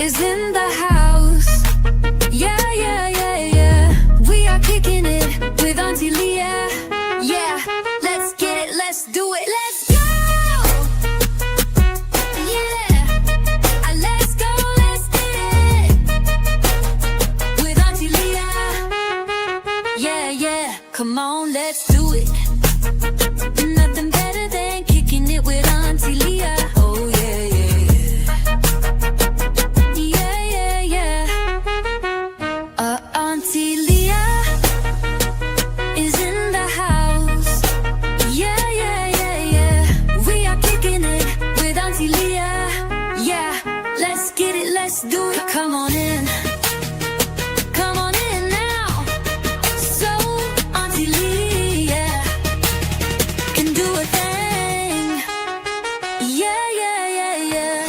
is in the house. Yeah, yeah, yeah, yeah. We are kicking it with Auntie Leah. Yeah, let's get it, let's do it, let's go. Yeah, let's go, let's get it with Auntie Leah. Yeah, yeah, come on, let's do it. Nothing better than kicking it with Auntie Leah. Oh yeah, yeah, yeah, yeah, yeah. Auntie Leah is in the house. Yeah, yeah, yeah, yeah. We are kicking it with Auntie Leah. Yeah, let's get it, let's do it. Come on in. Come on in now. So Auntie Leah can do a thing. Yeah, yeah, yeah, yeah.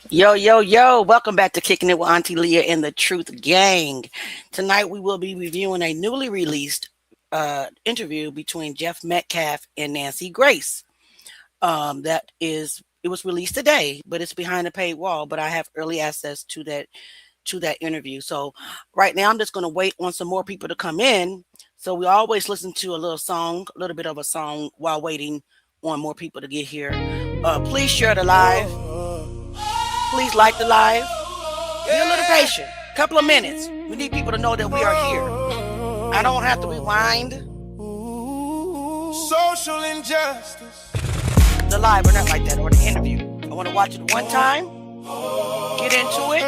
Yo, yo, yo, welcome back to Kicking It with Auntie Leah and the Truth Gang. Tonight we will be reviewing a newly released interview between Jeff Metcalf and Nancy Grace. It was released today, but it's behind a paid wall, but I have early access to that interview. So right now I'm just going to wait on some more people to come in. So we always listen to a little bit of a song while waiting on more people to get here. Please share the live. Please like the live. Be a little patient. Couple of minutes. We need people to know that we are here. I don't have to rewind. Social injustice. The live or not like that, or the interview. I want to watch it one time. Get into it.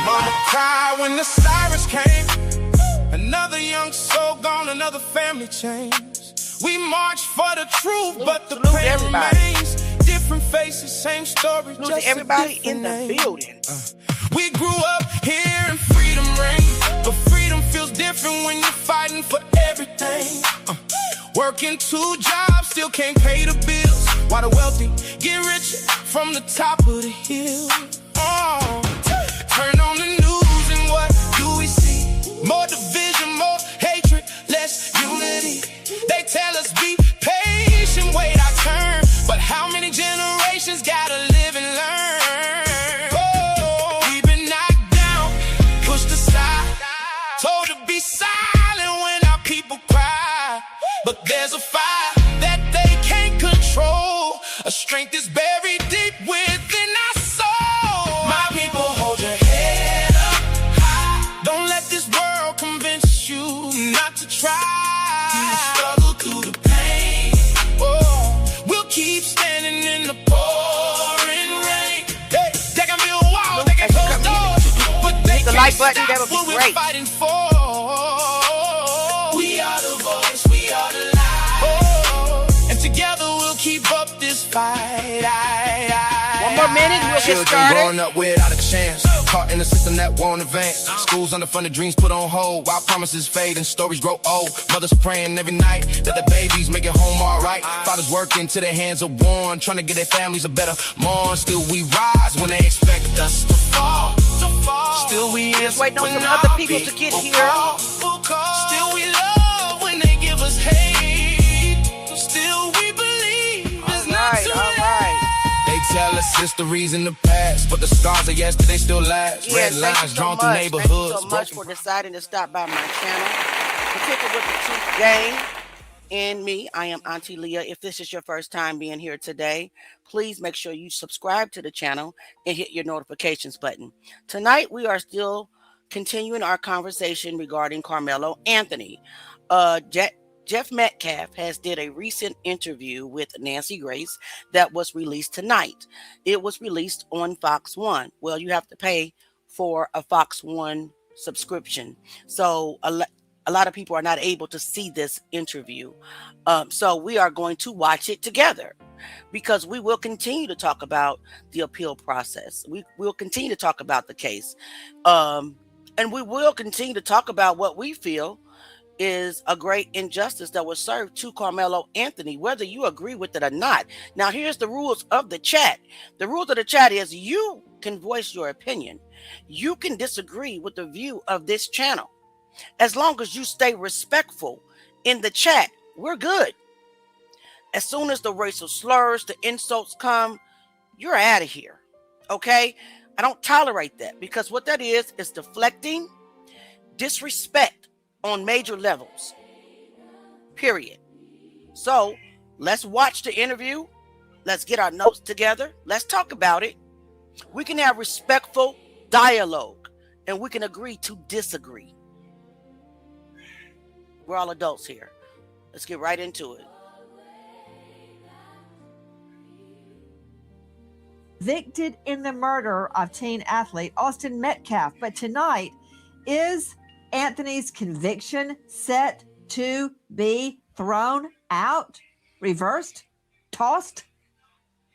Mama cried when the sirens came. Another young soul gone, another family changed. We march for the truth, but the pain remains. Different faces, same story, just everybody in the building. We grew up hearing freedom reign, but freedom feels different when you're fighting for everything. Working 2 jobs, still can't pay the bills, while the wealthy get richer from the top of the hill. Turn on the news and what do we see? More division, more hatred, less unity. They tell us be patient, wait our turn. But how many generations gotta live and learn? Oh, we've been knocked down, pushed aside, told to be silent when our people cry. But there's a fire that they can't control. A strength is buried deep within our soul. My people, hold your head up high. Don't let this world convince you not to try. Struggle through the pain. Oh, we'll keep standing in the pouring rain. Hey, they can build walls, they can close doors, but they the can't like button, stop that would be what we're great. fighting for. We are the voice, we are the light. Oh, and together we'll keep up this fight. One more minute, we'll get Children started. growing up without a chance, caught in a system that won't advance. Schools underfunded, dreams put on hold, while promises fade and stories grow old. Mothers praying every night that the babies make it home alright. Fathers working till their hands are worn, trying to get their families a better morn. Still we rise when they expect us to fall. Still we Just waiting on some other people to get here. Still we love when they give us hate. Still we believe it's not too late. They tell us history's in the past, but the scars of yesterday still last. Yes, Red thank you lines so drawn much. through Thank you neighborhoods. so much for deciding to stop by my channel. Particularly with the Truth Gang and me. I am Auntie Leah. If this is your first time being here today, please make sure you subscribe to the channel and hit your notifications button. Tonight, we are still continuing our conversation regarding Karmelo Anthony. Jeff Metcalf has did a recent interview with Nancy Grace that was released tonight. It was released on Fox 1. Well, you have to pay for a Fox 1 subscription. So A lot of people are not able to see this interview. So we are going to watch it together because we will continue to talk about the appeal process. We will continue to talk about the case. And we will continue to talk about what we feel is a great injustice that was served to Karmelo Anthony, whether you agree with it or not. Now, here's the rules of the chat. The rules of the chat is you can voice your opinion. You can disagree with the view of this channel. As long as you stay respectful in the chat, we're good. As soon as the racial slurs, the insults come, you're out of here. Okay? I don't tolerate that because what that is deflecting, disrespect on major levels. Period. So let's watch the interview. Let's get our notes together. Let's talk about it. We can have respectful dialogue and we can agree to disagree. We're all adults here. Let's get right into it. Convicted in the murder of teen athlete Austin Metcalf. But tonight, is Anthony's conviction set to be thrown out, reversed, tossed?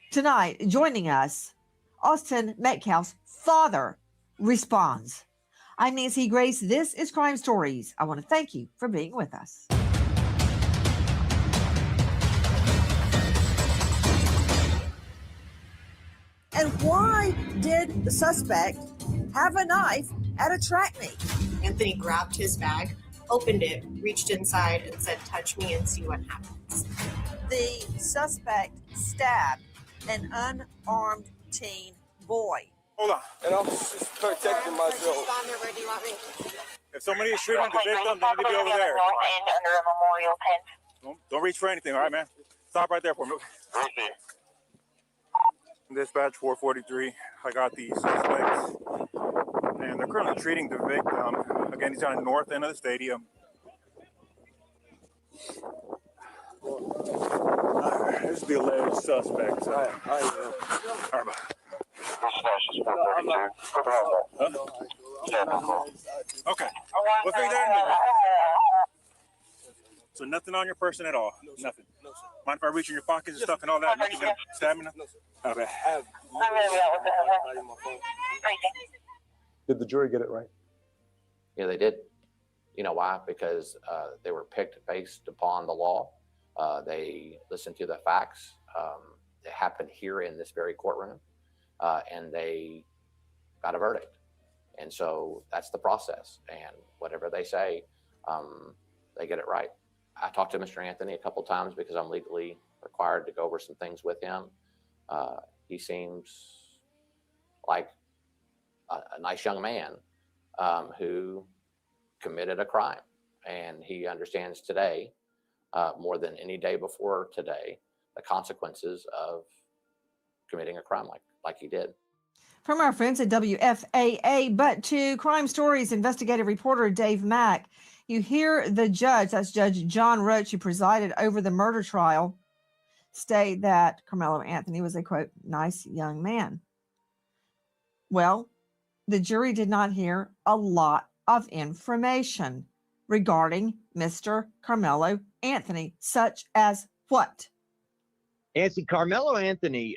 Tonight, joining us, Austin Metcalf's father responds. I'm Nancy Grace. This is Crime Stories. I want to thank you for being with us. And why did the suspect have a knife at a track meet? Anthony grabbed his bag, opened it, reached inside, and said, "Touch me and see what happens." The suspect stabbed an unarmed teen boy. Hold on. And I'm just protecting myself. Where do you want me? If somebody is shooting the victim, they need to be over there. Don't reach for anything, all right, man? Stop right there for me. Dispatch 443. I got the suspects, and they're currently treating the victim. Again, he's on the north end of the stadium. This is the alleged suspect. All right. Okay. What's going on? So nothing on your person at all? Nothing? Mind if I reach in your pockets and stuff and all that? Nothing gonna stab me? Okay. Did the jury get it right? Yeah, they did. You know why? Because they were picked based upon the law. They listened to the facts. It happened here in this very courtroom, and they got a verdict. And so that's the process. And whatever they say, they get it right. I talked to Mr. Anthony a couple times because I'm legally required to go over some things with him. He seems like a nice young man who committed a crime, and he understands today more than any day before today the consequences of committing a crime like he did. From our friends at WFAA, but to Crime Stories investigative reporter Dave Mack, you hear the judge, that's Judge John Roach, who presided over the murder trial, state that Karmelo Anthony was a, quote, nice young man. Well, the jury did not hear a lot of information regarding Mr. Karmelo Anthony, such as what? Nancy, Karmelo Anthony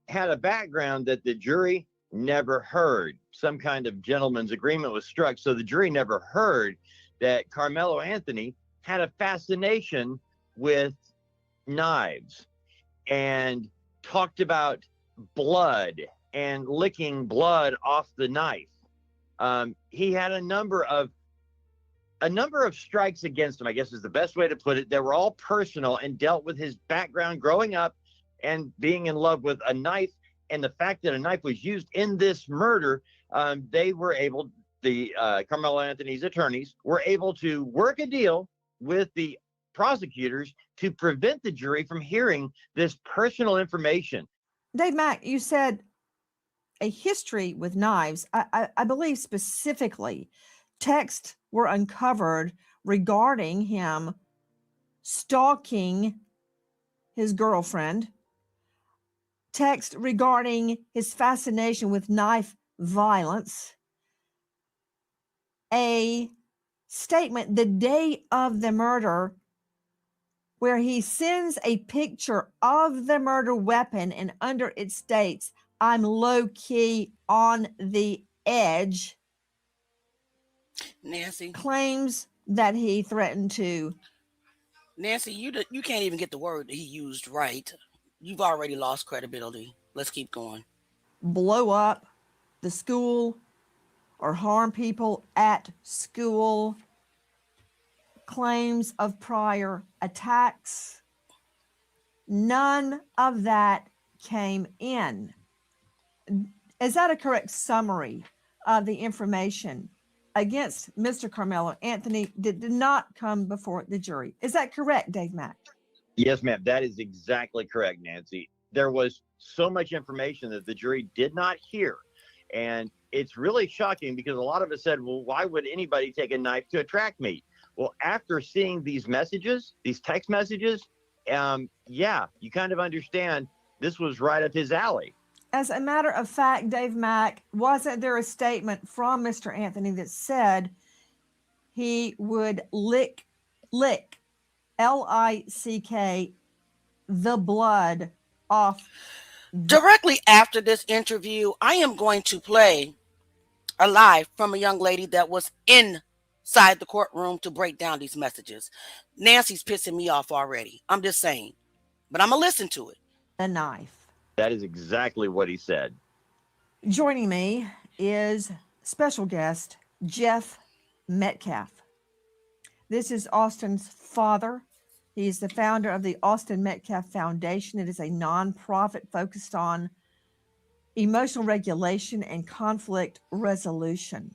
had a background that the jury never heard. Some kind of gentleman's agreement was struck, so the jury never heard that Karmelo Anthony had a fascination with knives and talked about blood and licking blood off the knife. He had a number of strikes against him, I guess is the best way to put it. They were all personal and dealt with his background growing up and being in love with a knife. And the fact that a knife was used in this murder, they were able, Karmelo Anthony's attorneys were able to work a deal with the prosecutors to prevent the jury from hearing this personal information. Dave Mack, you said a history with knives. I believe specifically texts were uncovered regarding him stalking his girlfriend, text regarding his fascination with knife violence, a statement the day of the murder where he sends a picture of the murder weapon and under it states, I'm low key on the edge, Nancy, claims that he threatened to Nancy, you can't even get the word he used right. You've already lost credibility. Let's keep going. blow up the school or harm people at school, claims of prior attacks. None of that came in. Is that a correct summary of the information against Mr. Karmelo Anthony that did not come before the jury? Is that correct, Dave Mack? Yes, ma'am. That is exactly correct, Nancy. There was so much information that the jury did not hear. And it's really shocking because a lot of us said, well, why would anybody take a knife to attract me? Well, after seeing these messages, these text messages, yeah, you kind of understand this was right up his alley. As a matter of fact, Dave Mack, wasn't there a statement from Mr. Anthony that said he would lick, L-I-C-K, the blood off? Directly after this interview, I am going to play a live from a young lady that was inside the courtroom to break down these messages. Nancy's pissing me off already. I'm just saying, but I'm going to listen to it. The knife. That is exactly what he said. Joining me is special guest Jeff Metcalf. This is Austin's father. He's the founder of the Austin Metcalf Foundation. It is a nonprofit focused on emotional regulation and conflict resolution.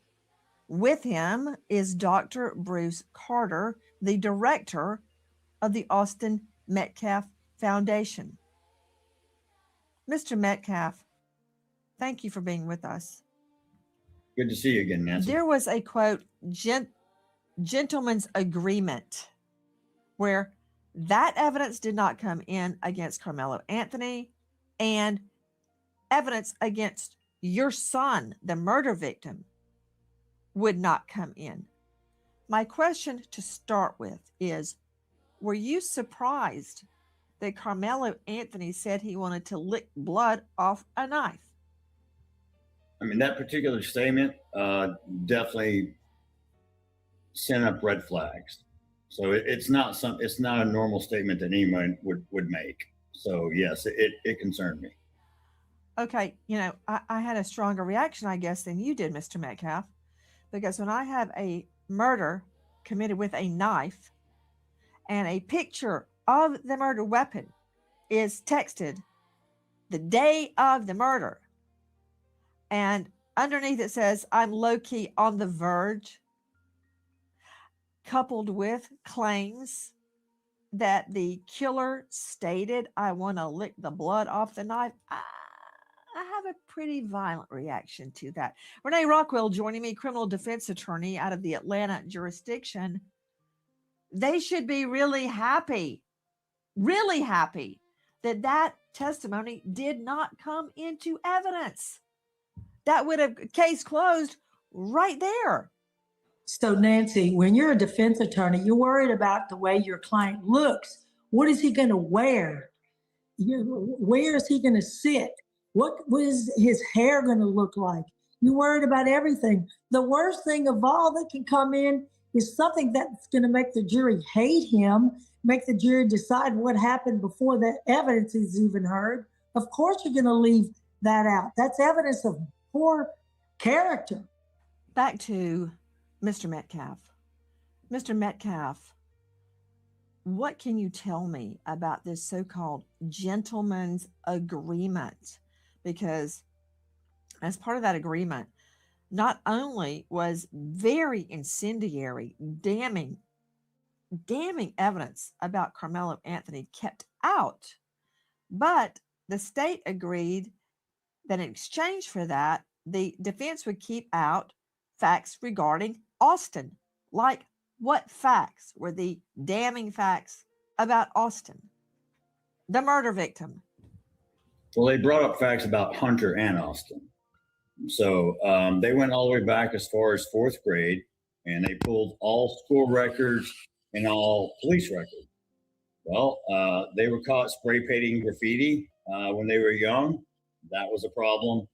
With him is Dr. Bruce Carter, the director of the Austin Metcalf Foundation. Mr. Metcalf, thank you for being with us. Good to see you again, Nancy. There was a quote, gentleman's agreement, where that evidence did not come in against Karmelo Anthony, and evidence against your son, the murder victim, would not come in. My question to start with is, were you surprised that Karmelo Anthony said he wanted to lick blood off a knife? I mean, that particular statement definitely sent up red flags. So it's not a normal statement that anyone would make. So yes, it concerned me. Okay, I had a stronger reaction, I guess, than you did, Mr. Metcalf, because when I have a murder committed with a knife and a picture of the murder weapon is texted the day of the murder, and underneath it says, I'm low-key on the verge, coupled with claims that the killer stated, I want to lick the blood off the knife, I have a pretty violent reaction to that. Renee Rockwell joining me, criminal defense attorney out of the Atlanta jurisdiction. They should be really happy that that testimony did not come into evidence. That would have case closed right there. So Nancy, when you're a defense attorney, you're worried about the way your client looks. What is he going to wear? Where is he going to sit? What is his hair going to look like? You're worried about everything. The worst thing of all that can come in is something that's going to make the jury hate him, make the jury decide what happened before the evidence is even heard. Of course, you're going to leave that out. That's evidence of poor character. Back to Mr. Metcalf. Mr. Metcalf, what can you tell me about this so-called gentleman's agreement? Because as part of that agreement, not only was very incendiary, damning evidence about Karmelo Anthony kept out, but the state agreed that in exchange for that, the defense would keep out facts regarding Austin. Like what facts were the damning facts about Austin, the murder victim? Well, they brought up facts about Hunter and Austin. So they went all the way back as far as fourth grade and they pulled all school records and all police records. Well, they were caught spray painting graffiti when they were young. That was a problem.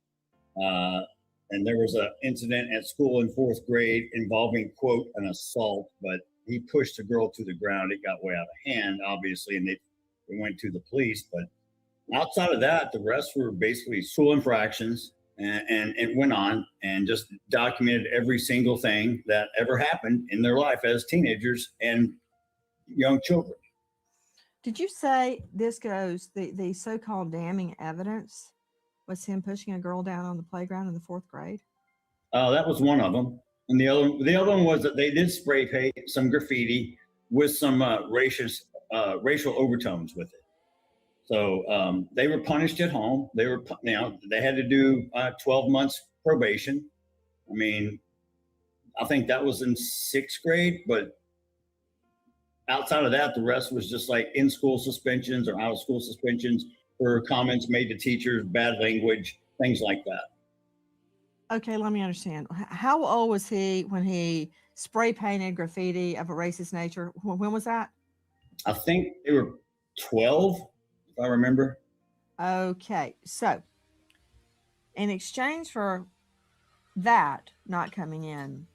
And there was an incident at school in 4th grade involving, quote, an assault, but he pushed the girl to the ground. It got way out of hand, obviously, and they went to the police. But outside of that, the rest were basically school infractions, and it went on and just documented every single thing that ever happened in their life as teenagers and young children. Did you say this goes, the so-called damning evidence was him pushing a girl down on the playground in the 4th grade? That was one of them. And the other one was that they did spray paint some graffiti with some racial overtones with it. So they were punished at home. They had to do 12 months probation. I mean, I think that was in 6th grade, but outside of that, the rest was just like in-school suspensions or out-of-school suspensions for comments made to teachers, bad language, things like that. Okay, let me understand. How old was he when he spray painted graffiti of a racist nature? When was that? I think they were 12, if I remember. Okay, so in exchange for that not coming in,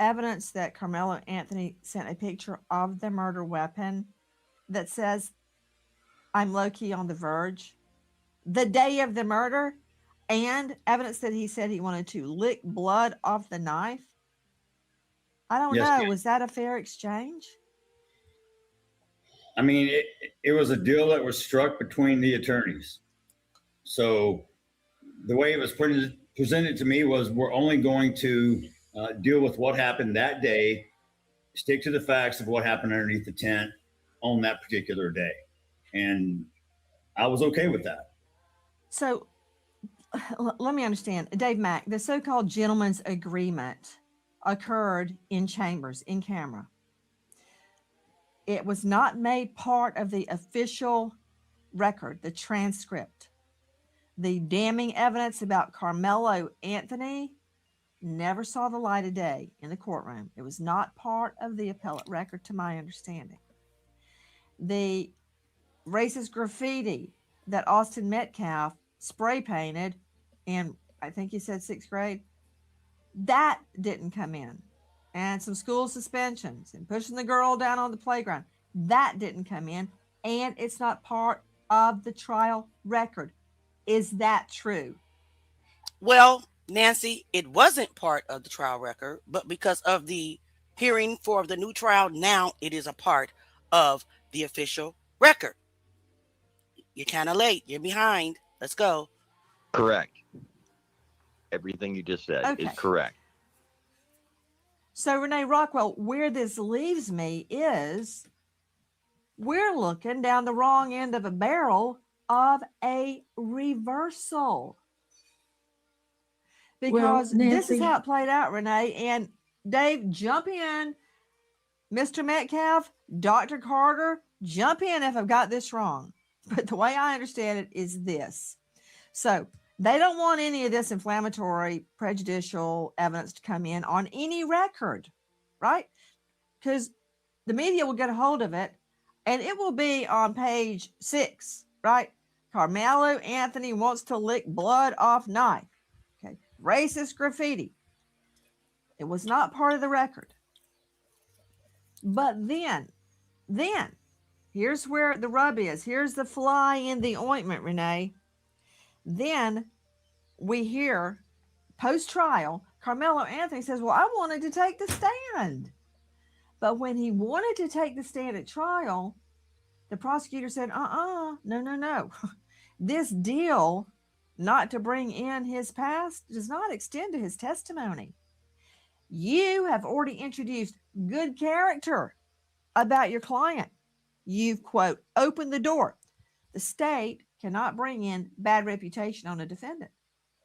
evidence that Karmelo Anthony sent a picture of the murder weapon that says, I'm low-key on the verge, the day of the murder, and evidence that he said he wanted to lick blood off the knife. I don't know. Ma'am. Was that a fair exchange? I mean, it was a deal that was struck between the attorneys. So the way it was presented to me was, we're only going to deal with what happened that day, stick to the facts of what happened underneath the tent on that particular day. And I was okay with that. So let me understand. Dave Mack, the so-called gentleman's agreement occurred in chambers, in camera. It was not made part of the official record, the transcript. The damning evidence about Karmelo Anthony never saw the light of day in the courtroom. It was not part of the appellate record, to my understanding. The racist graffiti that Austin Metcalf spray painted in, I think you said 6th grade, that didn't come in. And some school suspensions and pushing the girl down on the playground, that didn't come in. And it's not part of the trial record. Is that true? Well, Nancy, it wasn't part of the trial record, but because of the hearing for the new trial, now it is a part of the official record. You're kind of late. You're behind. Let's go. Correct. Everything you just said is correct. So, Renee Rockwell, where this leaves me is we're looking down the wrong end of a barrel of a reversal. Because this is how it played out, Renee. And Dave, jump in. Mr. Metcalf, Dr. Carter, jump in if I've got this wrong. But the way I understand it is this. So they don't want any of this inflammatory, prejudicial evidence to come in on any record, right? Because the media will get a hold of it and it will be on page 6, right? Karmelo Anthony wants to lick blood off knife. Okay. Racist graffiti. It was not part of the record. But then, here's where the rub is. Here's the fly in the ointment, Renee. Then we hear post-trial, Karmelo Anthony says, well, I wanted to take the stand. But when he wanted to take the stand at trial, the prosecutor said, no. This deal not to bring in his past does not extend to his testimony. You have already introduced good character about your client. You've, quote, opened the door. The state cannot bring in bad reputation on a defendant,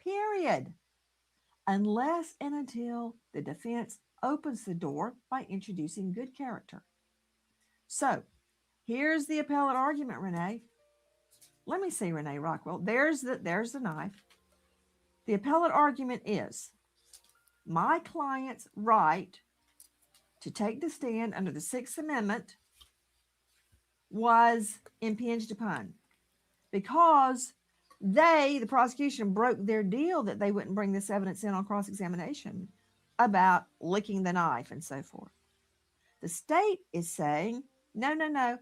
period, unless and until the defense opens the door by introducing good character. So here's the appellate argument, Renee. Let me see, Renee Rockwell. There's the knife. The appellate argument is my client's right to take the stand under the Sixth Amendment was impinged upon because the prosecution, broke their deal that they wouldn't bring this evidence in on cross-examination about licking the knife and so forth. The state is saying, no.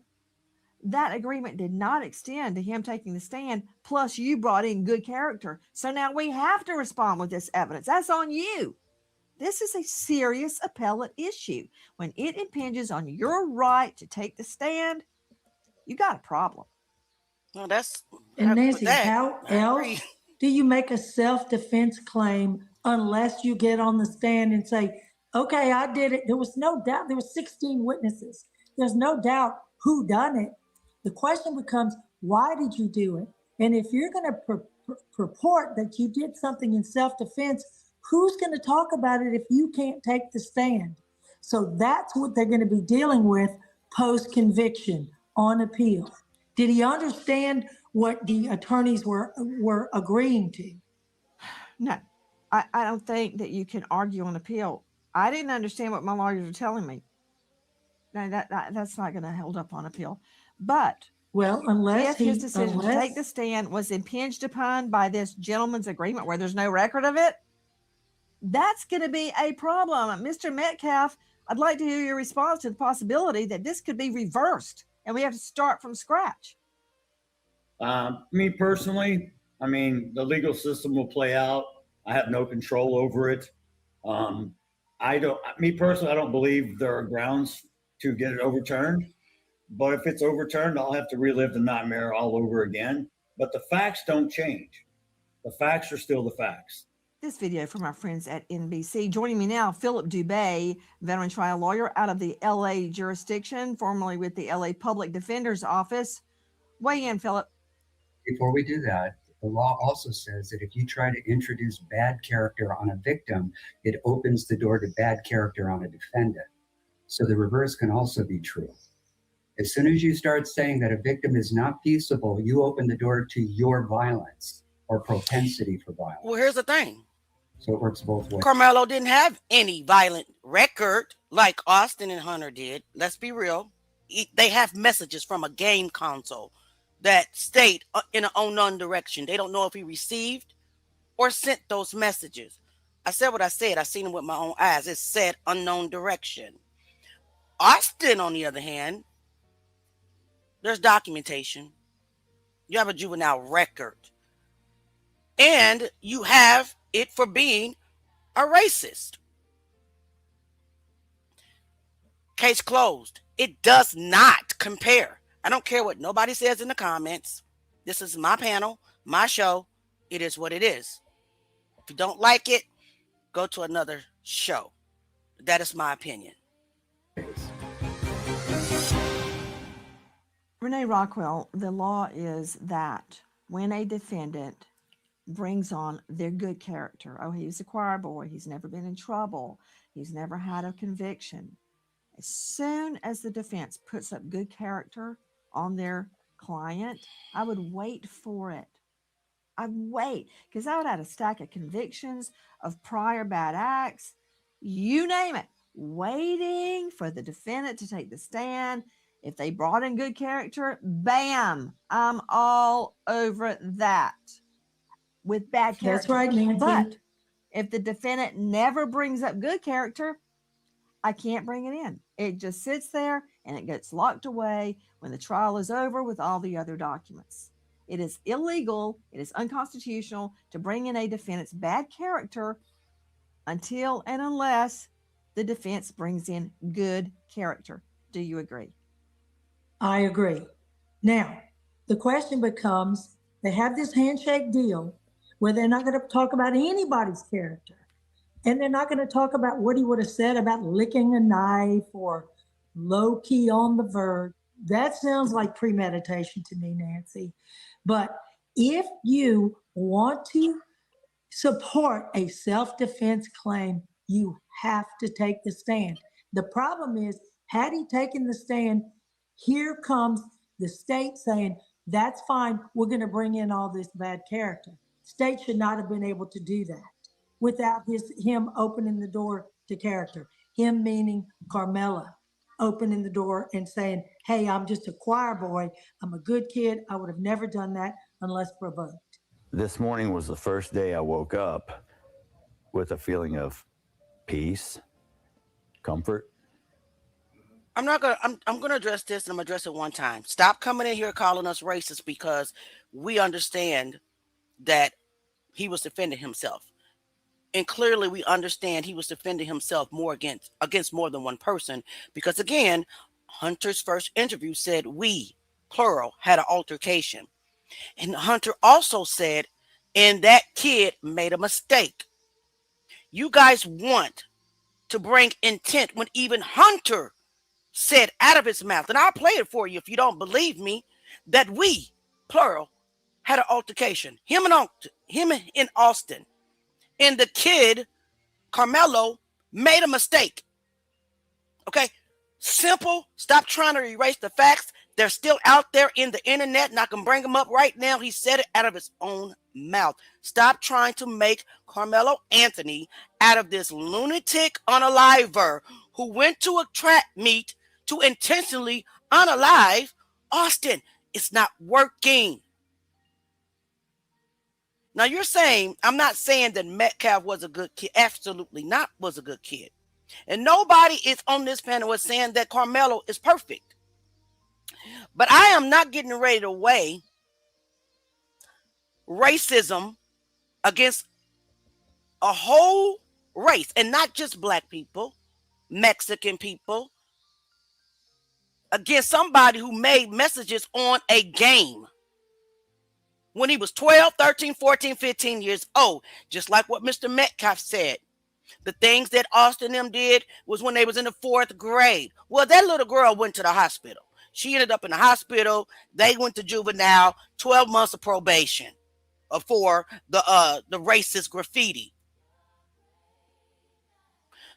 That agreement did not extend to him taking the stand. Plus, you brought in good character. So now we have to respond with this evidence. That's on you. This is a serious appellate issue. When it impinges on your right to take the stand, you got a problem. Well, that's And Nancy, that. how I agree. else do you make a self-defense claim unless you get on the stand and say, okay, I did it. There was no doubt. There were 16 witnesses. There's no doubt who done it. The question becomes, why did you do it? And if you're going to purport that you did something in self-defense, who's going to talk about it if you can't take the stand? So that's what they're going to be dealing with post-conviction on appeal. Did he understand what the attorneys were agreeing to? No, I don't think that you can argue on appeal. I didn't understand what my lawyers were telling me. No, that's not going to hold up on appeal. But well, unless his decision to take the stand was impinged upon by this gentleman's agreement where there's no record of it, that's going to be a problem. Mr. Metcalf, I'd like to hear your response to the possibility that this could be reversed and we have to start from scratch. Me personally, I mean, the legal system will play out. I have no control over it. I don't believe there are grounds to get it overturned. But if it's overturned, I'll have to relive the nightmare all over again. But the facts don't change. The facts are still the facts. This video from our friends at NBC. Joining me now, Philip Dubé, veteran trial lawyer out of the LA jurisdiction, formerly with the LA Public Defender's Office. Weigh in, Philip. Before we do that, the law also says that if you try to introduce bad character on a victim, it opens the door to bad character on a defendant. So the reverse can also be true. As soon as you start saying that a victim is not peaceable, you open the door to your violence or propensity for violence. Well, here's the thing. So it works both ways. Karmelo didn't have any violent record like Austin and Hunter did. Let's be real. They have messages from a game console that state in an unknown direction. They don't know if he received or sent those messages. I said what I said. I seen it with my own eyes. It said unknown direction. Austin, on the other hand, there's documentation. You have a juvenile record. And you have it for being a racist. Case closed. It does not compare. I don't care what nobody says in the comments. This is my panel, my show. It is what it is. If you don't like it, go to another show. That is my opinion. Renee Rockwell, the law is that when a defendant brings on their good character, oh, he was a choir boy, he's never been in trouble, he's never had a conviction. As soon as the defense puts up good character on their client, I would wait for it. I'd wait, because I would have a stack of convictions of prior bad acts, you name it, waiting for the defendant to take the stand. If they brought in good character, bam, I'm all over that. With bad character. That's right, Nancy. But if the defendant never brings up good character, I can't bring it in. It just sits there and it gets locked away when the trial is over with all the other documents. It is illegal, it is unconstitutional to bring in a defendant's bad character until and unless the defense brings in good character. Do you agree? I agree. Now, the question becomes, they have this handshake deal where they're not going to talk about anybody's character. And they're not going to talk about what he would have said about licking a knife or low key on the verge. That sounds like premeditation to me, Nancy. But if you want to support a self-defense claim, you have to take the stand. The problem is, had he taken the stand, here comes the state saying, that's fine, we're going to bring in all this bad character. State should not have been able to do that without him opening the door to character. him meaning Karmelo, opening the door and saying, hey, I'm just a choir boy. I'm a good kid. I would have never done that unless provoked. This morning was the first day I woke up with a feeling of peace, comfort. I'm gonna address this, and I'm gonna address it one time. Stop coming in here calling us racist, because we understand that he was defending himself. And clearly we understand he was defending himself more against more than one person, because again, Hunter's first interview said we, plural, had an altercation. And Hunter also said, and that kid made a mistake. You guys want to bring intent when even Hunter said out of his mouth, and I'll play it for you if you don't believe me, that we, plural, had an altercation. Him and Austin. And the kid, Karmelo, made a mistake. Okay? Simple. Stop trying to erase the facts. They're still out there in the internet, and I can bring them up right now. He said it out of his own mouth. Stop trying to make Karmelo Anthony out of this lunatic unaliver who went to a track meet to intentionally unalive Austin. It's not working. Now you're saying, I'm not saying that Metcalf was a good kid. Absolutely not was a good kid. And nobody is on this panel is saying that Karmelo is perfect. But I am not getting ready to weigh racism against a whole race, and not just black people, Mexican people, against somebody who made messages on a game when he was 12, 13, 14, 15 years old. Just like what Mr. Metcalf said. The things that Austin and them did was when they was in the 4th grade. Well, that little girl went to the hospital. She ended up in the hospital. They went to juvenile, 12 months of probation for the racist graffiti.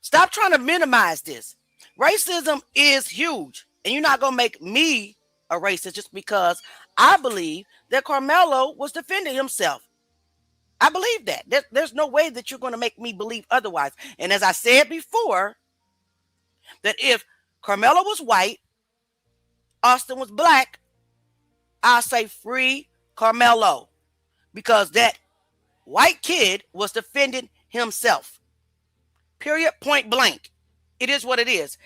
Stop trying to minimize this. Racism is huge. And you're not going to make me a racist just because I believe that Karmelo was defending himself. I believe that. There's no way that you're going to make me believe otherwise. And as I said before, that if Karmelo was white, Austin was black, I'll say free Karmelo, because that white kid was defending himself. Period, point blank. It is what it is.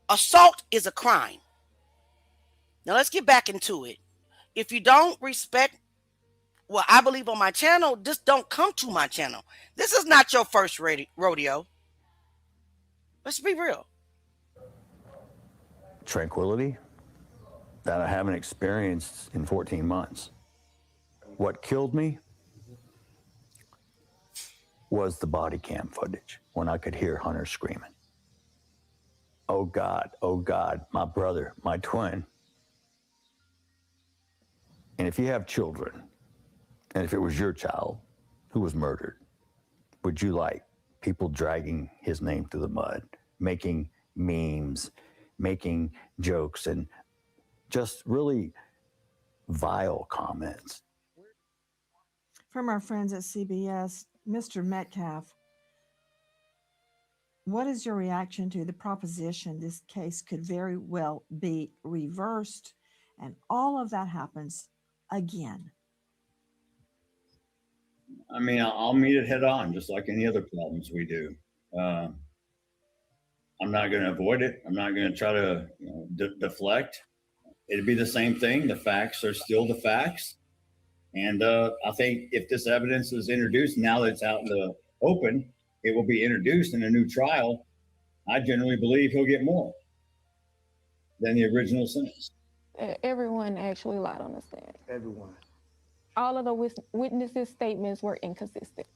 Assault is a crime. Now let's get back into it. If you don't respect what I believe on my channel, just don't come to my channel. This is not your first rodeo. Let's be real. Tranquility that I haven't experienced in 14 months. What killed me was the body cam footage when I could hear Hunter screaming. Oh God, my brother, my twin. And if you have children, and if it was your child who was murdered, would you like people dragging his name through the mud, making memes, making jokes, and just really vile comments? From our friends at CBS, Mr. Metcalf, what is your reaction to the proposition this case could very well be reversed and all of that happens again? I mean, I'll meet it head on, just like any other problems we do. I'm not going to avoid it. I'm not going to try to deflect. It'd be the same thing. The facts are still the facts. And I think if this evidence is introduced, now that it's out in the open, it will be introduced in a new trial. I generally believe he'll get more than the original sentence. Everyone actually lied on the stand. Everyone. All of the witnesses' statements were inconsistent.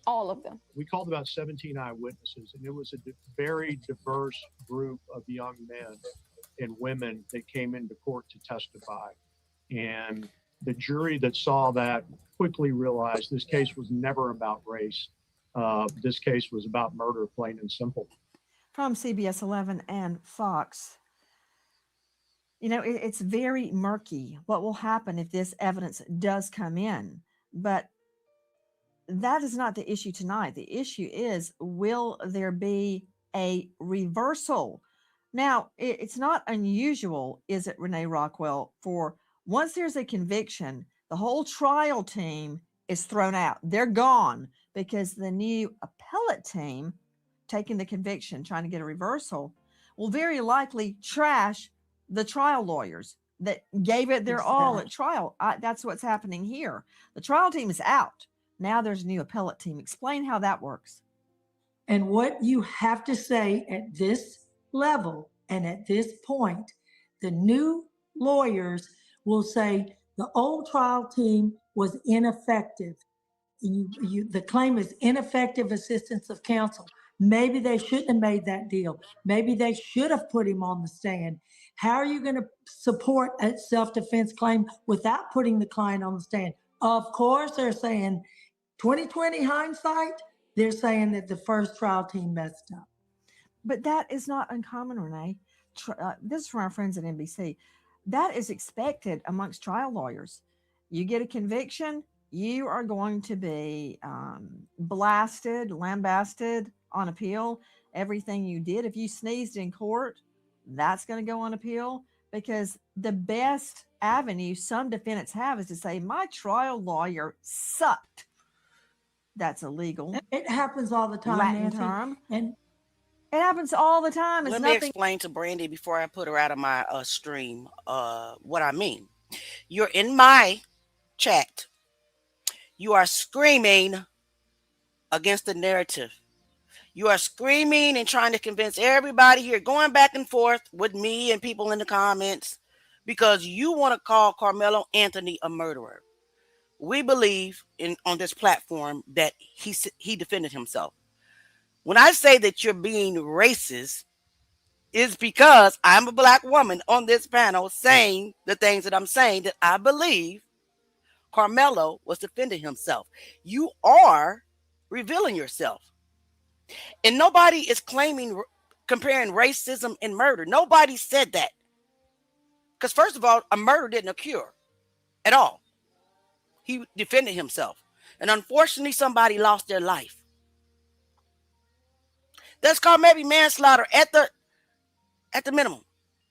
All of them. We called about 17 eyewitnesses, and it was a very diverse group of young men and women that came into court to testify. And the jury that saw that quickly realized this case was never about race. This case was about murder, plain and simple. From CBS 11 and Fox, it's very murky what will happen if this evidence does come in. But that is not the issue tonight. The issue is, will there be a reversal. Now, it's not unusual, is it, Renee Rockwell, for once there's a conviction, the whole trial team is thrown out. They're gone because the new appellate team taking the conviction, trying to get a reversal, will very likely trash the trial lawyers that gave it their all at trial. That's what's happening here. The trial team is out. Now there's a new appellate team. Explain how that works. And what you have to say at this level and at this point, the new lawyers will say the old trial team was ineffective. The claim is ineffective assistance of counsel. Maybe they shouldn't have made that deal. Maybe they should have put him on the stand. How are you going to support a self-defense claim without putting the client on the stand? Of course, they're saying 2020 hindsight, they're saying that the first trial team messed up. But that is not uncommon, Renee. This is from our friends at NBC. That is expected amongst trial lawyers. You get a conviction, you are going to be blasted, lambasted on appeal. Everything you did, if you sneezed in court, that's going to go on appeal, because the best avenue some defendants have is to say, my trial lawyer sucked. That's illegal. It happens all the time, Latin Nancy. term. And it happens all the time. It's Let me explain to Brandy before I put her out of my stream what I mean. You're in my chat. You are screaming against the narrative. You are screaming and trying to convince everybody here, going back and forth with me and people in the comments, because you want to call Karmelo Anthony a murderer. We believe on this platform that he defended himself. When I say that you're being racist, it's because I'm a black woman on this panel saying the things that I'm saying, that I believe Karmelo was defending himself. You are revealing yourself. And nobody is comparing racism and murder. Nobody said that. Because first of all, a murder didn't occur at all. He defended himself. And unfortunately, somebody lost their life. That's called maybe manslaughter at the minimum.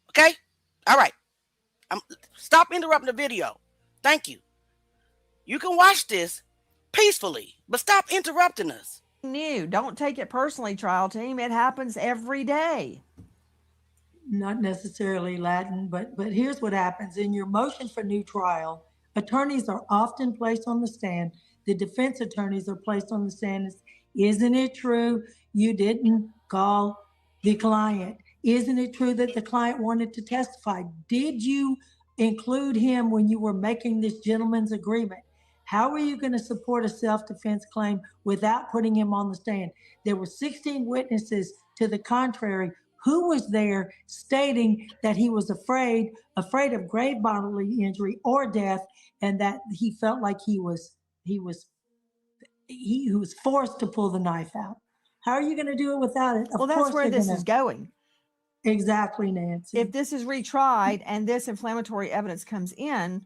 Okay? All right. Stop interrupting the video. Thank you. You can watch this peacefully, but stop interrupting us. New. Don't take it personally, trial team. It happens every day. not necessarily Latin, but here's what happens. In your motion for new trial, attorneys are often placed on the stand. The defense attorneys are placed on the stand. Isn't it true you didn't call the client? Isn't it true that the client wanted to testify? Did you include him when you were making this gentleman's agreement? How are you going to support a self-defense claim without putting him on the stand? There were 16 witnesses to the contrary. Who was there stating that he was afraid of grave bodily injury or death, and that he felt like he was forced to pull the knife out? How are you going to do it without it? Well, that's where this is going. Exactly, Nancy. If this is retried and this inflammatory evidence comes in,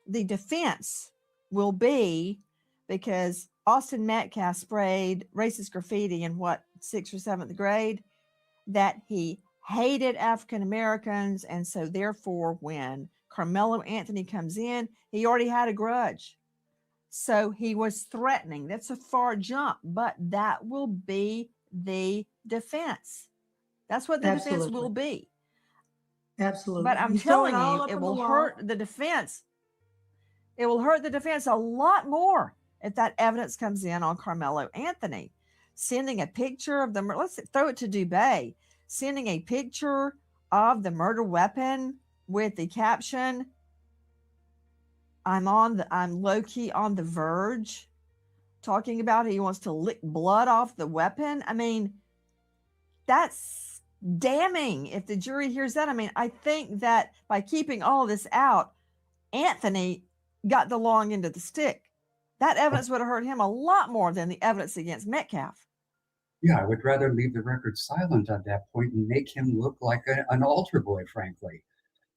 the defense will be, because Austin Metcalf sprayed racist graffiti in what, 6th or 7th grade, that he hated African Americans, and so therefore when Karmelo Anthony comes in, he already had a grudge. So he was threatening. That's a far jump, but that will be the defense. That's what the defense will be. Absolutely. But I'm telling you, it will hurt the defense. It will hurt the defense a lot more if that evidence comes in on Karmelo Anthony. Sending a picture of the, let's throw it to Dubé, sending a picture of the murder weapon with the caption, I'm low-key on the verge, talking about he wants to lick blood off the weapon. I mean, that's damning if the jury hears that. I mean, I think that by keeping all this out, Anthony got the long end of the stick. That evidence would have hurt him a lot more than the evidence against Metcalf. Yeah, I would rather leave the record silent at that point and make him look like an altar boy, frankly.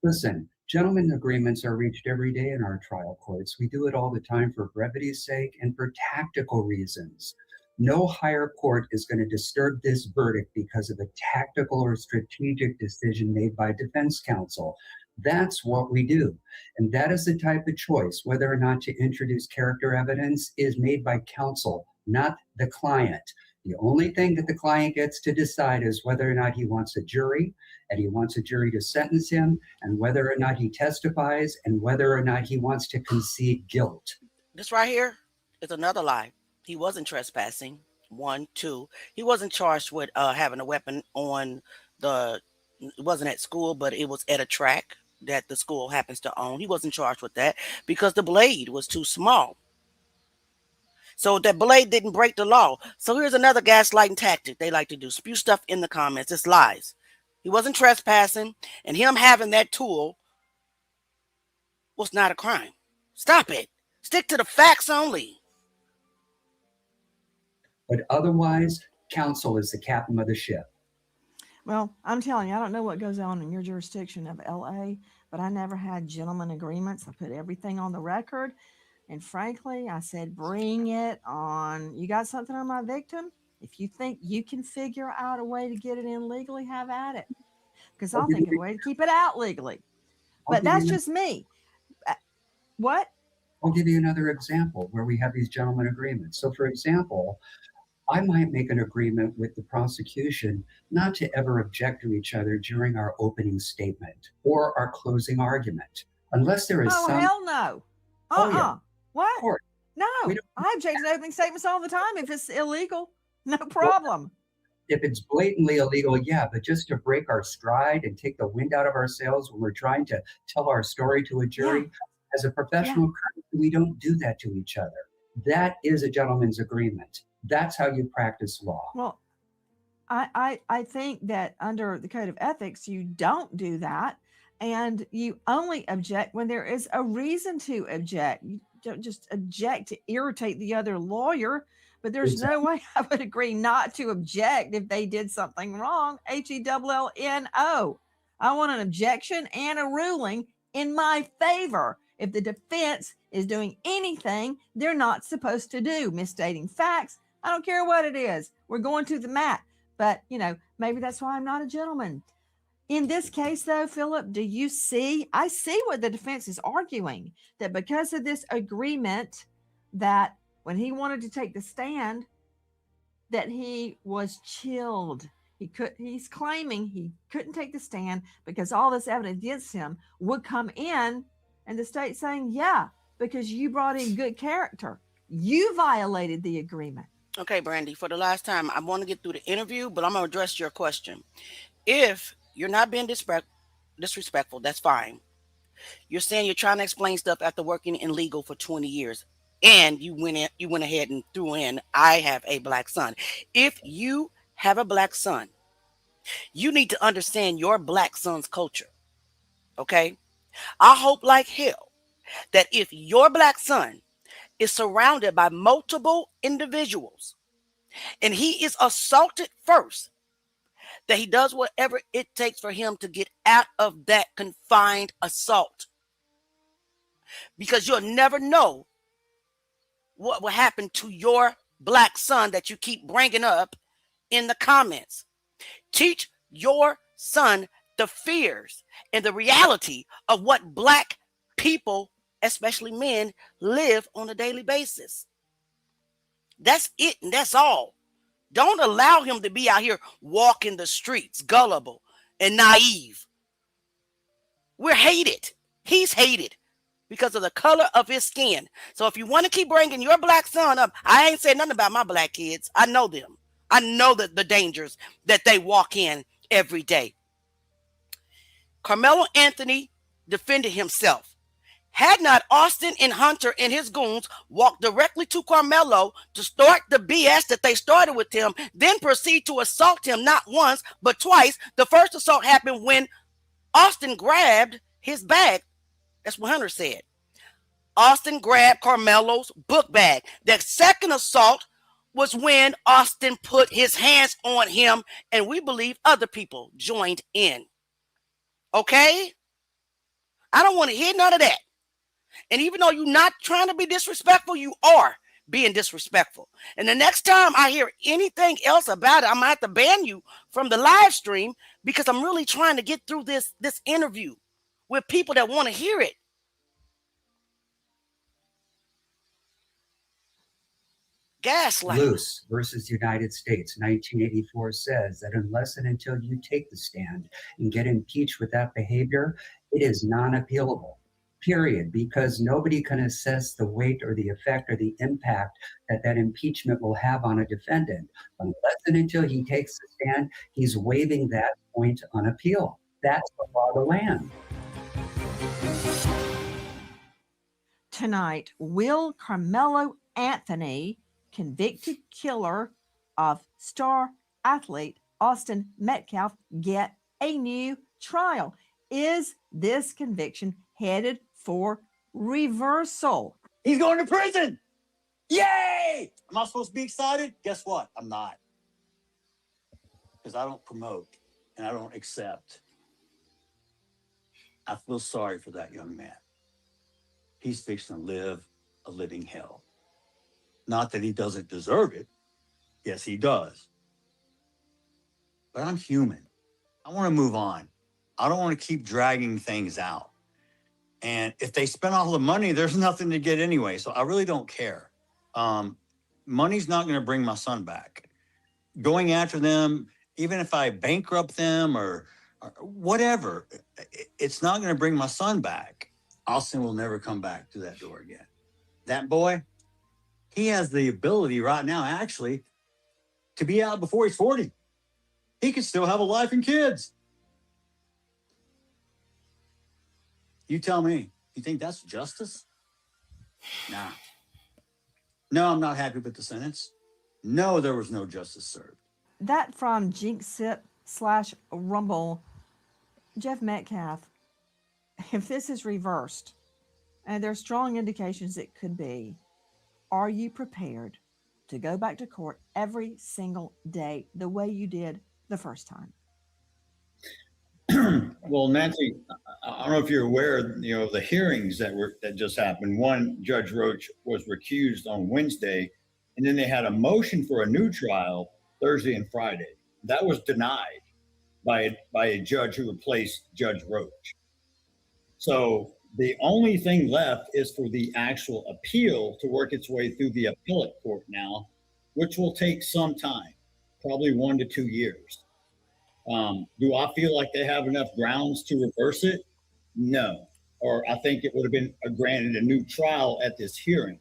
Listen, gentlemen agreements are reached every day in our trial courts. We do it all the time for brevity's sake and for tactical reasons. No higher court is going to disturb this verdict because of a tactical or strategic decision made by defense counsel. That's what we do. And that is the type of choice. Whether or not to introduce character evidence is made by counsel, not the client. The only thing that the client gets to decide is whether or not he wants a jury, and he wants a jury to sentence him, and whether or not he testifies, and whether or not he wants to concede guilt. This right here is another lie. He wasn't trespassing. 1, 2. He wasn't charged with having a weapon on it wasn't at school, but it was at a track that the school happens to own. He wasn't charged with that because the blade was too small. So that blade didn't break the law. So here's another gaslighting tactic they like to do. Spew stuff in the comments. It's lies. He wasn't trespassing, and him having that tool was not a crime. Stop it. Stick to the facts only. But otherwise, counsel is the captain of the ship. Well, I'm telling you, I don't know what goes on in your jurisdiction of LA, but I never had gentleman agreements. I put everything on the record. And frankly, I said, bring it on. You got something on my victim? If you think you can figure out a way to get it in legally, have at it. Because I'll think of a way to keep it out legally. But that's just me. What? I'll give you another example where we have these gentleman agreements. So, for example, I might make an agreement with the prosecution not to ever object to each other during our opening statement or our closing argument, unless there is some... hell no. Oh, yeah. What? Court. No. I object to opening statements all the time if it's illegal. No problem. If it's blatantly illegal, yeah, but just to break our stride and take the wind out of our sails when we're trying to tell our story to a jury, as a professional, we don't do that to each other. That is a gentleman's agreement. That's how you practice law. Well, I think that under the code of ethics, you don't do that. And you only object when there is a reason to object. You don't just object to irritate the other lawyer. But there's no way I would agree not to object if they did something wrong. HELLNO. I want an objection and a ruling in my favor if the defense is doing anything they're not supposed to do, misstating facts. I don't care what it is. We're going to the mat. But, maybe that's why I'm not a gentleman. In this case, though, Philip, do you see? I see what the defense is arguing, that because of this agreement that when he wanted to take the stand, that he was chilled. He's claiming he couldn't take the stand because all this evidence against him would come in, and the state saying, yeah, because you brought in good character. You violated the agreement. Okay, Brandy, for the last time, I want to get through the interview, but I'm going to address your question. If you're not being disrespectful, that's fine. You're saying you're trying to explain stuff after working in legal for 20 years. And you went ahead and threw in, I have a black son. If you have a black son, you need to understand your black son's culture. Okay? I hope like hell that if your black son is surrounded by multiple individuals and he is assaulted first, that he does whatever it takes for him to get out of that confined assault. Because you'll never know what will happen to your black son that you keep bringing up in the comments. Teach your son the fears and the reality of what black people, especially men, live on a daily basis. That's it, and that's all. Don't allow him to be out here walking the streets, gullible and naive. We're hated. He's hated because of the color of his skin. So if you want to keep bringing your black son up, I ain't saying nothing about my black kids. I know them. I know the dangers that they walk in every day. Karmelo Anthony defended himself. Had not Austin and Hunter and his goons walked directly to Karmelo to start the BS that they started with him, then proceed to assault him not once, but twice. The first assault happened when Austin grabbed his bag. That's what Hunter said. Austin grabbed Karmelo's book bag. The second assault was when Austin put his hands on him, and we believe other people joined in. Okay? I don't want to hear none of that. And even though you're not trying to be disrespectful, you are. being disrespectful. And the next time I hear anything else about it, I'm gonna have to ban you from the live stream because I'm really trying to get through this interview with people that want to hear it. Gaslight. Luce versus United States, 1984 says that unless and until you take the stand and get impeached with that behavior, it is non-appealable, period, because nobody can assess the weight or the effect or the impact that that impeachment will have on a defendant. Unless and until he takes the stand, he's waiving that point on appeal. That's the law of the land. Tonight, will Karmelo Anthony, convicted killer of star athlete Austin Metcalf, get a new trial? Is this conviction headed for reversal? He's going to prison. Yay! Am I supposed to be excited? Guess what? I'm not. Because I don't promote and I don't accept. I feel sorry for that young man. He's fixing to live a living hell. Not that he doesn't deserve it. Yes, he does. But I'm human. I want to move on. I don't want to keep dragging things out. And if they spend all the money, there's nothing to get anyway. So I really don't care. Money's not going to bring my son back. Going after them, even if I bankrupt them or whatever, it's not going to bring my son back. Austin will never come back to that door again. That boy, he has the ability right now, actually, to be out before he's 40. He could still have a wife and kids. You tell me, you think that's justice? Nah. No, I'm not happy with the sentence. No, there was no justice served. That from Jinxip/Rumble, Jeff Metcalf. If this is reversed, and there's strong indications it could be, are you prepared to go back to court every single day the way you did the first time? Well, Nancy, I don't know if you're aware, of the hearings that just happened. One, Judge Roach was recused on Wednesday, and then they had a motion for a new trial Thursday and Friday. That was denied by a judge who replaced Judge Roach. So the only thing left is for the actual appeal to work its way through the appellate court now, which will take some time, probably 1 to 2 years. Do I feel like they have enough grounds to reverse it? No. Or I think it would have been granted a new trial at this hearing.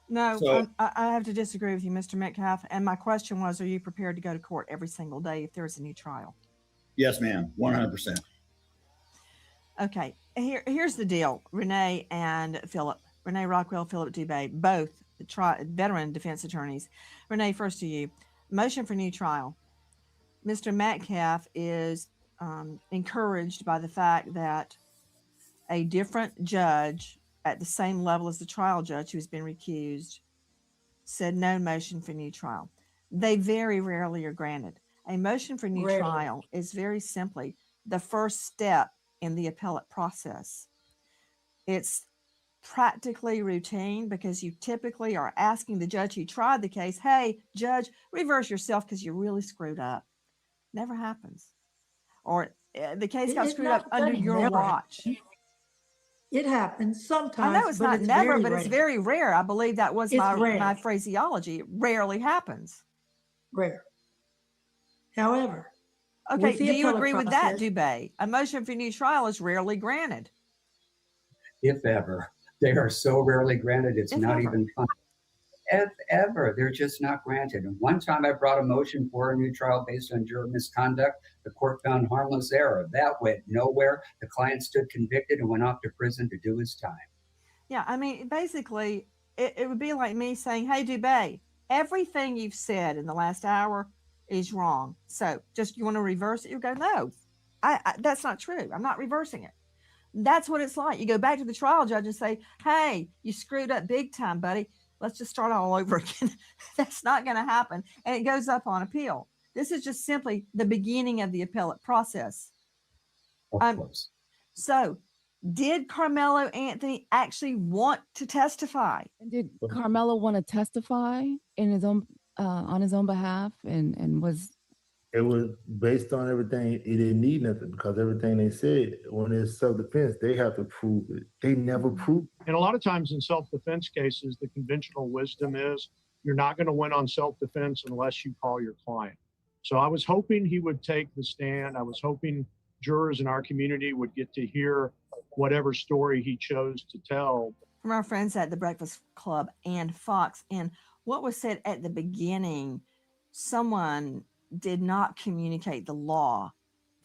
No, So- I have to disagree with you, Mr. Metcalf. And my question was, are you prepared to go to court every single day if there's a new trial? Yes, ma'am, 100%. Okay, here's the deal. Renee Rockwell, Philip Dubé, both veteran defense attorneys. Renee, first to you. Motion for new trial. Mr. Metcalf is encouraged by the fact that a different judge at the same level as the trial judge who's been recused said no motion for new trial. They very rarely are granted. A motion for new Rarely. trial is very simply the first step in the appellate process. It's practically routine because you typically are asking the judge who tried the case, hey, judge, reverse yourself because you really screwed up. Never happens. Or the case got screwed up under your watch. It happens sometimes. I know it's but not never, very but it's rare. very rare. I believe that was It's my rare. phraseology. It rarely happens. Rare. However, Okay, with the do you appellate agree with that, process- Dubé? A motion for new trial is rarely granted. If ever. They are so rarely granted, it's If not ever. even fun. If ever, they're just not granted. And one time I brought a motion for a new trial based on juror misconduct. The court found harmless error. That went nowhere. The client stood convicted and went off to prison to do his time. Yeah, I mean, basically, it would be like me saying, hey, Dubé, everything you've said in the last hour is wrong. So just you want to reverse it? You go, no, I that's not true. I'm not reversing it. That's what it's like. You go back to the trial judge and say, hey, you screwed up big time, buddy. Let's just start all over again. That's not going to happen. And it goes up on appeal. This is just simply the beginning of the appellate process. Of course. So Did Karmelo Anthony actually want to testify? Did Karmelo want to testify in his own on his own behalf, and was It was based on everything. He didn't need nothing because everything they said when it's self-defense, they have to prove it. They never proved it. And a lot of times in self-defense cases, the conventional wisdom is you're not going to win on self-defense unless you call your client. So I was hoping he would take the stand. I was hoping jurors in our community would get to hear whatever story he chose to tell. From our friends at the Breakfast Club and Fox, and what was said at the beginning, someone did not communicate the law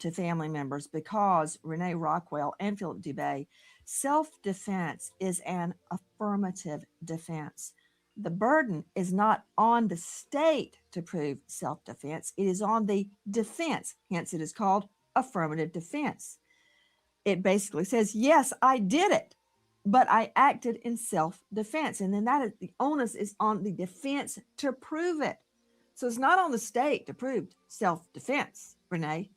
to family members because Renee Rockwell and Philip Dubé, self-defense is an affirmative defense. The burden is not on the state to prove self-defense. It is on the defense. Hence, it is called affirmative defense. It basically says, yes, I did it, but I acted in self-defense. And then that is the onus is on the defense to prove it. So it's not on the state to prove self-defense, Renee.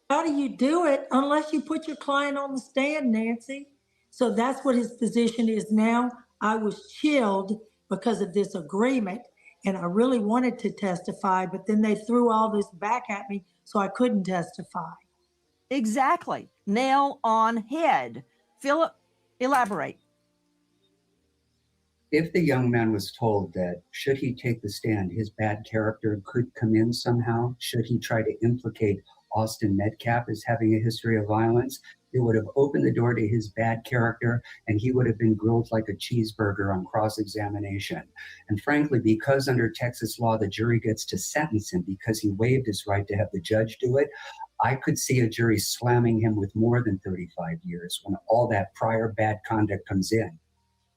How do you do it unless you put your client on the stand, Nancy? So that's what his position is now. I was chilled because of this agreement, and I really wanted to testify, but then they threw all this back at me, so I couldn't testify. Exactly. Nail on head. Philip, elaborate. If the young man was told that should he take the stand, his bad character could come in somehow, should he try to implicate Austin Metcalf as having a history of violence, it would have opened the door to his bad character and he would have been grilled like a cheeseburger on cross-examination. And frankly, because under Texas law, the jury gets to sentence him because he waived his right to have the judge do it, I could see a jury slamming him with more than 35 years when all that prior bad conduct comes in.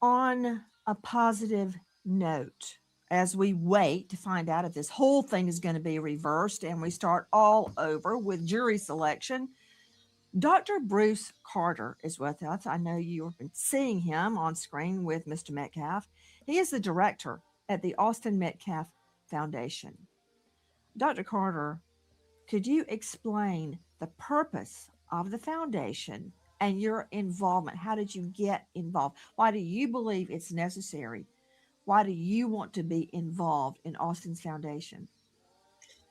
On a positive note, as we wait to find out if this whole thing is going to be reversed and we start all over with jury selection, Dr. Bruce Carter is with us. I know you've been seeing him on screen with Mr. Metcalf. He is the director at the Austin Metcalf Foundation. Dr. Carter, could you explain the purpose of the foundation and your involvement? How did you get involved? Why do you believe it's necessary? Why do you want to be involved in Austin's foundation?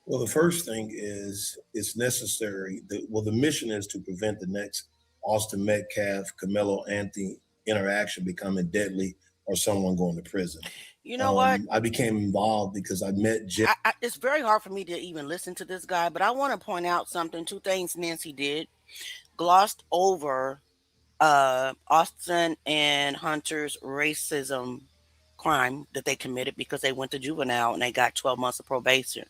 Well, the first thing is it's necessary. The mission is to prevent the next Austin Metcalf, Karmelo Anthony interaction becoming deadly or someone going to prison. You know what? I became involved because I met Jeff. It's very hard for me to even listen to this guy, but I want to point out something. Two things Nancy did. Glossed over Austin and Hunter's racism crime that they committed because they went to juvenile and they got 12 months of probation.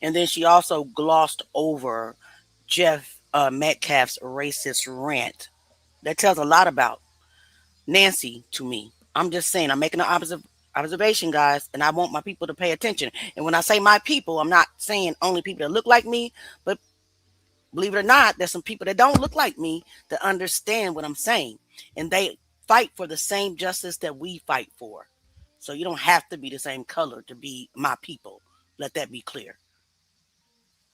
And then she also glossed over Jeff Metcalf's racist rant. That tells a lot about Nancy to me. I'm just saying, I'm making an observation, guys, and I want my people to pay attention. And when I say my people, I'm not saying only people that look like me, but believe it or not, there's some people that don't look like me that understand what I'm saying. And they fight for the same justice that we fight for. So you don't have to be the same color to be my people. Let that be clear.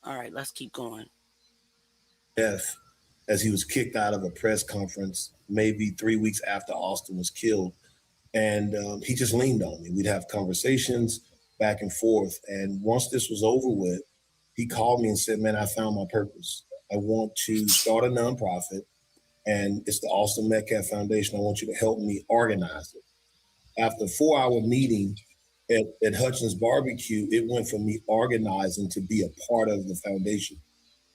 All right, let's keep going. Jeff, as he was kicked out of a press conference maybe 3 weeks after Austin was killed. And he just leaned on me. We'd have conversations back and forth. And once this was over with, he called me and said, man, I found my purpose. I want to start a nonprofit, and it's the Austin Metcalf Foundation. I want you to help me organize it. After a 4-hour meeting at Hutchins Barbecue, it went from me organizing to be a part of the foundation.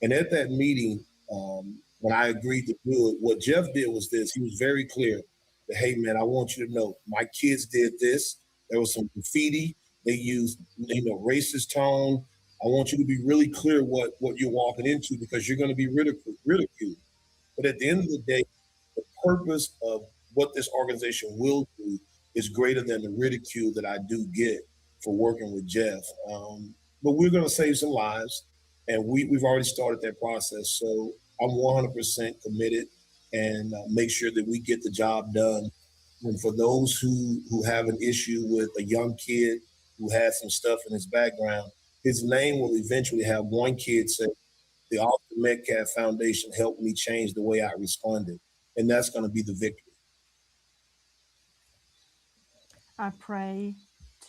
And at that meeting, when I agreed to do it, what Jeff did was this. He was very clear that, hey, man, I want you to know my kids did this. There was some graffiti. They used, racist tone. I want you to be really clear what you're walking into because you're going to be ridiculed. But at the end of the day, the purpose of what this organization will do is greater than the ridicule that I do get for working with Jeff. But we're going to save some lives, and we've already started that process. So I'm 100% committed and make sure that we get the job done. And for those who have an issue with a young kid who has some stuff in his background, his name will eventually have one kid say, The Austin Metcalf Foundation helped me change the way I responded, and that's going to be the victory. I pray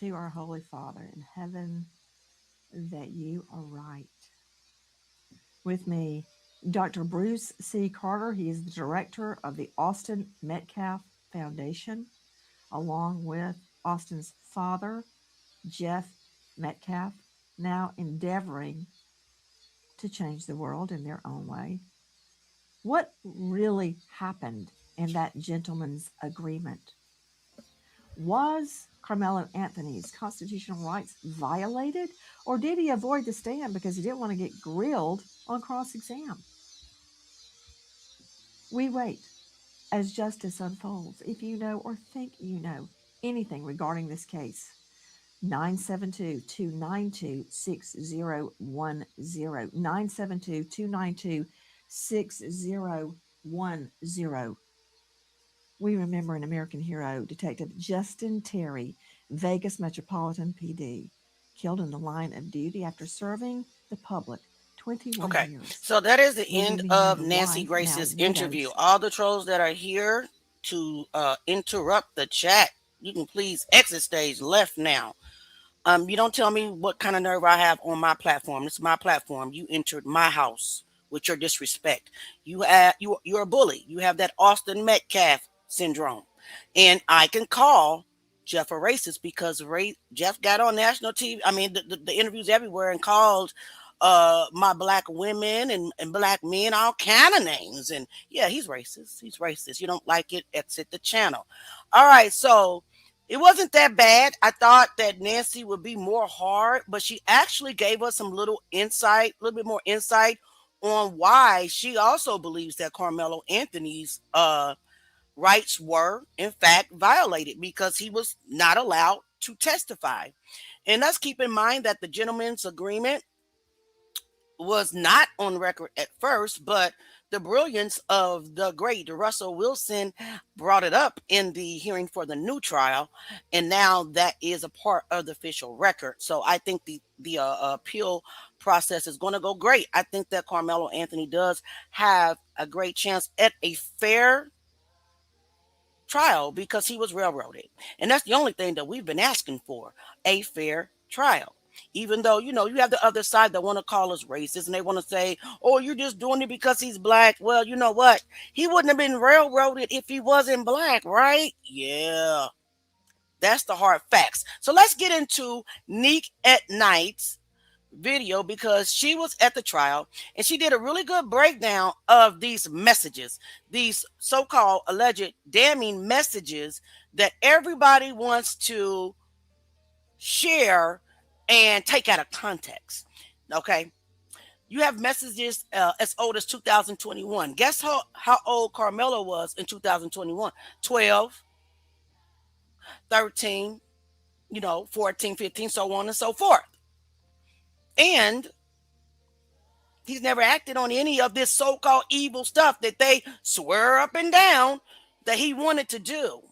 to our Holy Father in heaven that you are right. With me, Dr. Bruce C. Carter. He is the director of the Austin Metcalf Foundation, along with Austin's father, Jeff Metcalf, now endeavoring to change the world in their own way. What really happened in that gentleman's agreement? Was Karmelo Anthony's constitutional rights violated, or did he avoid the stand because he didn't want to get grilled on cross-exam? We wait as justice unfolds. If you know or think you know anything regarding this case, 972-292-6010, 972-292-6010. We remember an American hero, Detective Justin Terry, Vegas Metropolitan PD, killed in the line of duty after serving the public 21 years. So that is the We end remember of the Nancy wife, Grace's now interview. widowed. All the trolls that are here to interrupt the chat, you can please exit stage left now. You don't tell me what kind of nerve I have on my platform. This is my platform. You entered my house with your disrespect. You're a bully. You have that Austin Metcalf syndrome. And I can call Jeff a racist because Jeff got on national TV. I mean, the interviews everywhere and called my black women and black men all kind of names. And yeah, he's racist. He's racist. You don't like it, exit the channel. All right, so it wasn't that bad. I thought that Nancy would be more hard, but she actually gave us some little bit more insight on why she also believes that Karmelo Anthony's rights were in fact violated because he was not allowed to testify. And let's keep in mind that the gentleman's agreement was not on record at first, but the brilliance of the great Russell Wilson brought it up in the hearing for the new trial, and now that is a part of the official record. So I think the appeal process is going to go great. I think that Karmelo Anthony does have a great chance at a fair trial because he was railroaded, and that's the only thing that we've been asking for, a fair trial. Even though, you have the other side that want to call us racist and they want to say, oh, you're just doing it because he's black. Well, you know what? He wouldn't have been railroaded if he wasn't black, right? Yeah, that's the hard facts. So let's get into Neek at Night's video because she was at the trial and she did a really good breakdown of these messages, these so-called alleged damning messages that everybody wants to share and take out of context. Okay, you have messages as old as 2021. Guess how old Karmelo was in 2021? 12, 13, 14, 15, so on and so forth. And he's never acted on any of this so-called evil stuff that they swear up and down that he wanted to do.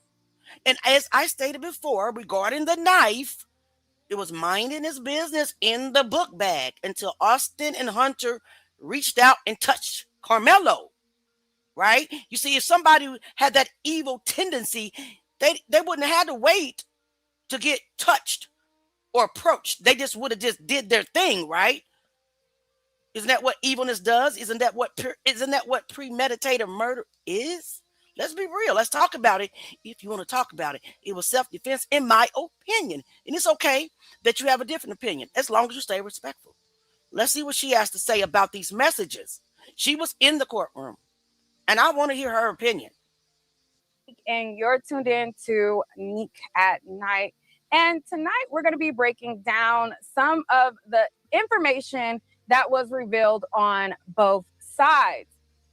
And as I stated before regarding the knife, it was minding his business in the book bag until Austin and Hunter reached out and touched Karmelo, right? You see, if somebody had that evil tendency, they wouldn't have had to wait to get touched or approached. They just would have just did their thing, right? Isn't that what evilness does? Isn't that what premeditated murder is? Let's be real. Let's talk about it. If you want to talk about it, it was self-defense, in my opinion. And it's okay that you have a different opinion, as long as you stay respectful. Let's see what she has to say about these messages. She was in the courtroom, and I want to hear her opinion. And you're tuned in to Neek at Night. And tonight we're going to be breaking down some of the information that was revealed on both sides.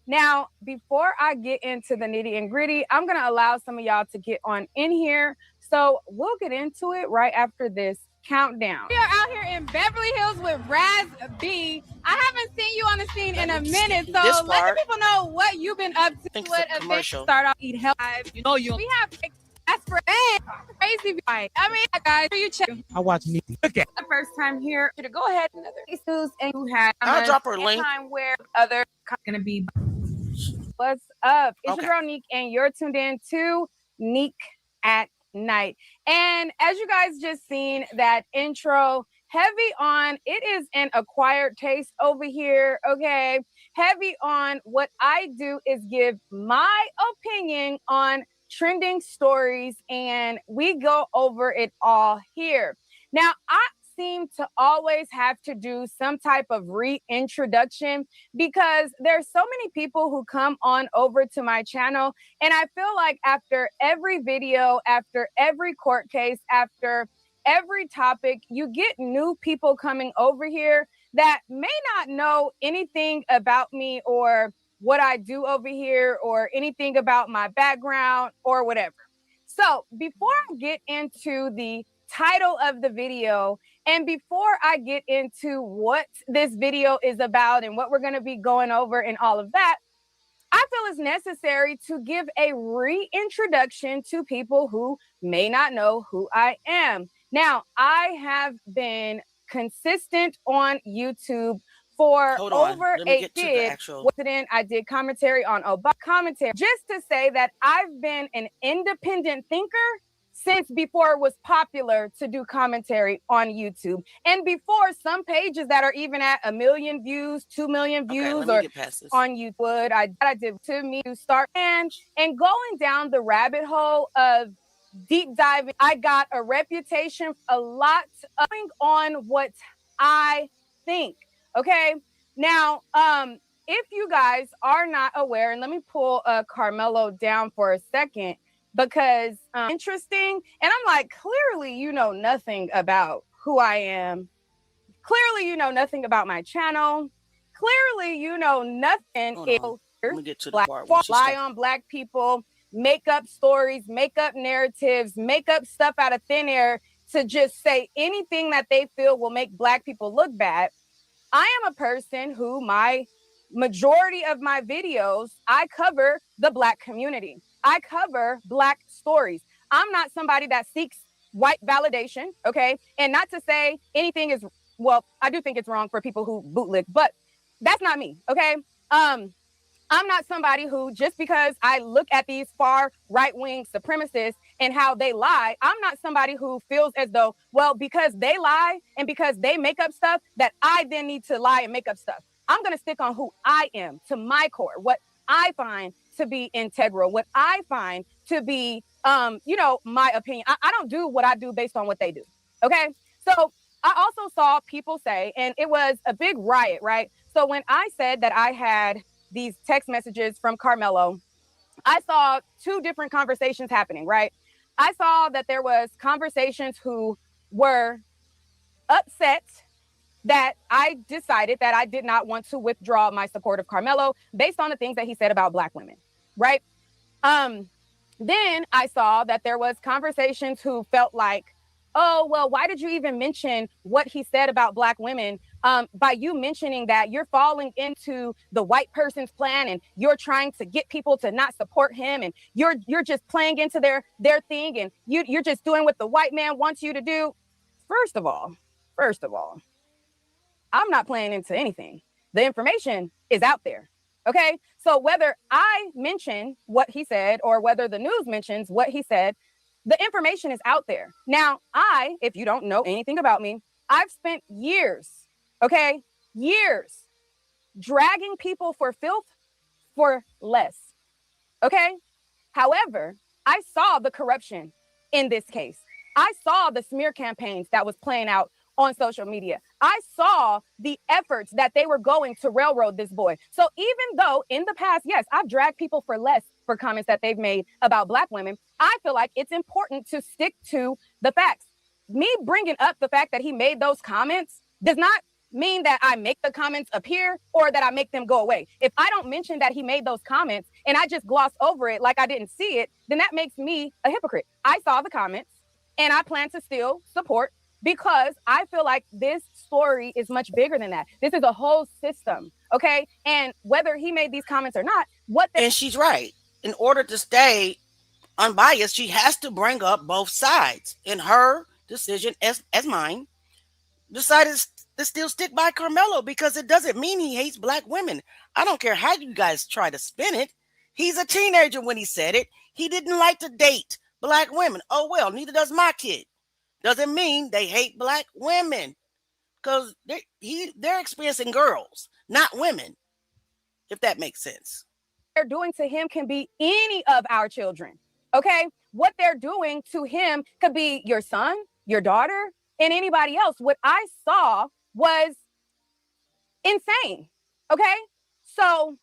Now, before I get into the nitty and gritty, I'm going to allow some of y'all to get on in here. So we'll get into it right after this countdown. We are out here in Beverly Hills with Raz B. I haven't seen you on the scene in a minute, so let the people know what you've been up to. What events start off Eat Health. We have That's crazy. I mean, guys, you check. I watch me. Look at. The first time here, to go ahead another news and you had I'll drop her link. time where other gonna be. What's up? It's your girl Neek, and you're tuned in to Neek at Night. And as you guys just seen that intro, heavy on it is an acquired taste over here. Okay, heavy on what I do is give my opinion on trending stories, and we go over it all here. Now, I seem to always have to do some type of reintroduction because there's so many people who come on over to my channel, and I feel like after every video, after every court case, after every topic, you get new people coming over here that may not know anything about me or what I do over here or anything about my background or whatever. So before I get into the title of the video and before I get into what this video is about and what we're going to be going over and all of that, I feel it's necessary to give a reintroduction to people who may not know who I am. Now, I have been consistent on YouTube for over a year. I did commentary on Obama commentary, just to say that I've been an independent thinker since before it was popular to do commentary on YouTube, and before some pages that are even at 1 million views, 2 million views, or on YouTube. I did to me to start and going down the rabbit hole of deep diving. I got a reputation, a lot going on what I think. Okay, now, if you guys are not aware, and let me pull Karmelo down for a second because interesting. And I'm like, clearly, you know nothing about who I am. Clearly, you know nothing about my channel. Clearly, you know nothing. Let me get to the part. Lie on Black people, make up stories, make up narratives, make up stuff out of thin air to just say anything that they feel will make Black people look bad. I am a person who my majority of my videos, I cover the Black community. I cover Black stories. I'm not somebody that seeks white validation, okay? And not to say anything is, well, I do think it's wrong for people who bootleg, but that's not me, okay? I'm not somebody who, just because I look at these far right-wing supremacists and how they lie, I'm not somebody who feels as though, well, because they lie and because they make up stuff, that I then need to lie and make up stuff. I'm going to stick on who I am to my core, what I find to be integral, what I find to be, my opinion. I don't do what I do based on what they do, okay? So I also saw people say, and it was a big riot, right? So when I said that I had these text messages from Karmelo, I saw two different conversations happening, right? I saw that there was conversations who were upset that I decided that I did not want to withdraw my support of Karmelo based on the things that he said about Black women, right? Then I saw that there was conversations who felt like, oh, well, why did you even mention what he said about Black women? By you mentioning that, you're falling into the white person's plan and you're trying to get people to not support him, and you're just playing into their thing, and you're just doing what the white man wants you to do. First of all, I'm not playing into anything. The information is out there. Okay, so whether I mention what he said or whether the news mentions what he said, the information is out there. Now, if you don't know anything about me, I've spent years, dragging people for filth for less. Okay. However, I saw the corruption in this case. I saw the smear campaigns that was playing out on social media. I saw the efforts that they were going to railroad this boy. So even though in the past, yes, I've dragged people for less for comments that they've made about Black women, I feel like it's important to stick to the facts. Me bringing up the fact that he made those comments does not mean that I make the comments appear or that I make them go away. If I don't mention that he made those comments and I just gloss over it like I didn't see it, then that makes me a hypocrite. I saw the comments and I plan to still support, because I feel like this story is much bigger than that. This is a whole system, okay? And whether he made these comments or not, and she's right. In order to stay unbiased, she has to bring up both sides. In her decision, as mine, decided to still stick by Karmelo because it doesn't mean he hates black women. I don't care how you guys try to spin it. He's a teenager when he said it. He didn't like to date black women. Oh well, neither does my kid. Doesn't mean they hate black women because they're experiencing girls, not women. If that makes sense. They're doing to him can be any of our children. Okay, what they're doing to him could be your son, your daughter, and anybody else. What I saw was insane. Okay, so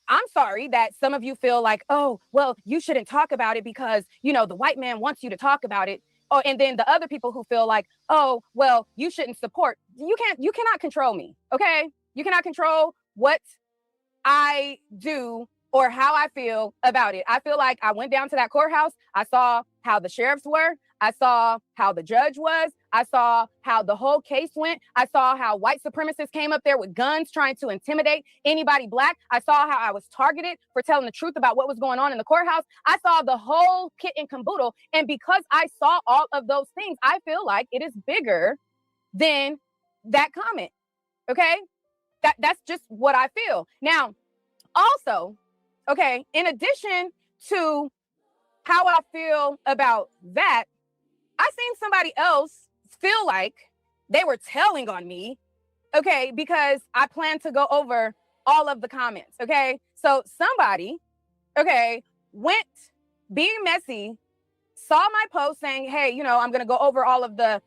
I'm sorry that some of you feel like, oh, well, you shouldn't talk about it because, you know, the white man wants you to talk about it. Oh, and then the other people who feel like, oh, well, you shouldn't support. You cannot control me. Okay, you cannot control what I do or how I feel about it. I feel like I went down to that courthouse. I saw how the sheriffs were. I saw how the judge was. I saw how the whole case went. I saw how white supremacists came up there with guns trying to intimidate anybody black. I saw how I was targeted for telling the truth about what was going on in the courthouse. I saw the whole kit and caboodle. And because I saw all of those things, I feel like it is bigger than that comment. Okay? That's just what I feel. Now, also, okay, in addition to how I feel about that, I seen somebody else feel like they were telling on me, okay, because I plan to go over all of the comments, okay? So somebody, okay, went being messy, saw my post saying, hey, you know, I'm going to go over all of the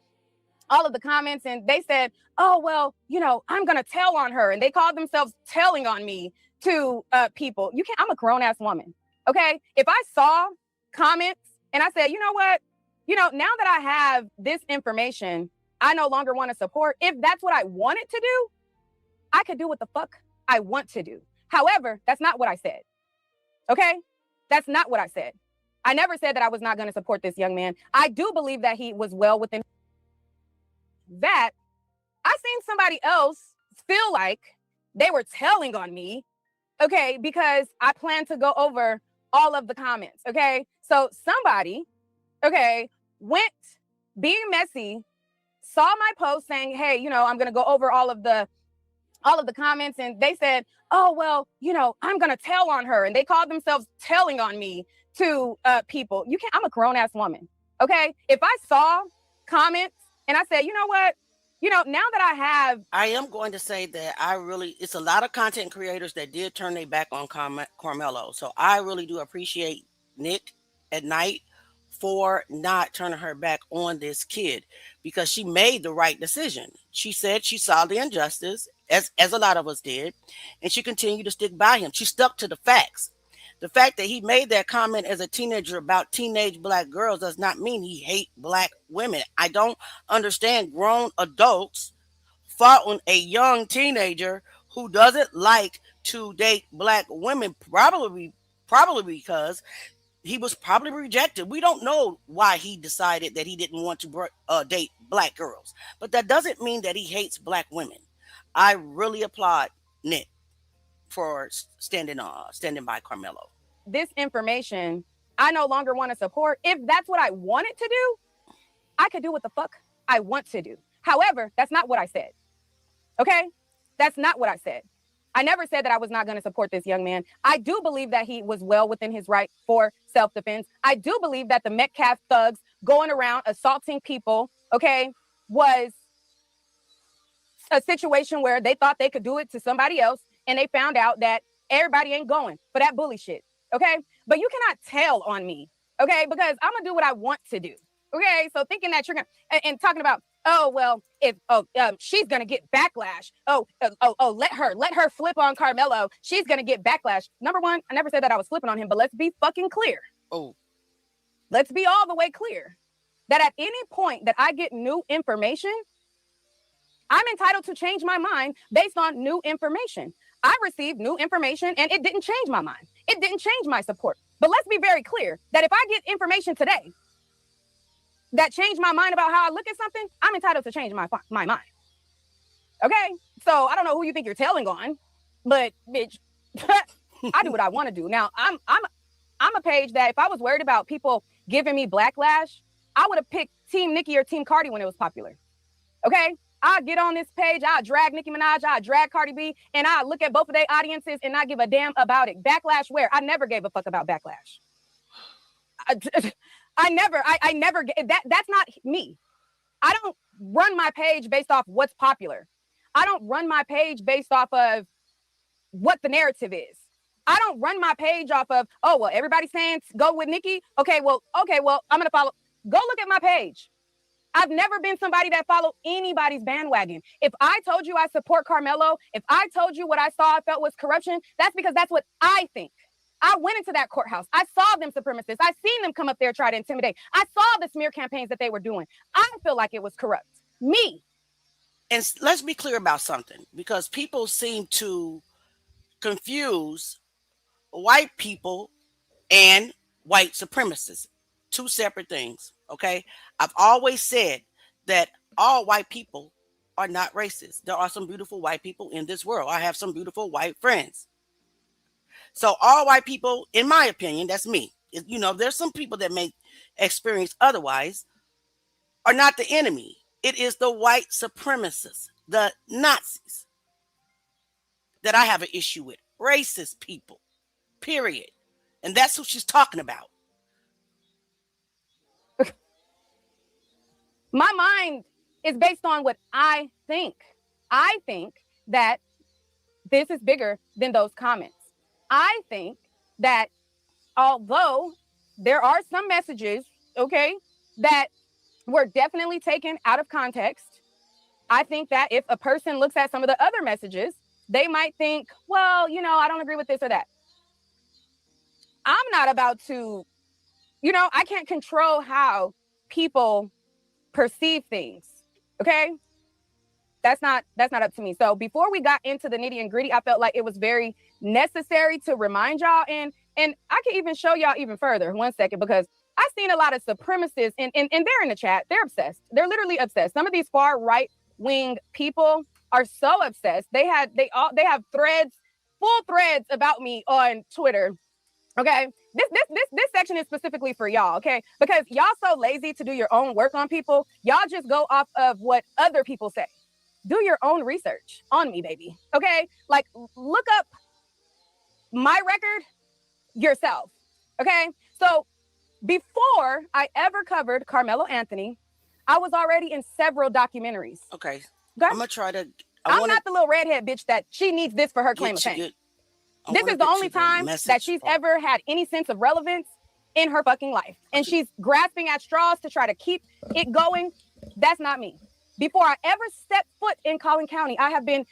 comments, and they said, oh, well, you know, I'm going to tell on her. And they called themselves telling on me to people. I'm a grown ass woman. Okay. If I saw comments and I said, you know what, you know, now that I have this information, I no longer want to support. If that's what I wanted to do, I could do what the fuck I want to do. However, that's not what I said. Okay. That's not what I said. I never said that I was not going to support this young man. I do believe that he was well within that. I seen somebody else feel like they were telling on me, okay, because I plan to go over all of the comments, okay? So somebody, okay, went being messy, saw my post saying, hey, you know, I'm going to go over all of the comments, and they said, oh, well, you know, I'm going to tell on her. And they called themselves telling on me to people. I'm a grown ass woman, okay? If I saw comments and I said, you know what, you know, now that I am going to say that it's a lot of content creators that did turn their back on Karmelo. So I really do appreciate Nick at Night for not turning her back on this kid because she made the right decision. She said she saw the injustice, as a lot of us did, and she continued to stick by him. She stuck to the facts. The fact that he made that comment as a teenager about teenage black girls does not mean he hates black women. I don't understand grown adults faulting a young teenager who doesn't like to date black women, probably because he was probably rejected. We don't know why he decided that he didn't want to date black girls, but that doesn't mean that he hates black women. I really applaud Nick for standing by Karmelo. This information, I no longer want to support. If that's what I wanted to do, I could do what the fuck I want to do. However, that's not what I said. Okay? That's not what I said. I never said that I was not going to support this young man. I do believe that he was well within his right for self-defense. I do believe that the Metcalf thugs going around assaulting people, okay, was a situation where they thought they could do it to somebody else, and they found out that everybody ain't going for that bully shit, okay? But you cannot tell on me, okay? Because I'm going to do what I want to do, okay? So thinking that you're going to, and talking about, oh, well, if she's going to get backlash. Let her flip on Karmelo. She's going to get backlash. Number one, I never said that I was flipping on him, but let's be fucking clear. Oh. Let's be all the way clear that at any point that I get new information, I'm entitled to change my mind based on new information. I received new information and it didn't change my mind. It didn't change my support. But let's be very clear that if I get information today that changed my mind about how I look at something, I'm entitled to change my mind. Okay? So I don't know who you think you're telling on, but bitch, I do what I want to do. Now, I'm a page that if I was worried about people giving me backlash, I would have picked Team Nicki or Team Cardi when it was popular. Okay? I'll get on this page, I'll drag Nicki Minaj, I'll drag Cardi B, and I'll look at both of their audiences and not give a damn about it. Backlash where? I never gave a fuck about backlash. I never, that's not me. I don't run my page based off what's popular. I don't run my page based off of what the narrative is. I don't run my page off of, oh, well, everybody's saying go with Nicki. Okay, well, I'm going to follow. Go look at my page. I've never been somebody that followed anybody's bandwagon. If I told you I support Karmelo, if I told you what I saw I felt was corruption, that's because that's what I think. I went into that courthouse. I saw them supremacists. I seen them come up there try to intimidate. I saw the smear campaigns that they were doing. I feel like it was corrupt. Me. And let's be clear about something, because people seem to confuse white people and white supremacists. Two separate things. Okay. I've always said that all white people are not racist. There are some beautiful white people in this world. I have some beautiful white friends. So all white people, in my opinion, that's me. You know, there's some people that may experience otherwise, are not the enemy. It is the white supremacists, the Nazis, that I have an issue with. Racist people, period. And that's who she's talking about. My mind is based on what I think. I think that this is bigger than those comments. I think that although there are some messages, okay, that were definitely taken out of context, I think that if a person looks at some of the other messages, they might think, well, you know, I don't agree with this or that. I'm not about to, you know, I can't control how people perceive things. Okay. That's not up to me. So before we got into the nitty and gritty, I felt like it was very necessary to remind y'all, and I can even show y'all even further. One second, because I've seen a lot of supremacists and they're in the chat. They're obsessed. They're literally obsessed. Some of these far right wing people are so obsessed. They have threads, full threads about me on Twitter. Okay, this section is specifically for y'all, okay? Because y'all so lazy to do your own work on people. Y'all just go off of what other people say. Do your own research on me, baby, okay? Like, look up my record yourself, okay? So before I ever covered Karmelo Anthony, I was already in several documentaries. Okay, I'm going to try to... I'm not the little redhead bitch that she needs this for her claim of fame. This is the only time that she's ever had any sense of relevance in her fucking life. And she's grasping at straws to try to keep it going. That's not me. Before I ever stepped foot in Collin County, I have been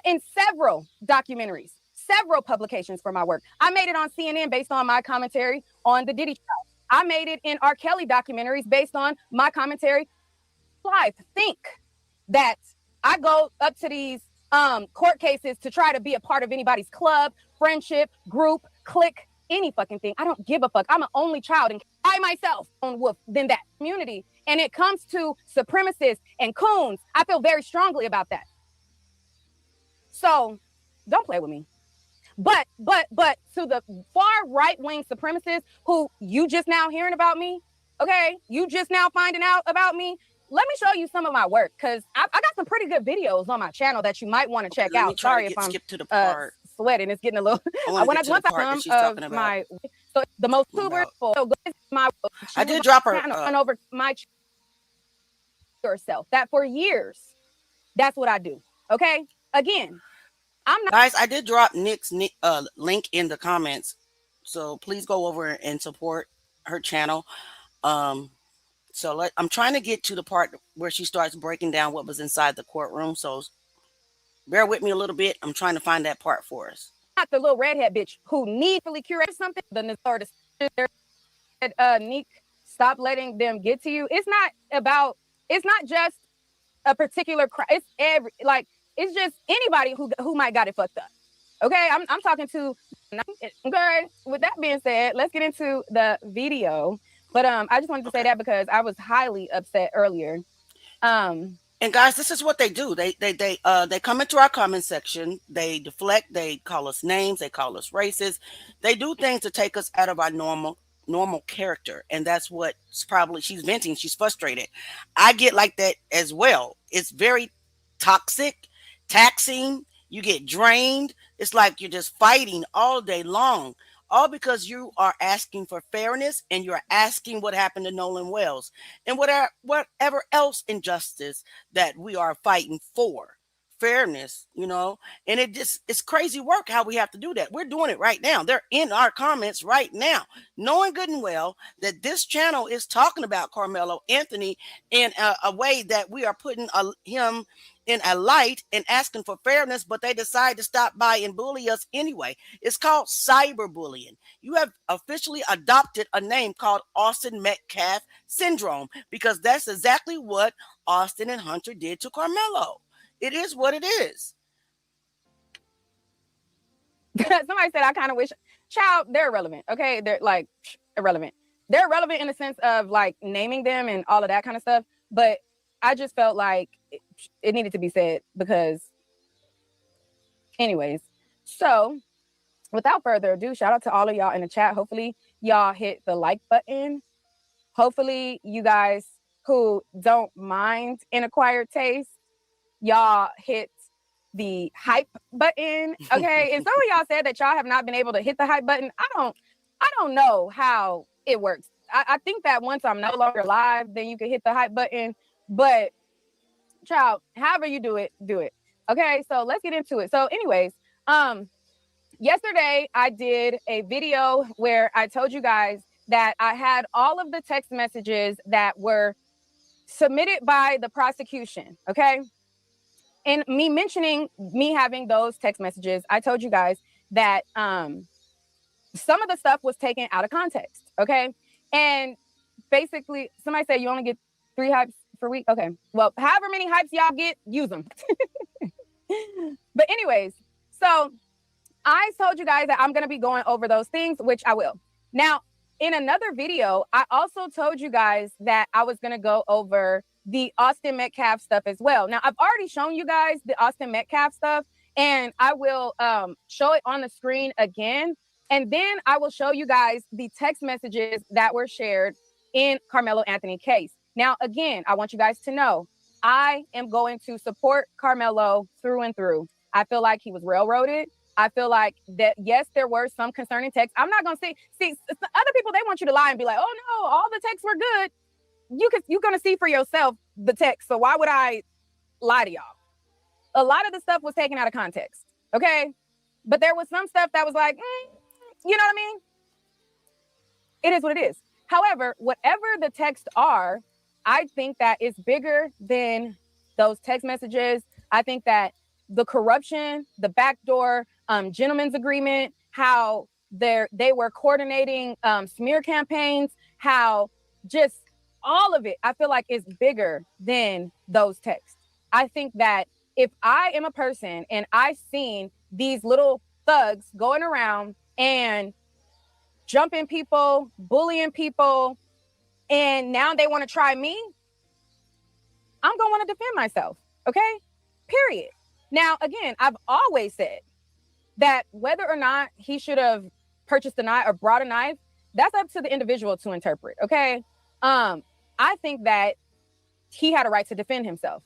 in several documentaries, several publications for my work. I made it on CNN based on my commentary on the Diddy trial. I made it in R. Kelly documentaries based on my commentary. Life, think that I go up to these court cases to try to be a part of anybody's club, friendship, group, clique, any fucking thing. I don't give a fuck. I'm an only child and I myself own wolf than that community. And it comes to supremacists and coons, I feel very strongly about that. So don't play with me. But to the far right-wing supremacists who you just now hearing about me, okay? You just now finding out about me. Let me show you some of my work, because I got some pretty good videos on my channel that you might want to check out. Sorry if I'm to the part. Sweating. It's getting a little. Once I come of my, so the most super. So my. I did drop her over my yourself. That for years, that's what I do. Okay. Again, I'm not. Guys, I did drop Nick's link in the comments, so please go over and support her channel. So I'm trying to get to the part where she starts breaking down what was inside the courtroom. So bear with me a little bit. I'm trying to find that part for us. Not the little redhead bitch who needfully curate something. Neek, stop letting them get to you. It's not just a particular crime. It's it's just anybody who might got it fucked up. Okay, I'm talking to. Okay. With that being said, let's get into the video. But I just wanted to say that because I was highly upset earlier. And guys, this is what they do. They come into our comment section. They deflect. They call us names. They call us racist. They do things to take us out of our normal character, and that's what's probably she's venting. She's frustrated. I get like that as well. It's very toxic, taxing. You get drained. It's like you're just fighting all day long, all because you are asking for fairness and you're asking what happened to Nolan Wells and whatever else injustice that we are fighting for. Fairness, and it's crazy work how we have to do that. We're doing it right now. They're in our comments right now, knowing good and well that this channel is talking about Karmelo Anthony in a way that we are putting him in a light and asking for fairness, but they decide to stop by and bully us anyway. It's called cyberbullying. You have officially adopted a name called Austin Metcalf syndrome because that's exactly what Austin and Hunter did to Karmelo. It is what it is. Somebody said, I kind of wish, child, they're irrelevant. Okay. They're like irrelevant. They're irrelevant in the sense of like naming them and all of that kind of stuff. But I just felt like it needed to be said because anyways. So without further ado, shout out to all of y'all in the chat. Hopefully y'all hit the like button. Hopefully you guys who don't mind an acquired taste, y'all hit the hype button. Okay. And some of y'all said that y'all have not been able to hit the hype button. I don't know how it works. I think that once I'm no longer live, then you can hit the hype button. But child, however you do it, do it. Okay. So let's get into it. So anyways, yesterday I did a video where I told you guys that I had all of the text messages that were submitted by the prosecution. Okay. And me mentioning me having those text messages, I told you guys that some of the stuff was taken out of context. Okay. And basically, somebody said you only get 3 hypes per week. Okay. Well, however many hypes y'all get, use them. But anyways, so I told you guys that I'm going to be going over those things, which I will. Now, in another video, I also told you guys that I was going to go over the Austin Metcalf stuff as well. Now, I've already shown you guys the Austin Metcalf stuff, and I will show it on the screen again. And then I will show you guys the text messages that were shared in Karmelo Anthony case. Now, again, I want you guys to know, I am going to support Karmelo through and through. I feel like he was railroaded. I feel like that, yes, there were some concerning texts. I'm not going to see other people, they want you to lie and be like, oh no, all the texts were good. You're going to see for yourself the text. So why would I lie to y'all? A lot of the stuff was taken out of context. Okay. But there was some stuff that was like, you know what I mean? It is what it is. However, whatever the texts are, I think that is bigger than those text messages. I think that the corruption, the backdoor gentleman's agreement, how they were coordinating smear campaigns, how just all of it, I feel like is bigger than those texts. I think that if I am a person and I've seen these little thugs going around and jumping people, bullying people, and now they want to try me, I'm going to want to defend myself. Okay? Period. Now, again, I've always said that whether or not he should have purchased a knife or brought a knife, that's up to the individual to interpret. Okay? I think that he had a right to defend himself.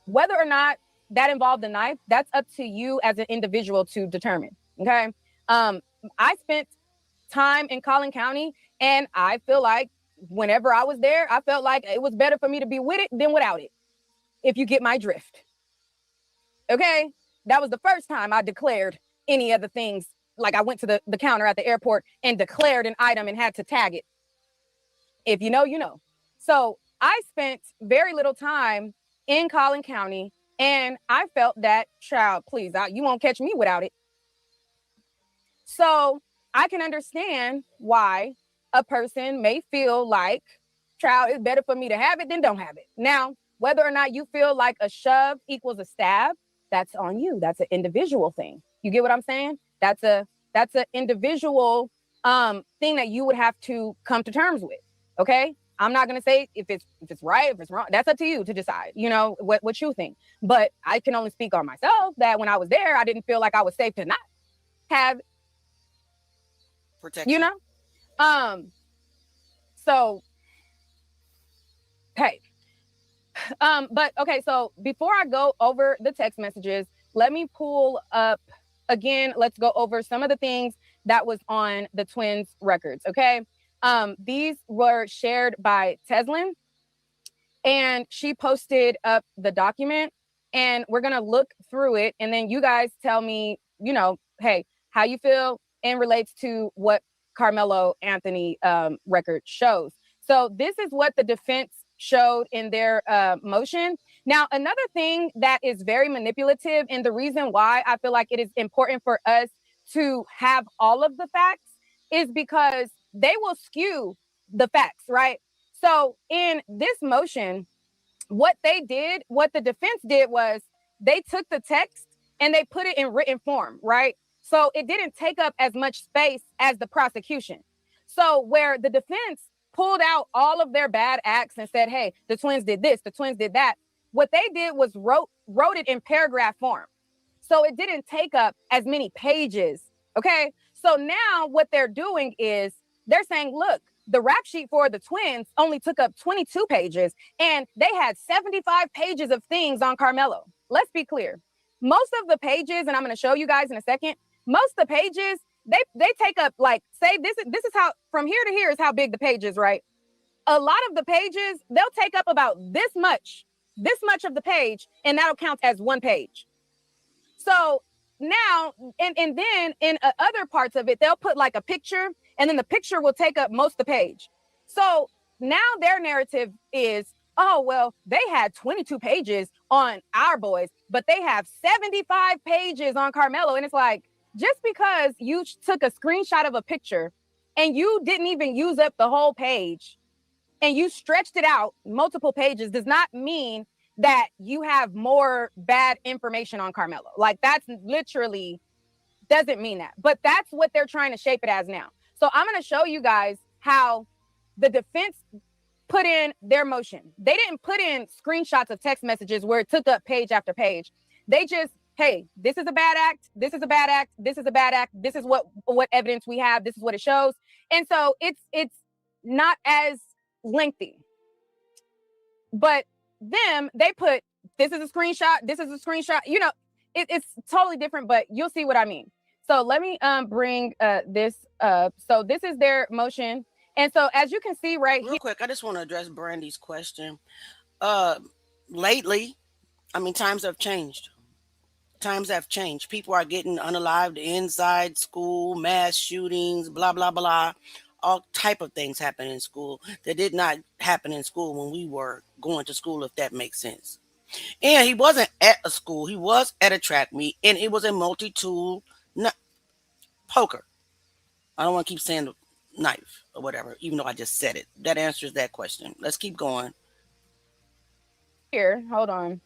Whether or not that involved a knife, that's up to you as an individual to determine. Okay? I spent time in Collin County, and I feel like whenever I was there, I felt like it was better for me to be with it than without it, if you get my drift. Okay? That was the first time I declared any of the things. Like I went to the counter at the airport and declared an item and had to tag it. If you know, you know. So I spent very little time in Collin County, and I felt that, child, please, you won't catch me without it. So I can understand why a person may feel like, child, it's better for me to have it than don't have it. Now, whether or not you feel like a shove equals a stab, that's on you. That's an individual thing. You get what I'm saying? That's an individual thing that you would have to come to terms with. Okay? I'm not going to say if it's right, if it's wrong. That's up to you to decide, you know, what you think. But I can only speak on myself that when I was there, I didn't feel like I was safe to not have protection. You know? So, hey. But okay, so before I go over the text messages, let me pull up again. Let's go over some of the things that was on the twins' records. Okay. These were shared by Teslin, and she posted up the document, and we're gonna look through it, and then you guys tell me, you know, hey, how you feel and relates to what Karmelo Anthony record shows. So this is what the defense showed in their motion. Now, another thing that is very manipulative, and the reason why I feel like it is important for us to have all of the facts is because they will skew the facts, right? So in this motion, what the defense did was they took the text and they put it in written form, right? So it didn't take up as much space as the prosecution. So where the defense pulled out all of their bad acts and said, hey, the twins did this, the twins did that, what they did was wrote it in paragraph form. So it didn't take up as many pages, okay? So now what they're doing is they're saying, look, the rap sheet for the twins only took up 22 pages, and they had 75 pages of things on Karmelo. Let's be clear. Most of the pages, and I'm going to show you guys in a second, most of the pages, they take up, like, say this is how, from here to here is how big the page is, right? A lot of the pages, they'll take up about this much of the page, and that'll count as one page. So now, and then in other parts of it, they'll put like a picture, and then the picture will take up most of the page. So now their narrative is, oh, well, they had 22 pages on our boys, but they have 75 pages on Karmelo. And it's like, just because you took a screenshot of a picture and you didn't even use up the whole page and you stretched it out multiple pages does not mean that you have more bad information on Karmelo. Like, that's literally doesn't mean that. But that's what they're trying to shape it as now. So I'm going to show you guys how the defense put in their motion. They didn't put in screenshots of text messages where it took up page after page. They just, hey, this is a bad act. This is a bad act. This is a bad act. This is what evidence we have. This is what it shows. And so it's not as lengthy. But them, they put, this is a screenshot. This is a screenshot. You know, it's totally different, but you'll see what I mean. So let me bring this up. So this is their motion. And so as you can see right here. Real quick, I just want to address Brandy's question. Lately, I mean, times have changed. Times have changed. People are getting unalived inside school, mass shootings, blah, blah, blah. All type of things happen in school that did not happen in school when we were going to school, if that makes sense. And he wasn't at a school. He was at a track meet, and it was a multi-tool poker. I don't want to keep saying knife or whatever, even though I just said it. That answers that question. Let's keep going. Here, hold on.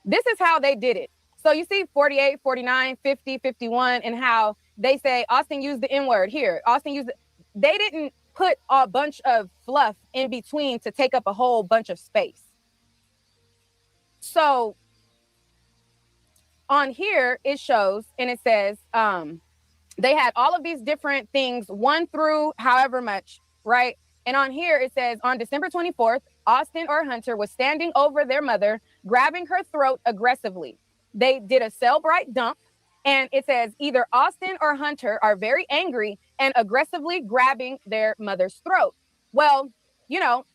This is how they did it. So you see 48, 49, 50, 51, and how they say Austin used the N-word here. Austin used it. They didn't put a bunch of fluff in between to take up a whole bunch of space. So on here, it shows, and it says, they had all of these different things, 1 through however much, right? And on here, it says, on December 24th, Austin or Hunter was standing over their mother, grabbing her throat aggressively. They did a Cellbrite dump, and it says either Austin or Hunter are very angry and aggressively grabbing their mother's throat. Well, you know,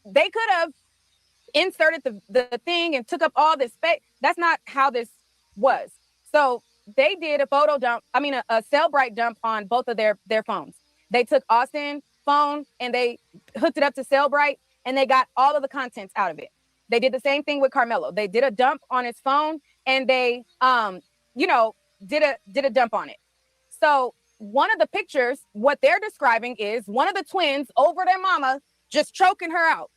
they could have inserted the thing and took up all this space. That's not how this was. So they did a photo dump, a Cellbrite dump on both of their phones. They took Austin's phone and they hooked it up to Cellbrite, and they got all of the contents out of it. They did the same thing with Karmelo. They did a dump on his phone, and they, did a dump on it. So one of the pictures, what they're describing is one of the twins over their mama just choking her out.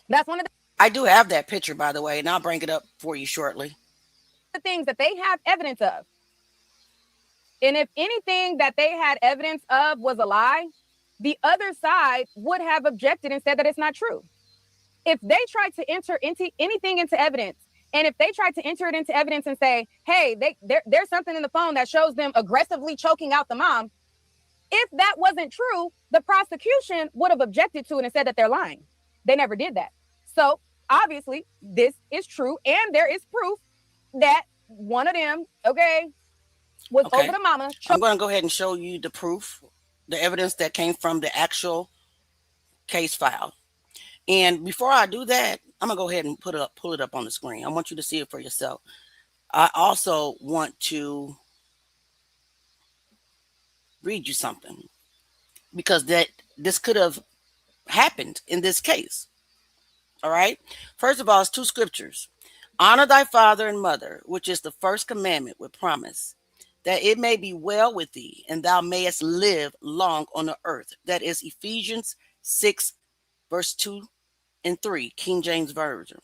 That's one of the. I do have that picture, by the way, and I'll bring it up for you shortly. The things that they have evidence of. And if anything that they had evidence of was a lie, the other side would have objected and said that it's not true. If they tried to enter into anything into evidence, and if they tried to enter it into evidence and say, hey, there's something in the phone that shows them aggressively choking out the mom, if that wasn't true, the prosecution would have objected to it and said that they're lying. They never did that. So obviously this is true, and there is proof that one of them, was over the mama. I'm going to go ahead and show you the proof, the evidence that came from the actual case file. And before I do that, I'm going to go ahead and pull it up on the screen. I want you to see it for yourself. I also want to read you something, because this could have happened in this case. All right. First of all, it's two scriptures. Honor thy father and mother, which is the first commandment with promise, that it may be well with thee, and thou mayest live long on the earth. That is Ephesians 6, verse 2 and 3, King James Version.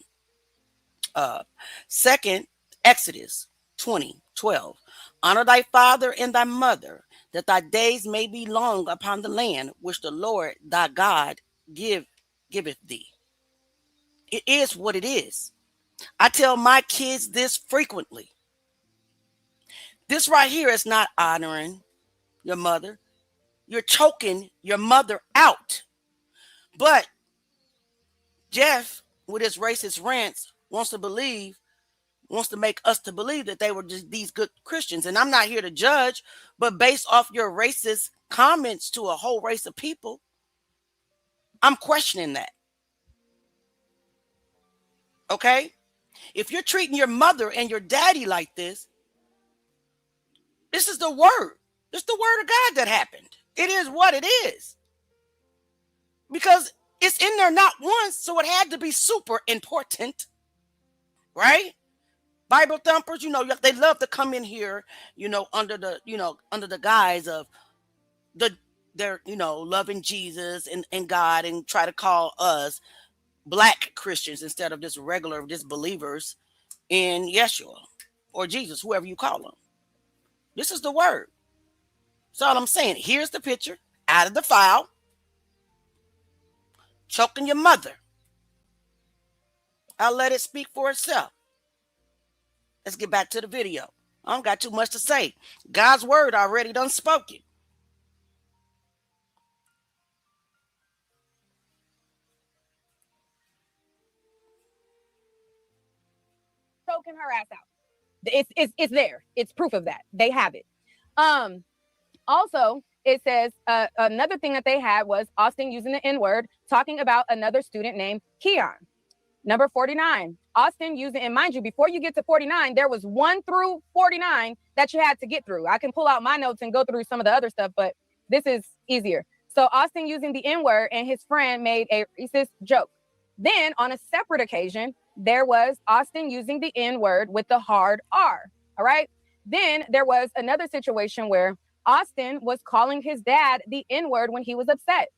Second, Exodus 20:12. Honor thy father and thy mother, that thy days may be long upon the land which the Lord thy God giveth thee. It is what it is. I tell my kids this frequently. This right here is not honoring your mother. You're choking your mother out. But Jeff, with his racist rants, wants to make us to believe that they were just these good Christians. And I'm not here to judge, but based off your racist comments to a whole race of people, I'm questioning that. Okay? If you're treating your mother and your daddy like this, this is the word. It's the word of God that happened. It is what it is. Because it's in there not once, so it had to be super important. Right? Bible thumpers, they love to come in here, under the guise of they're loving Jesus and God, and try to call us black Christians instead of just regular disbelievers in Yeshua or Jesus, whoever you call them. This is the word. That's all I'm saying. Here's the picture out of the file. Choking your mother. I'll let it speak for itself. Let's get back to the video. I don't got too much to say. God's word already done spoken. Choking her ass out. It's there. It's proof of that. They have it. Also, it says another thing that they had was Austin using the N-word, talking about another student named Keon. Number 49, Austin using, and mind you, before you get to 49, there was 1 through 49 that you had to get through. I can pull out my notes and go through some of the other stuff, but this is easier. So Austin using the N-word, and his friend made a racist joke. Then on a separate occasion, there was Austin using the N-word with the hard R. All right. Then there was another situation where Austin was calling his dad the N-word when he was upset.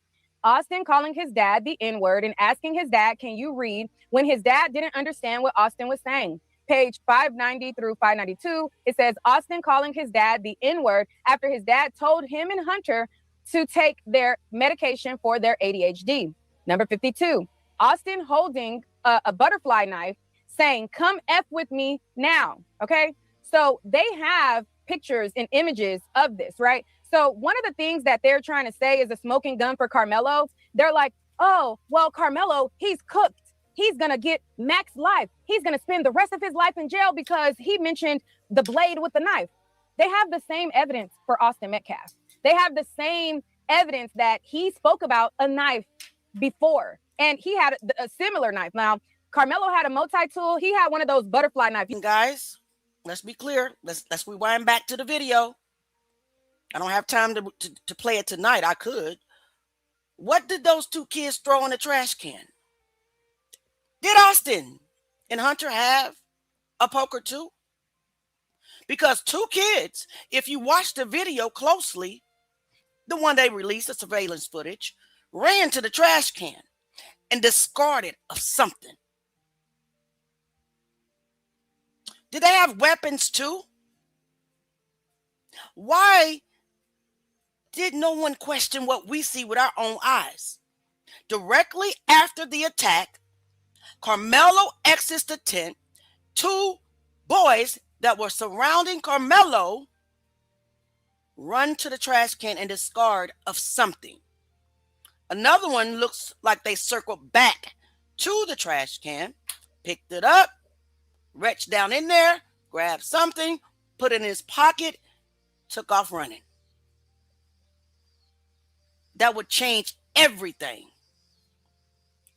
Austin calling his dad the N-word and asking his dad, can you read, when his dad didn't understand what Austin was saying. Page 590 through 592, it says Austin calling his dad the N-word after his dad told him and Hunter to take their medication for their ADHD. Number 52, Austin holding a butterfly knife saying, come F with me now. Okay. So they have pictures and images of this, right? So one of the things that they're trying to say is a smoking gun for Karmelo. They're like, oh, well, Karmelo, he's cooked. He's going to get max life. He's going to spend the rest of his life in jail because he mentioned the blade with the knife. They have the same evidence for Austin Metcalf. They have the same evidence that he spoke about a knife before, and he had a similar knife. Now, Karmelo had a multi-tool. He had one of those butterfly knives. Guys, let's be clear. Let's rewind back to the video. I don't have time to play it tonight. I could. What did those two kids throw in the trash can? Did Austin and Hunter have a poker too? Because two kids, if you watch the video closely, the one they released, the surveillance footage, ran to the trash can and discarded of something. Did they have weapons too? Why did no one question what we see with our own eyes? Directly after the attack, Karmelo exits the tent. Two boys that were surrounding Karmelo run to the trash can and discard of something. Another one looks like they circled back to the trash can, picked it up, reached down in there, grabbed something, put it in his pocket, took off running. That would change everything.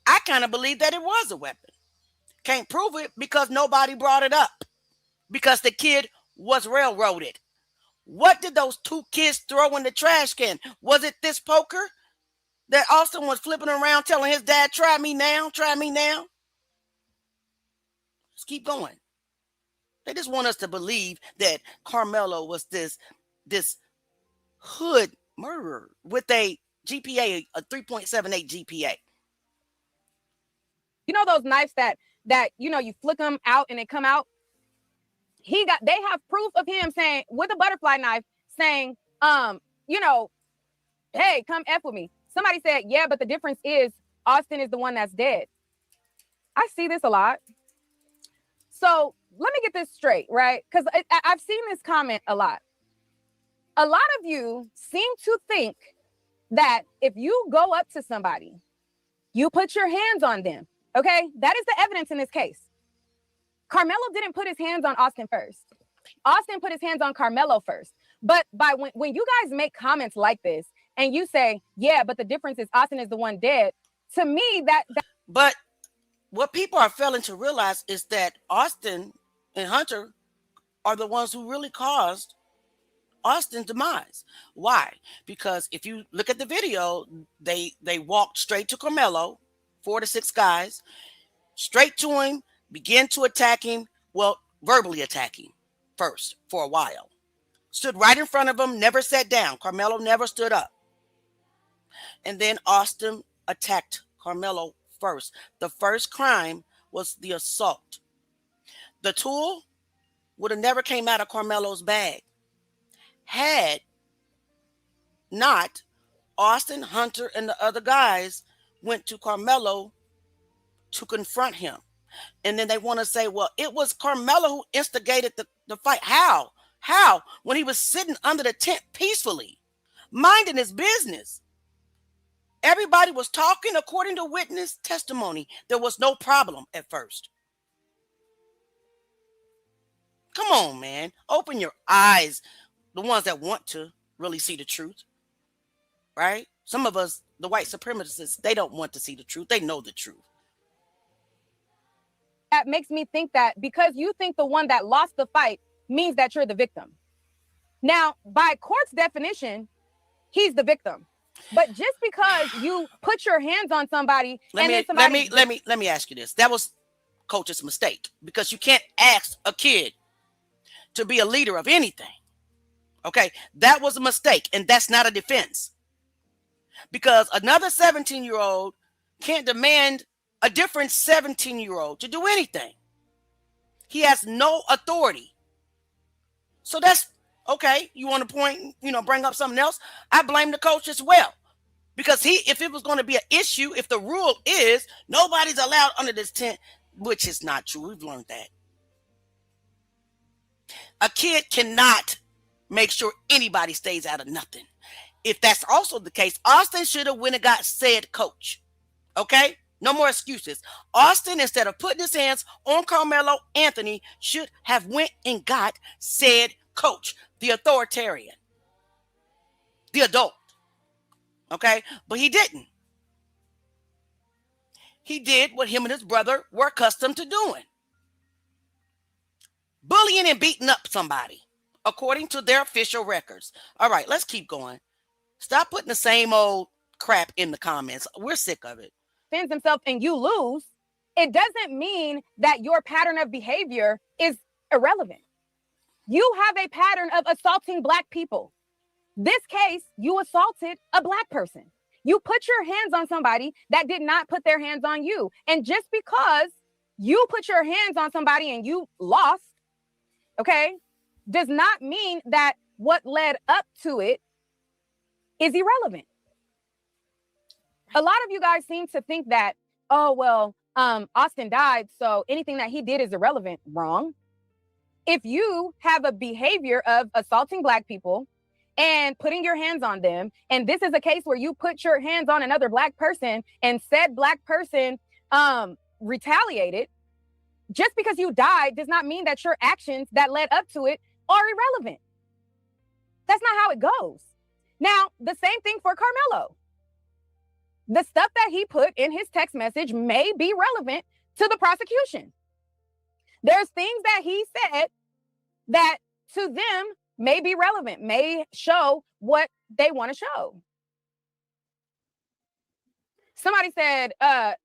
I kind of believe that it was a weapon. Can't prove it because nobody brought it up. Because the kid was railroaded. What did those two kids throw in the trash can? Was it this poker that Austin was flipping around telling his dad, try me now, try me now? Let's keep going. They just want us to believe that Karmelo was this hood murderer with a GPA, a 3.78 GPA. You know those knives that you flick them out and they come out? They have proof of him saying, with a butterfly knife, saying, hey, come F with me. Somebody said, yeah, but the difference is Austin is the one that's dead. I see this a lot. So let me get this straight, right? Because I've seen this comment a lot. A lot of you seem to think that if you go up to somebody, you put your hands on them, okay? That is the evidence in this case. Karmelo didn't put his hands on Austin first. Austin put his hands on Karmelo first. But when you guys make comments like this and you say, yeah, but the difference is Austin is the one dead, to me, that... But what people are failing to realize is that Austin and Hunter are the ones who really caused Austin's demise. Why? Because if you look at the video, they walked straight to Karmelo, 4 to 6 guys, straight to him, began to attack him, well, verbally attack him first for a while. Stood right in front of him, never sat down. Karmelo never stood up. And then Austin attacked Karmelo first. The first crime was the assault. The tool would have never came out of Karmelo's bag had not Austin, Hunter, and the other guys went to Karmelo to confront him. And then they want to say, well, it was Karmelo who instigated the fight. How? How? When he was sitting under the tent peacefully, minding his business. Everybody was talking according to witness testimony. There was no problem at first. Come on, man. Open your eyes. The ones that want to really see the truth. Right? Some of us, the white supremacists, they don't want to see the truth. They know the truth. That makes me think that because you think the one that lost the fight means that you're the victim. Now, by court's definition, he's the victim. But just because you put your hands on somebody let me ask you this. That was coach's mistake because you can't ask a kid to be a leader of anything. Okay, that was a mistake, and that's not a defense. Because another 17-year-old can't demand a different 17-year-old to do anything. He has no authority. So that's okay. You want to bring up something else? I blame the coach as well. Because if it was going to be an issue, if the rule is nobody's allowed under this tent, which is not true. We've learned that. A kid cannot make sure anybody stays out of nothing. If that's also the case, Austin should have went and got said coach. Okay? No more excuses. Austin, instead of putting his hands on Karmelo Anthony, should have went and got said coach, the authoritarian, the adult. Okay? But he didn't. He did what him and his brother were accustomed to doing. Bullying and beating up somebody, according to their official records. All right, let's keep going. Stop putting the same old crap in the comments. We're sick of it. Defends himself and you lose, it doesn't mean that your pattern of behavior is irrelevant. You have a pattern of assaulting Black people. This case, you assaulted a Black person. You put your hands on somebody that did not put their hands on you. And just because you put your hands on somebody and you lost, okay, does not mean that what led up to it is irrelevant. A lot of you guys seem to think that, oh, well, Austin died, so anything that he did is irrelevant. Wrong. If you have a behavior of assaulting Black people and putting your hands on them, and this is a case where you put your hands on another Black person and said Black person retaliated, just because you died does not mean that your actions that led up to it are irrelevant. That's not how it goes. Now, the same thing for Karmelo. The stuff that he put in his text message may be relevant to the prosecution. There's things that he said that to them may be relevant, may show what they want to show. Somebody said,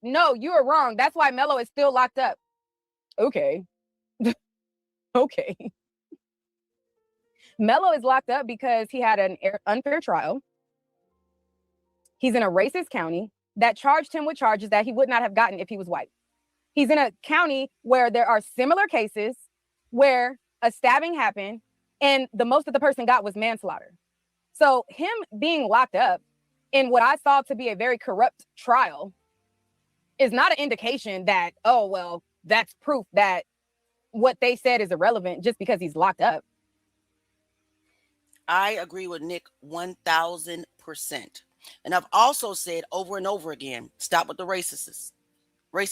no, you are wrong. That's why Melo is still locked up. Okay. Okay. Melo is locked up because he had an unfair trial. He's in a racist county that charged him with charges that he would not have gotten if he was white. He's in a county where there are similar cases where a stabbing happened and the most that the person got was manslaughter. So him being locked up in what I saw to be a very corrupt trial is not an indication that, oh, well, that's proof that what they said is irrelevant just because he's locked up. I agree with Nick 1,000%. And I've also said over and over again, stop with the racist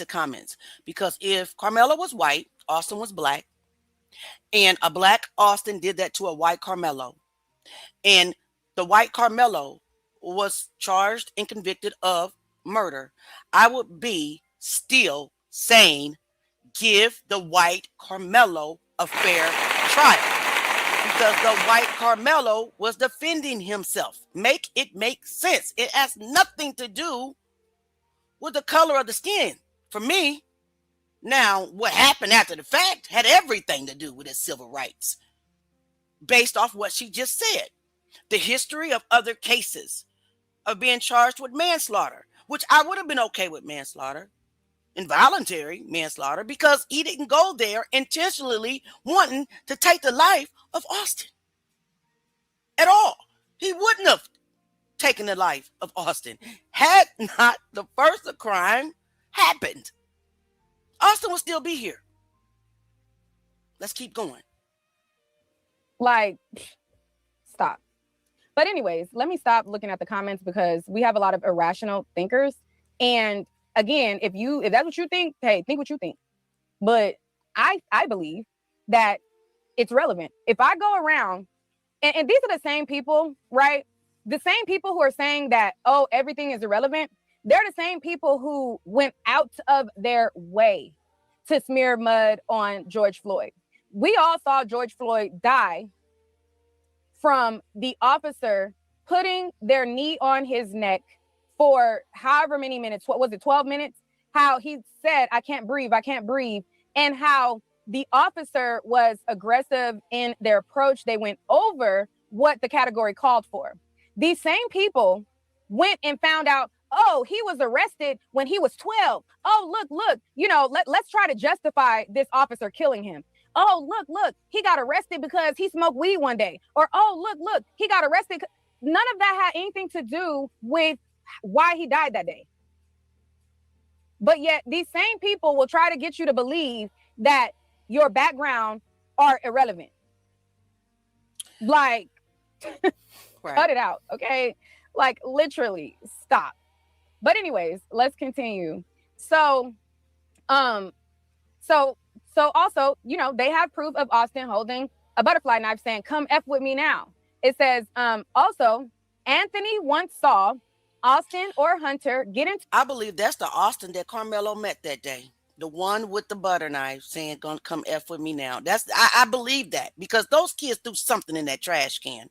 comments. Because if Karmelo was white, Austin was Black, and a Black Austin did that to a white Karmelo, and the white Karmelo was charged and convicted of murder, I would be still saying, give the white Karmelo a fair trial. Because the white Karmelo was defending himself. Make it make sense. It has nothing to do with the color of the skin. For me, now, what happened after the fact had everything to do with his civil rights. Based off what she just said. The history of other cases of being charged with manslaughter, which I would have been okay with manslaughter. Involuntary manslaughter, because he didn't go there intentionally wanting to take the life of Austin at all. He wouldn't have taken the life of Austin had not the first crime happened. Austin will still be here. Let's keep going. Like, stop. But anyways, let me stop looking at the comments because we have a lot of irrational thinkers. And again, if that's what you think, hey, think what you think. But I believe that it's relevant. If I go around, and these are the same people, right? The same people who are saying that, oh, everything is irrelevant. They're the same people who went out of their way to smear mud on George Floyd. We all saw George Floyd die from the officer putting their knee on his neck for however many minutes. What was it, 12 minutes? How he said, I can't breathe, and how the officer was aggressive in their approach. They went over what the category called for. These same people went and found out, oh, he was arrested when he was 12. Oh, look, let's try to justify this officer killing him. Oh, look, he got arrested because he smoked weed one day. Or, oh, look, he got arrested. None of that had anything to do with why he died that day. But yet these same people will try to get you to believe that your background are irrelevant. Like, right. Cut it out, okay? Like, literally, stop. But anyways, let's continue. So also, they have proof of Austin holding a butterfly knife saying, come F with me now. It says, also, Anthony once saw Austin or Hunter get into... I believe that's the Austin that Karmelo met that day. The one with the butter knife saying, gonna come F with me now. I believe that because those kids threw something in that trash can.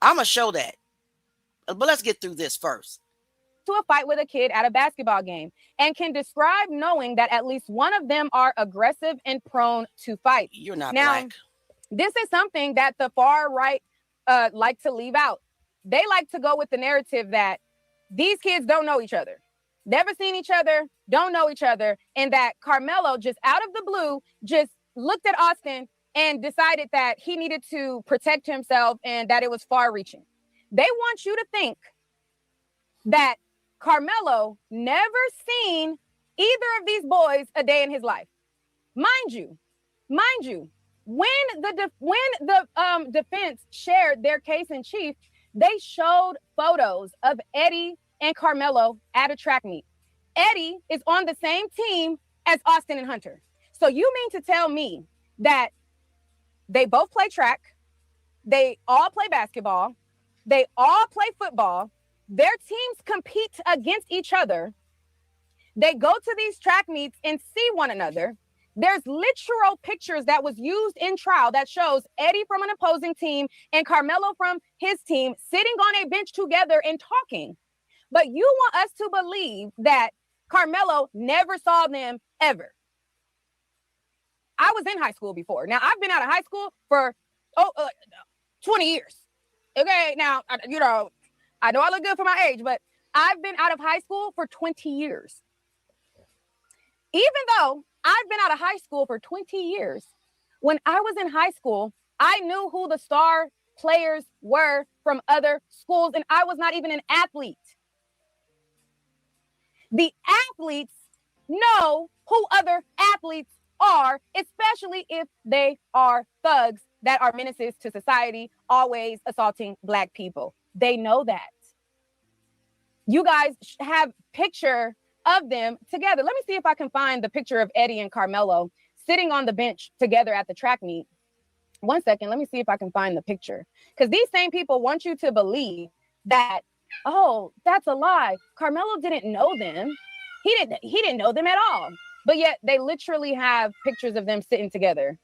I'm going to show that. But let's get through this first. To a fight with a kid at a basketball game and can describe knowing that at least one of them are aggressive and prone to fight. You're not now, Black. This is something that the far right like to leave out. They like to go with the narrative that these kids don't know each other, never seen each other, don't know each other, and that Karmelo just out of the blue just looked at Austin and decided that he needed to protect himself and that it was far-reaching. They want you to think that Karmelo never seen either of these boys a day in his life. Mind you, when the defense shared their case in chief, they showed photos of Eddie and Karmelo at a track meet. Eddie is on the same team as Austin and Hunter. So you mean to tell me that they both play track, they all play basketball, they all play football, their teams compete against each other, they go to these track meets and see one another. There's literal pictures that was used in trial that shows Eddie from an opposing team and Karmelo from his team sitting on a bench together and talking. But you want us to believe that Karmelo never saw them ever. I was in high school before. Now, I've been out of high school for 20 years. Okay, now, you know I look good for my age, but I've been out of high school for 20 years. Even though I've been out of high school for 20 years, when I was in high school, I knew who the star players were from other schools, and I was not even an athlete. The athletes know who other athletes are, especially if they are thugs that are menaces to society, always assaulting Black people. They know that. You guys have picture of them together. Let me see if I can find the picture of Eddie and Karmelo sitting on the bench together at the track meet. One second, let me see if I can find the picture. Because these same people want you to believe that, oh, that's a lie. Karmelo didn't know them. He didn't know them at all. But yet they literally have pictures of them sitting together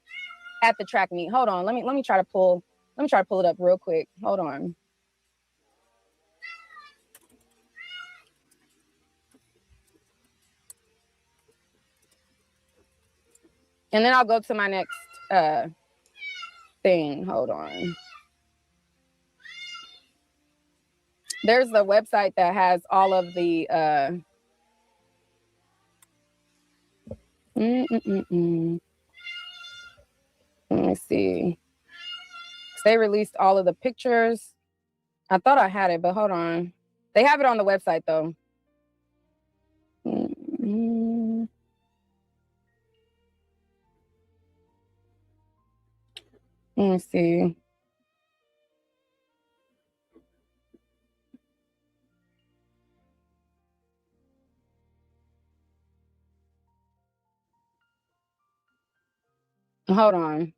at the track meet. Hold on, let me try to pull it up real quick. Hold on. And then I'll go to my next thing. Hold on. There's the website that has all of the Let me see. They released all of the pictures. I thought I had it, but hold on. They have it on the website though. Let me see. Hold on.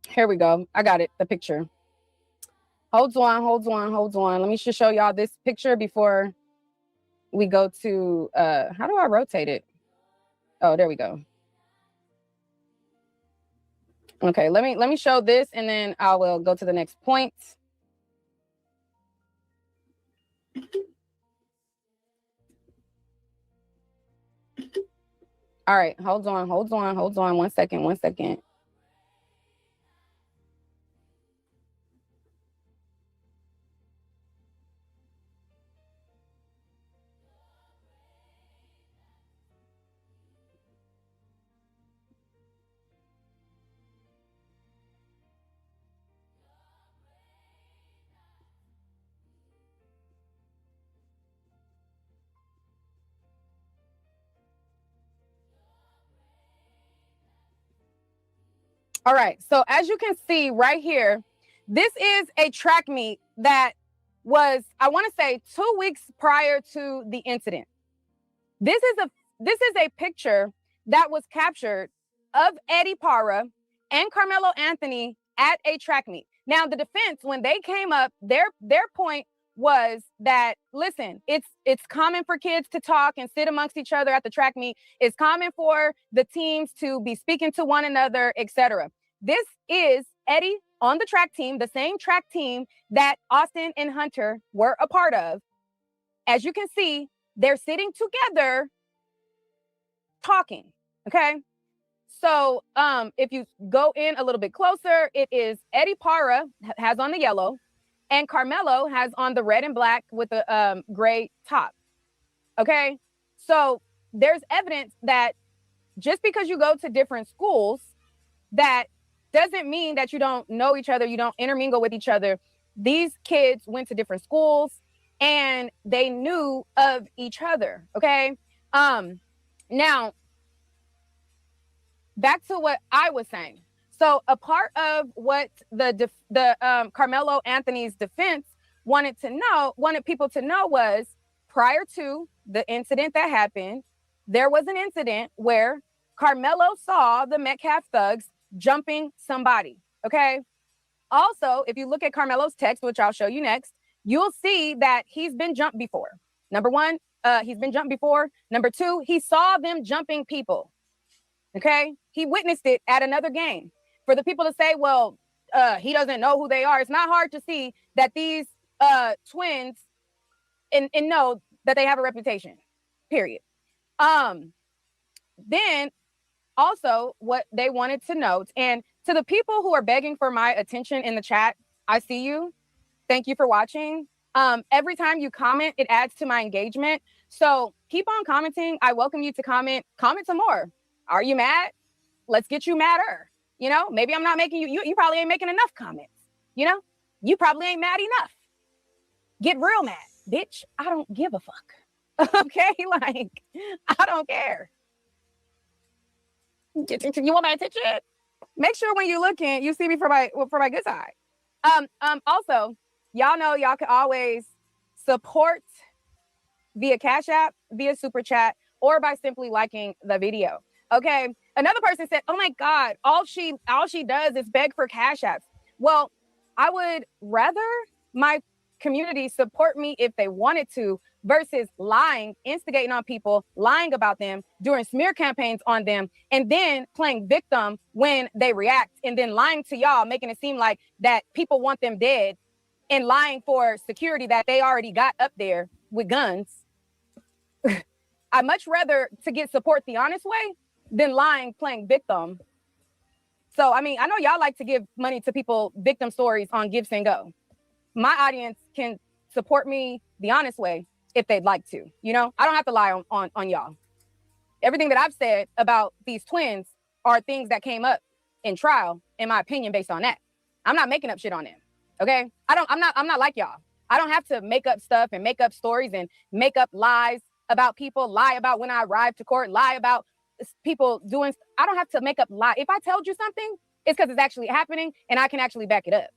Here we go. I got it, the picture. Hold on. Let me just show y'all this picture before we go to, how do I rotate it? Oh, there we go. Okay, let me show this and then I will go to the next point. All right, hold on. 1 second. All right, so as you can see right here, this is a track meet that was, I want to say, 2 weeks prior to the incident. This is a picture that was captured of Eddie Parra and Karmelo Anthony at a track meet. Now, the defense, when they came up, their point was that, listen, it's common for kids to talk and sit amongst each other at the track meet. It's common for the teams to be speaking to one another, etc. This is Eddie on the track team, the same track team that Austin and Hunter were a part of. As you can see, they're sitting together talking, okay? So if you go in a little bit closer, it is Eddie Para has on the yellow, and Karmelo has on the red and black with the gray top. Okay, so there's evidence that just because you go to different schools, that doesn't mean that you don't know each other, you don't intermingle with each other. These kids went to different schools and they knew of each other. Okay, now back to what I was saying. So a part of what the Karmelo Anthony's defense wanted people to know was, prior to the incident that happened, there was an incident where Karmelo saw the Metcalf thugs jumping somebody. Okay. Also, if you look at Karmelo's text, which I'll show you next, you'll see that he's been jumped before. Number one, he's been jumped before. Number two, he saw them jumping people. Okay. He witnessed it at another game. For the people to say, well, he doesn't know who they are, it's not hard to see that these twins and know that they have a reputation, period. Then also what they wanted to note, and to the people who are begging for my attention in the chat, I see you. Thank you for watching. Every time you comment, it adds to my engagement. So keep on commenting. I welcome you to comment some more. Are you mad? Let's get you madder. You know, maybe I'm not making you probably ain't making enough comments. You know, you probably ain't mad enough. Get real mad, bitch. I don't give a fuck. Okay, like, I don't care. You want my attention? Make sure when you're looking, you see me for my good side. Also, y'all know y'all can always support via Cash App, via Super Chat, or by simply liking the video. Okay. Another person said, "Oh my God, all she does is beg for Cash Apps." Well, I would rather my community support me if they wanted to, versus lying, instigating on people, lying about them, doing smear campaigns on them, and then playing victim when they react, and then lying to y'all, making it seem like that people want them dead, and lying for security that they already got up there with guns. I'd much rather to get support the honest way than lying, playing victim. So, I mean, I know y'all like to give money to people, victim stories on Give, Send, Go. My audience can support me the honest way if they'd like to. You know, I don't have to lie on y'all. Everything that I've said about these twins are things that came up in trial, in my opinion, based on that. I'm not making up shit on them. Okay. I'm not like y'all. I don't have to make up stuff and make up stories and make up lies about people, lie about when I arrived to court, lie about people doing. I don't have to make up lie. If I told you something, it's because it's actually happening and I can actually back it up.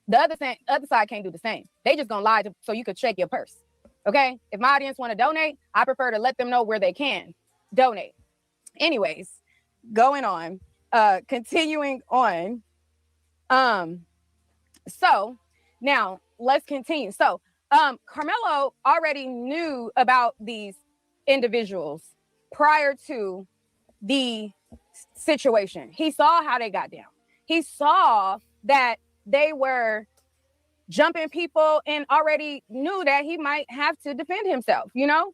The other side can't do the same. They just gonna lie so you could shake your purse. Okay. If my audience want to donate, I prefer to let them know where they can donate. Anyways, going on, continuing on. So now let's continue. So Karmelo already knew about these individuals prior to the situation. He saw how they got down. He saw that they were jumping people and already knew that he might have to defend himself, you know?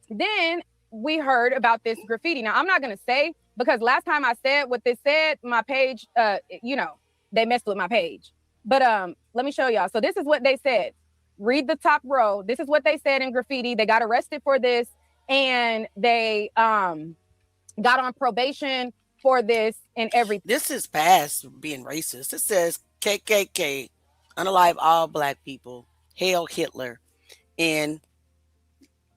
Then we heard about this graffiti. Now, I'm not going to say, because last time I said what this said, my page, you know, they messed with my page. But let me show y'all. So this is what they said. Read the top row. This is what they said in graffiti. They got arrested for this, and they got on probation for this and everything. This is past being racist. It says KKK, unalive all black people, hail Hitler, and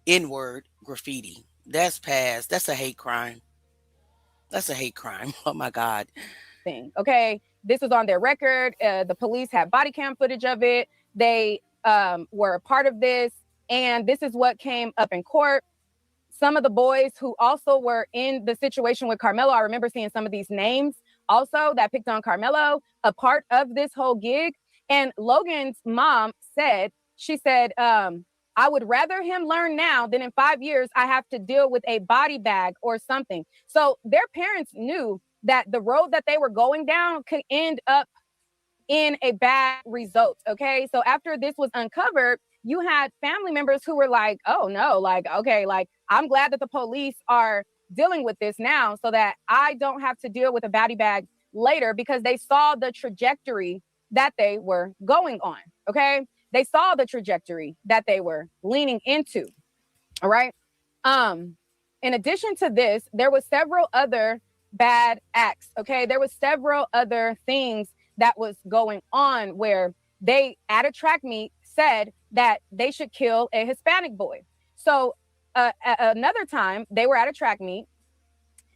N-word graffiti. That's past. That's a hate crime. That's a hate crime. Oh my God. Thing. Okay. This was on their record. The police had body cam footage of it. They were a part of this. And this is what came up in court. Some of the boys who also were in the situation with Karmelo, I remember seeing some of these names also that picked on Karmelo, a part of this whole gig. And Logan's mom said, she said, I would rather him learn now than in 5 years I have to deal with a body bag or something. So their parents knew that the road that they were going down could end up in a bad result. Okay. So after this was uncovered, you had family members who were like, oh no, like, okay, like, I'm glad that the police are dealing with this now so that I don't have to deal with a baddie bag later, because they saw the trajectory that they were going on. Okay. They saw the trajectory that they were leaning into. All right. In addition to this, there was several other bad acts. Okay. There was several other things that was going on where they at a track meet said that they should kill a Hispanic boy. So another time they were at a track meet.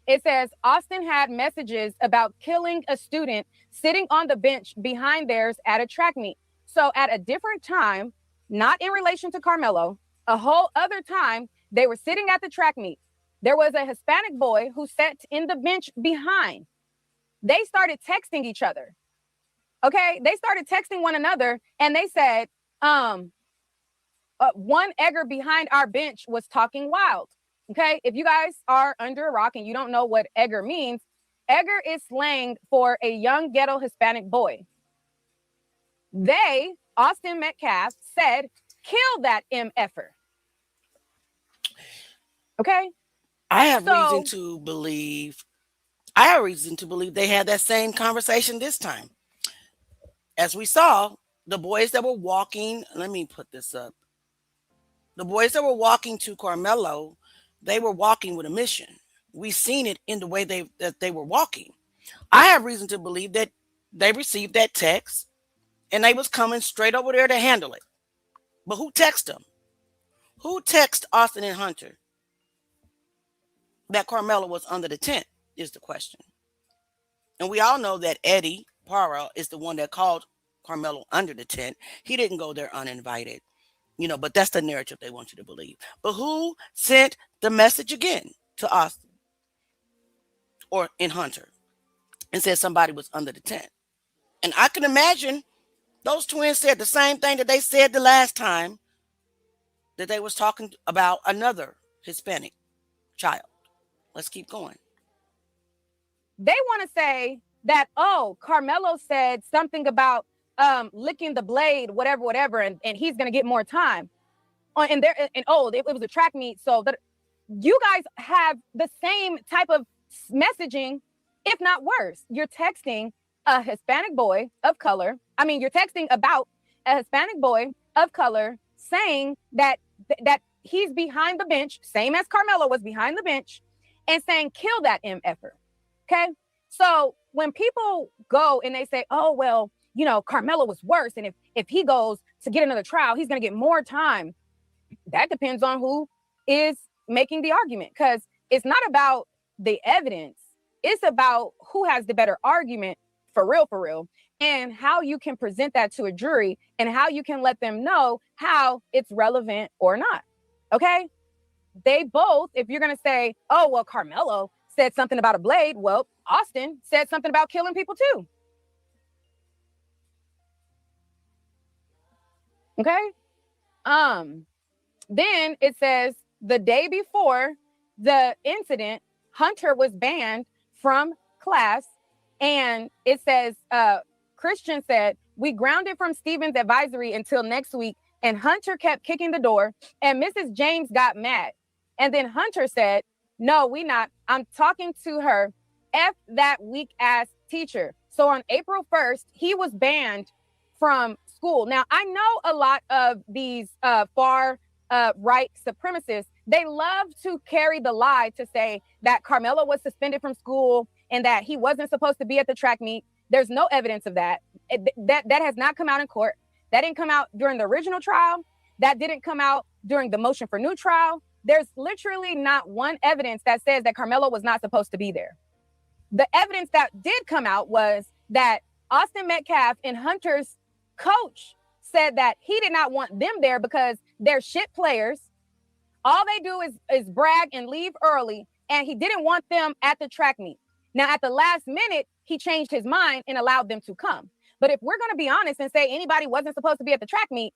It says Austin had messages about killing a student sitting on the bench behind theirs at a track meet. So at a different time, not in relation to Karmelo, a whole other time, they were sitting at the track meet. There was a Hispanic boy who sat in the bench behind. They started texting each other. Okay, they started texting one another, and they said, one egger behind our bench was talking wild. Okay, if you guys are under a rock and you don't know what egger means, egger is slang for a young ghetto Hispanic boy. They, Austin Metcalf, said, kill that MFer. Okay? I have reason to believe they had that same conversation this time. As we saw, the boys that were walking, let me put this up. The boys that were walking to Karmelo, they were walking with a mission. We seen it in the way that they were walking. I have reason to believe that they received that text and they was coming straight over there to handle it. But who texted them? Who texted Austin and Hunter that Karmelo was under the tent is the question. And we all know that Eddie Parra is the one that called Karmelo under the tent. He didn't go there uninvited. But that's the narrative they want you to believe. But who sent the message again to Austin or in Hunter and said somebody was under the tent? And I can imagine those twins said the same thing that they said the last time that they was talking about another Hispanic child. Let's keep going. They want to say that, Karmelo said something about licking the blade, whatever, and he's gonna get more time. It was a track meet, so that you guys have the same type of messaging, if not worse. You're texting a Hispanic boy of color. You're texting about a Hispanic boy of color saying that he's behind the bench, same as Karmelo was behind the bench, and saying kill that MFer. Okay, so when people go and they say, oh well, Karmelo was worse, and if he goes to get another trial, he's going to get more time. That depends on who is making the argument, because it's not about the evidence. It's about who has the better argument for real, and how you can present that to a jury and how you can let them know how it's relevant or not. Okay? They both, if you're going to say, oh, well, Karmelo said something about a blade, well, Austin said something about killing people too. Okay. Then it says the day before the incident, Hunter was banned from class. And it says, Christian said, we grounded from Stevens advisory until next week. And Hunter kept kicking the door and Mrs. James got mad. And then Hunter said, no, we not. I'm talking to her. F that weak ass teacher. So on April 1st, he was banned from school. Now, I know a lot of these far right supremacists, they love to carry the lie to say that Karmelo was suspended from school and that he wasn't supposed to be at the track meet. There's no evidence of that. That has not come out in court. That didn't come out during the original trial. That didn't come out during the motion for new trial. There's literally not one evidence that says that Karmelo was not supposed to be there. The evidence that did come out was that Austin Metcalf and Hunter's coach said that he did not want them there because they're shit players. All they do is brag and leave early, and he didn't want them at the track meet. Now, at the last minute, he changed his mind and allowed them to come. But if we're going to be honest and say anybody wasn't supposed to be at the track meet,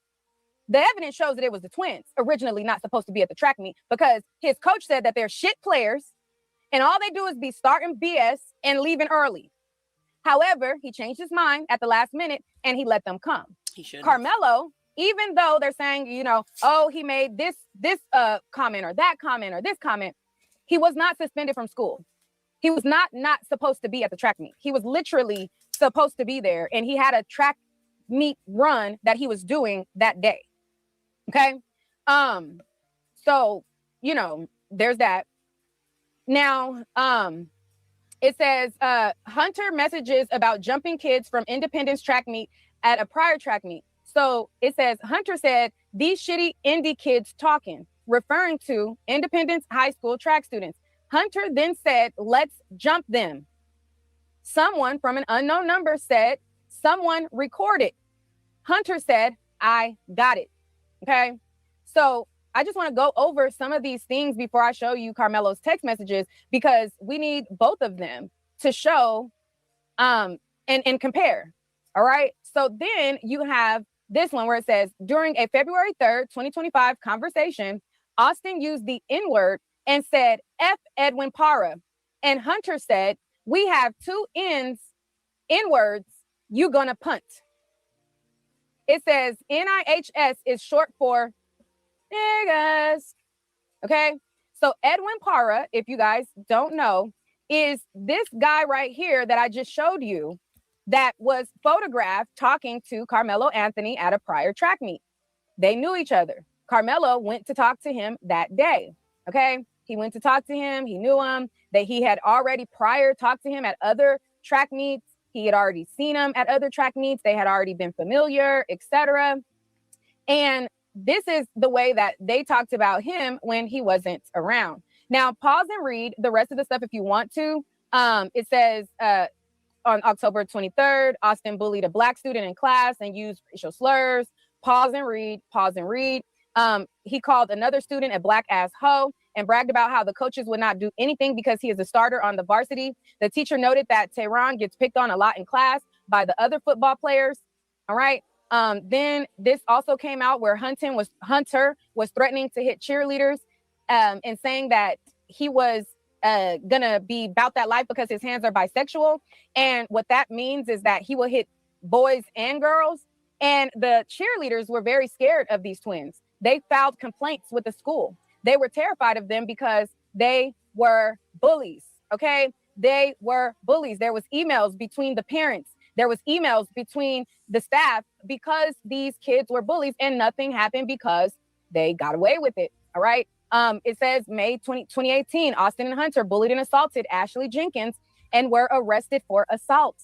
the evidence shows that it was the twins originally not supposed to be at the track meet because his coach said that they're shit players and all they do is be starting BS and leaving early. However, he changed his mind at the last minute and he let them come. Karmelo, even though they're saying, oh, he made this comment or that comment or this comment, He was not suspended from school. He was not supposed to be at the track meet. He was literally supposed to be there, and he had a track meet run that he was doing that day. Okay. So, there's that. Now, it says Hunter messages about jumping kids from Independence track meet at a prior track meet. So it says Hunter said, "These shitty indie kids talking," referring to Independence High School track students. Hunter then said, "Let's jump them." Someone from an unknown number said, "Someone recorded." Hunter said, "I got it." Okay. So I just want to go over some of these things before I show you Karmelo's text messages, because we need both of them to show and compare. All right. So then you have this one where it says, during a February 3rd, 2025 conversation, Austin used the N-word and said, "F Edwin Parra." And Hunter said, "We have two N-words, you gonna punt." It says NIHS is short for niggas. Okay. So Edwin Parra, if you guys don't know, is this guy right here that I just showed you that was photographed talking to Karmelo Anthony at a prior track meet. They knew each other. Karmelo went to talk to him that day. Okay. He went to talk to him. He knew him. That he had already prior talked to him at other track meets. He had already seen him at other track meets. They had already been familiar, etc. And this is the way that they talked about him when he wasn't around. Now, pause and read the rest of the stuff if you want to. It says on October 23rd, Austin bullied a Black student in class and used racial slurs. Pause and read, pause and read. He called another student a black ass hoe and bragged about how the coaches would not do anything because he is a starter on the varsity. The teacher noted that Tehran gets picked on a lot in class by the other football players. All right. Then this also came out where Hunter was threatening to hit cheerleaders and saying that he was gonna be about that life because his hands are bisexual. And what that means is that he will hit boys and girls. And the cheerleaders were very scared of these twins. They filed complaints with the school. They were terrified of them because they were bullies. Okay. They were bullies. There was emails between the parents. There was emails between the staff because these kids were bullies, and nothing happened because they got away with it. All right. It says May 2018, Austin and Hunter bullied and assaulted Ashley Jenkins and were arrested for assault.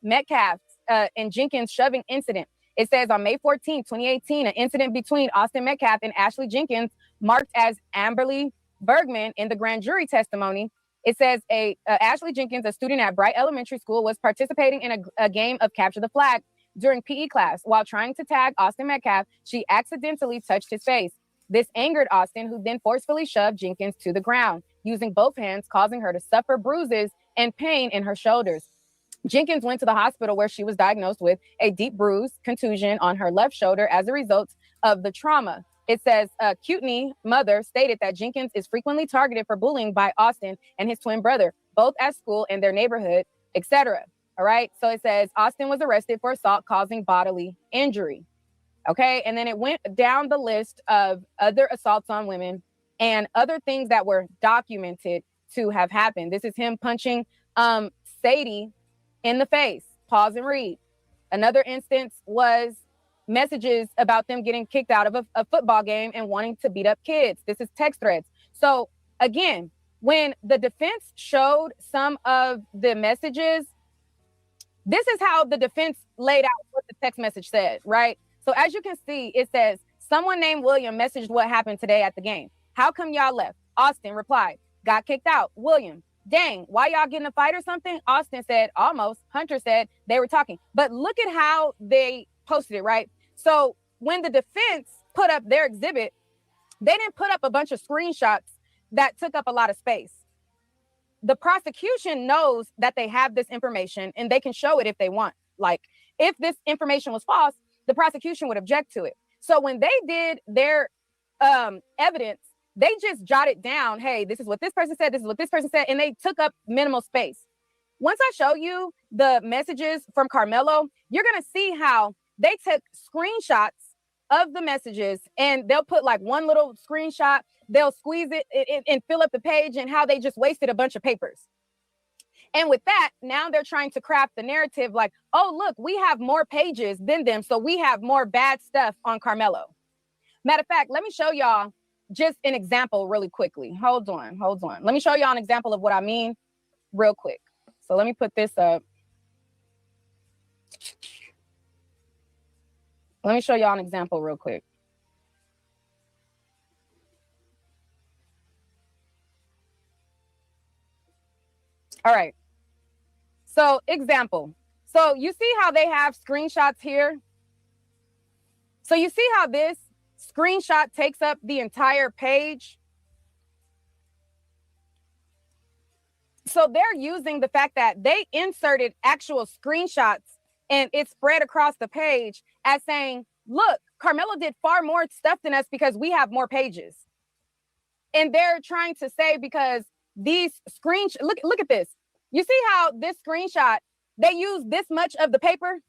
Metcalf and Jenkins shoving incident. It says on May 14, 2018, an incident between Austin Metcalf and Ashley Jenkins marked as Amberly Bergman in the grand jury testimony. It says Ashley Jenkins, a student at Bright Elementary School, was participating in a game of capture the flag during PE class. While trying to tag Austin Metcalf, she accidentally touched his face. This angered Austin, who then forcefully shoved Jenkins to the ground, using both hands, causing her to suffer bruises and pain in her shoulders. Jenkins went to the hospital where she was diagnosed with a deep bruise, contusion on her left shoulder as a result of the trauma. It says Kutney mother stated that Jenkins is frequently targeted for bullying by Austin and his twin brother, both at school and their neighborhood, etc. All right. So it says Austin was arrested for assault causing bodily injury. Okay. And then it went down the list of other assaults on women and other things that were documented to have happened. This is him punching Sadie in the face. Pause and read. Another instance was messages about them getting kicked out of a football game and wanting to beat up kids. This is text threads. So again, when the defense showed some of the messages, this is how the defense laid out what the text message said, right? So as you can see, it says, someone named William messaged what happened today at the game. How come y'all left? Austin replied, got kicked out. William, dang, why y'all getting a fight or something? Austin said, almost. Hunter said they were talking. But look at how they posted it, right? So when the defense put up their exhibit, they didn't put up a bunch of screenshots that took up a lot of space. The prosecution knows that they have this information and they can show it if they want. Like, if this information was false, the prosecution would object to it. So when they did their evidence, they just jotted down, hey, this is what this person said, this is what this person said, and they took up minimal space. Once I show you the messages from Karmelo, you're going to see how they took screenshots of the messages, and they'll put like one little screenshot, they'll squeeze it and fill up the page, and how they just wasted a bunch of papers. And with that, now they're trying to craft the narrative like, oh, look, we have more pages than them, so we have more bad stuff on Karmelo. Matter of fact, let me show y'all just an example really quickly. Hold on. Let me show y'all an example of what I mean real quick. So let me put this up. Let me show y'all an example real quick. All right. So example. So you see how they have screenshots here? So you see how this screenshot takes up the entire page? So they're using the fact that they inserted actual screenshots and it's spread across the page as saying, look, Karmelo did far more stuff than us because we have more pages. And they're trying to say because these screenshots, look at this. You see how this screenshot, they use this much of the paper?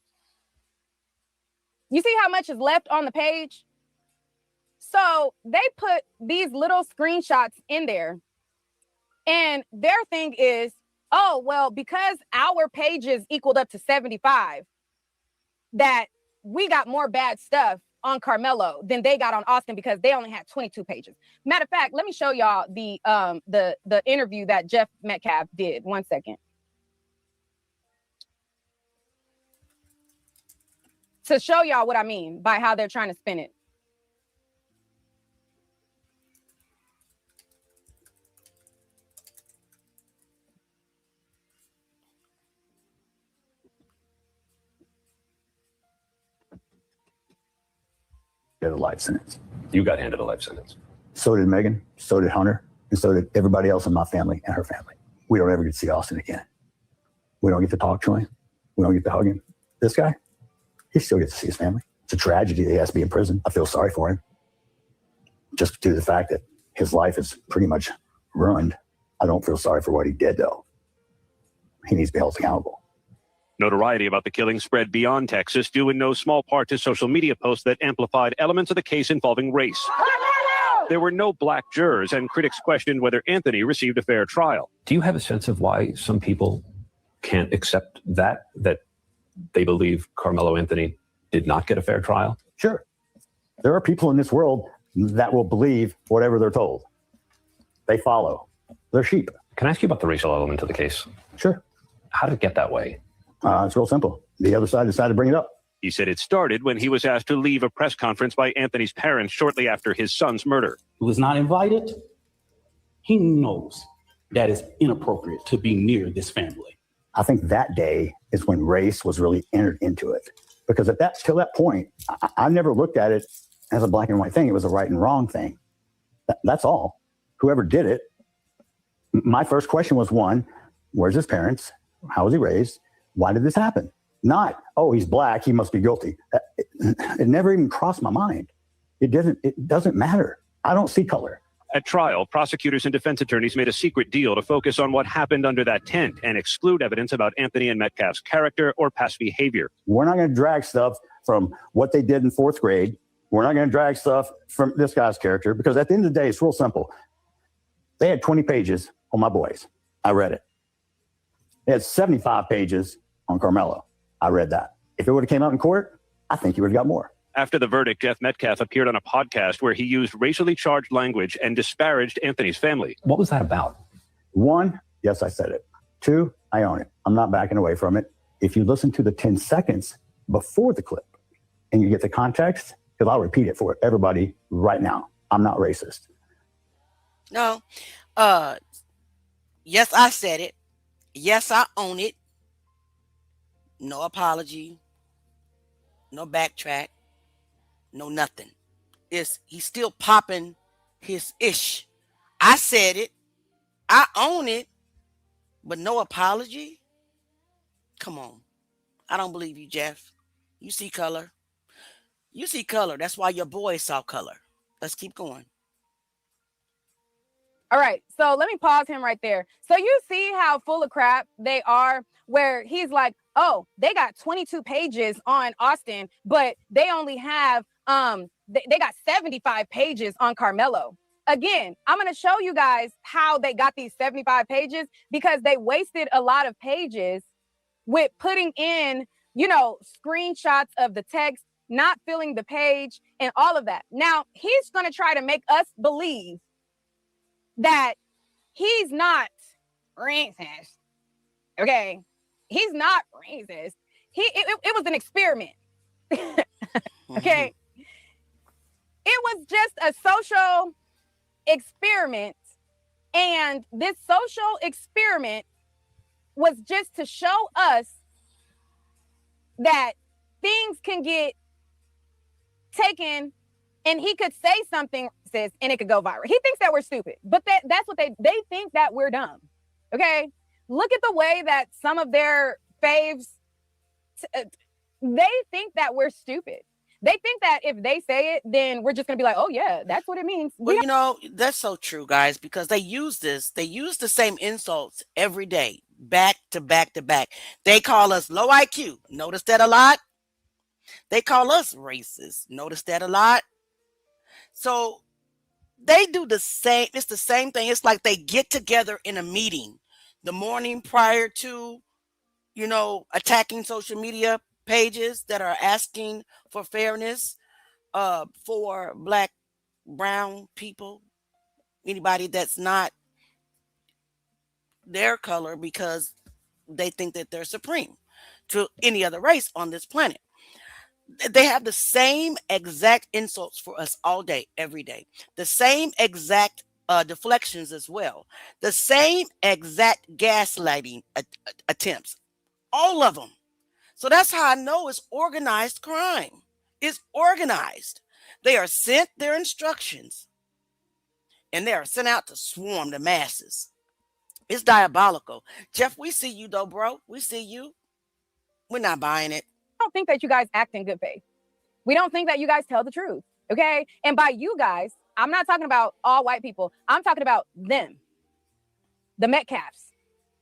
You see how much is left on the page? So they put these little screenshots in there. And their thing is, oh, well, because our pages equaled up to 75, that we got more bad stuff on Karmelo than they got on Austin because they only had 22 pages. Matter of fact, let me show y'all the interview that Jeff Metcalf did. 1 second. To show y'all what I mean by how they're trying to spin it. Get a life sentence. You got handed a life sentence. So did Megan, so did Hunter, and so did everybody else in my family and her family. We don't ever get to see Austin again. We don't get to talk to him. We don't get to hug him. This guy, he still gets to see his family. It's a tragedy that he has to be in prison. I feel sorry for him. Just due to the fact that his life is pretty much ruined. I don't feel sorry for what he did, though. He needs to be held accountable. Notoriety about the killing spread beyond Texas, due in no small part to social media posts that amplified elements of the case involving race. There were no black jurors, and critics questioned whether Anthony received a fair trial. Do you have a sense of why some people can't accept that they believe Karmelo Anthony did not get a fair trial? Sure. There are people in this world that will believe whatever they're told. They follow. They're sheep. Can I ask you about the racial element of the case? Sure. How did it get that way? It's real simple. The other side decided to bring it up. He said it started when he was asked to leave a press conference by Anthony's parents shortly after his son's murder. Who was not invited, he knows that it's inappropriate to be near this family. I think that day is when race was really entered into it. Because till that point, I never looked at it as a black and white thing. It was a right and wrong thing. That's all. Whoever did it, my first question was one, where's his parents? How was he raised? Why did this happen? Not, oh, he's black, he must be guilty. It never even crossed my mind. It doesn't matter. I don't see color. At trial, prosecutors and defense attorneys made a secret deal to focus on what happened under that tent and exclude evidence about Anthony and Metcalf's character or past behavior. We're not going to drag stuff from what they did in fourth grade. We're not going to drag stuff from this guy's character because at the end of the day, it's real simple. They had 20 pages on my boys. I read it. They had 75 pages on Karmelo. I read that. If it would have came out in court, I think he would have got more. After the verdict, Jeff Metcalf appeared on a podcast where he used racially charged language and disparaged Anthony's family. What was that about? One, yes, I said it. Two, I own it. I'm not backing away from it. If you listen to the 10 seconds before the clip and you get the context, because I'll repeat it for everybody right now. I'm not racist. No. Yes, I said it. Yes, I own it. No apology. No backtrack. No nothing. He's still popping his ish. I said it. I own it. But no apology? Come on. I don't believe you, Jeff. You see color. You see color. That's why your boy saw color. Let's keep going. All right, so let me pause him right there. So you see how full of crap they are, where he's like, oh, they got 22 pages on Austin, but they only have They got 75 pages on Karmelo. Again, I'm going to show you guys how they got these 75 pages, because they wasted a lot of pages with putting in, screenshots of the text, not filling the page, and all of that. Now, he's going to try to make us believe that he's not racist. Okay? He's not racist. It was an experiment. Okay? It was just a social experiment, and this social experiment was just to show us that things can get taken, and he could say something and it could go viral. He thinks that we're stupid, but that's what they think, that we're dumb. Okay, look at the way that some of their faves they think that we're stupid. They think that if they say it, then we're just going to be like, oh, yeah, that's what it means. Well, that's so true, guys, because they use the same insults every day, back to back to back. They call us low IQ. Notice that a lot. They call us racist. Notice that a lot. So they do the same. It's the same thing. It's like they get together in a meeting the morning prior to, attacking social media pages that are asking for fairness for Black, brown people, anybody that's not their color, because they think that they're supreme to any other race on this planet. They have the same exact insults for us all day, every day. The same exact deflections as well. The same exact gaslighting attempts. All of them. So that's how I know it's organized crime. It's organized. They are sent their instructions, and they are sent out to swarm the masses. It's diabolical. Jeff, we see you though, bro. We see you. We're not buying it. I don't think that you guys act in good faith. We don't think that you guys tell the truth. Okay. And by you guys, I'm not talking about all white people. I'm talking about them, the Metcalfs.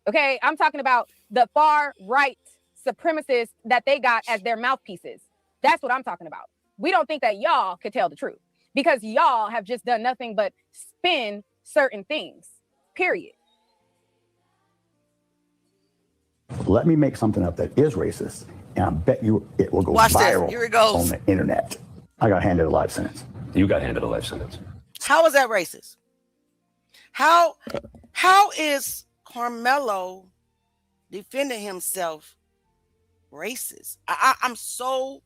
Okay. I'm talking about the far right supremacists that they got as their mouthpieces. That's what I'm talking about. We don't think that y'all could tell the truth, because y'all have just done nothing but spin certain things, period. Let me make something up that is racist, and I bet you it will go Watch viral this. Here it goes. on the internet. I got handed a life sentence. You got handed a life sentence. How is that racist? How is Karmelo defending himself racist? I'm so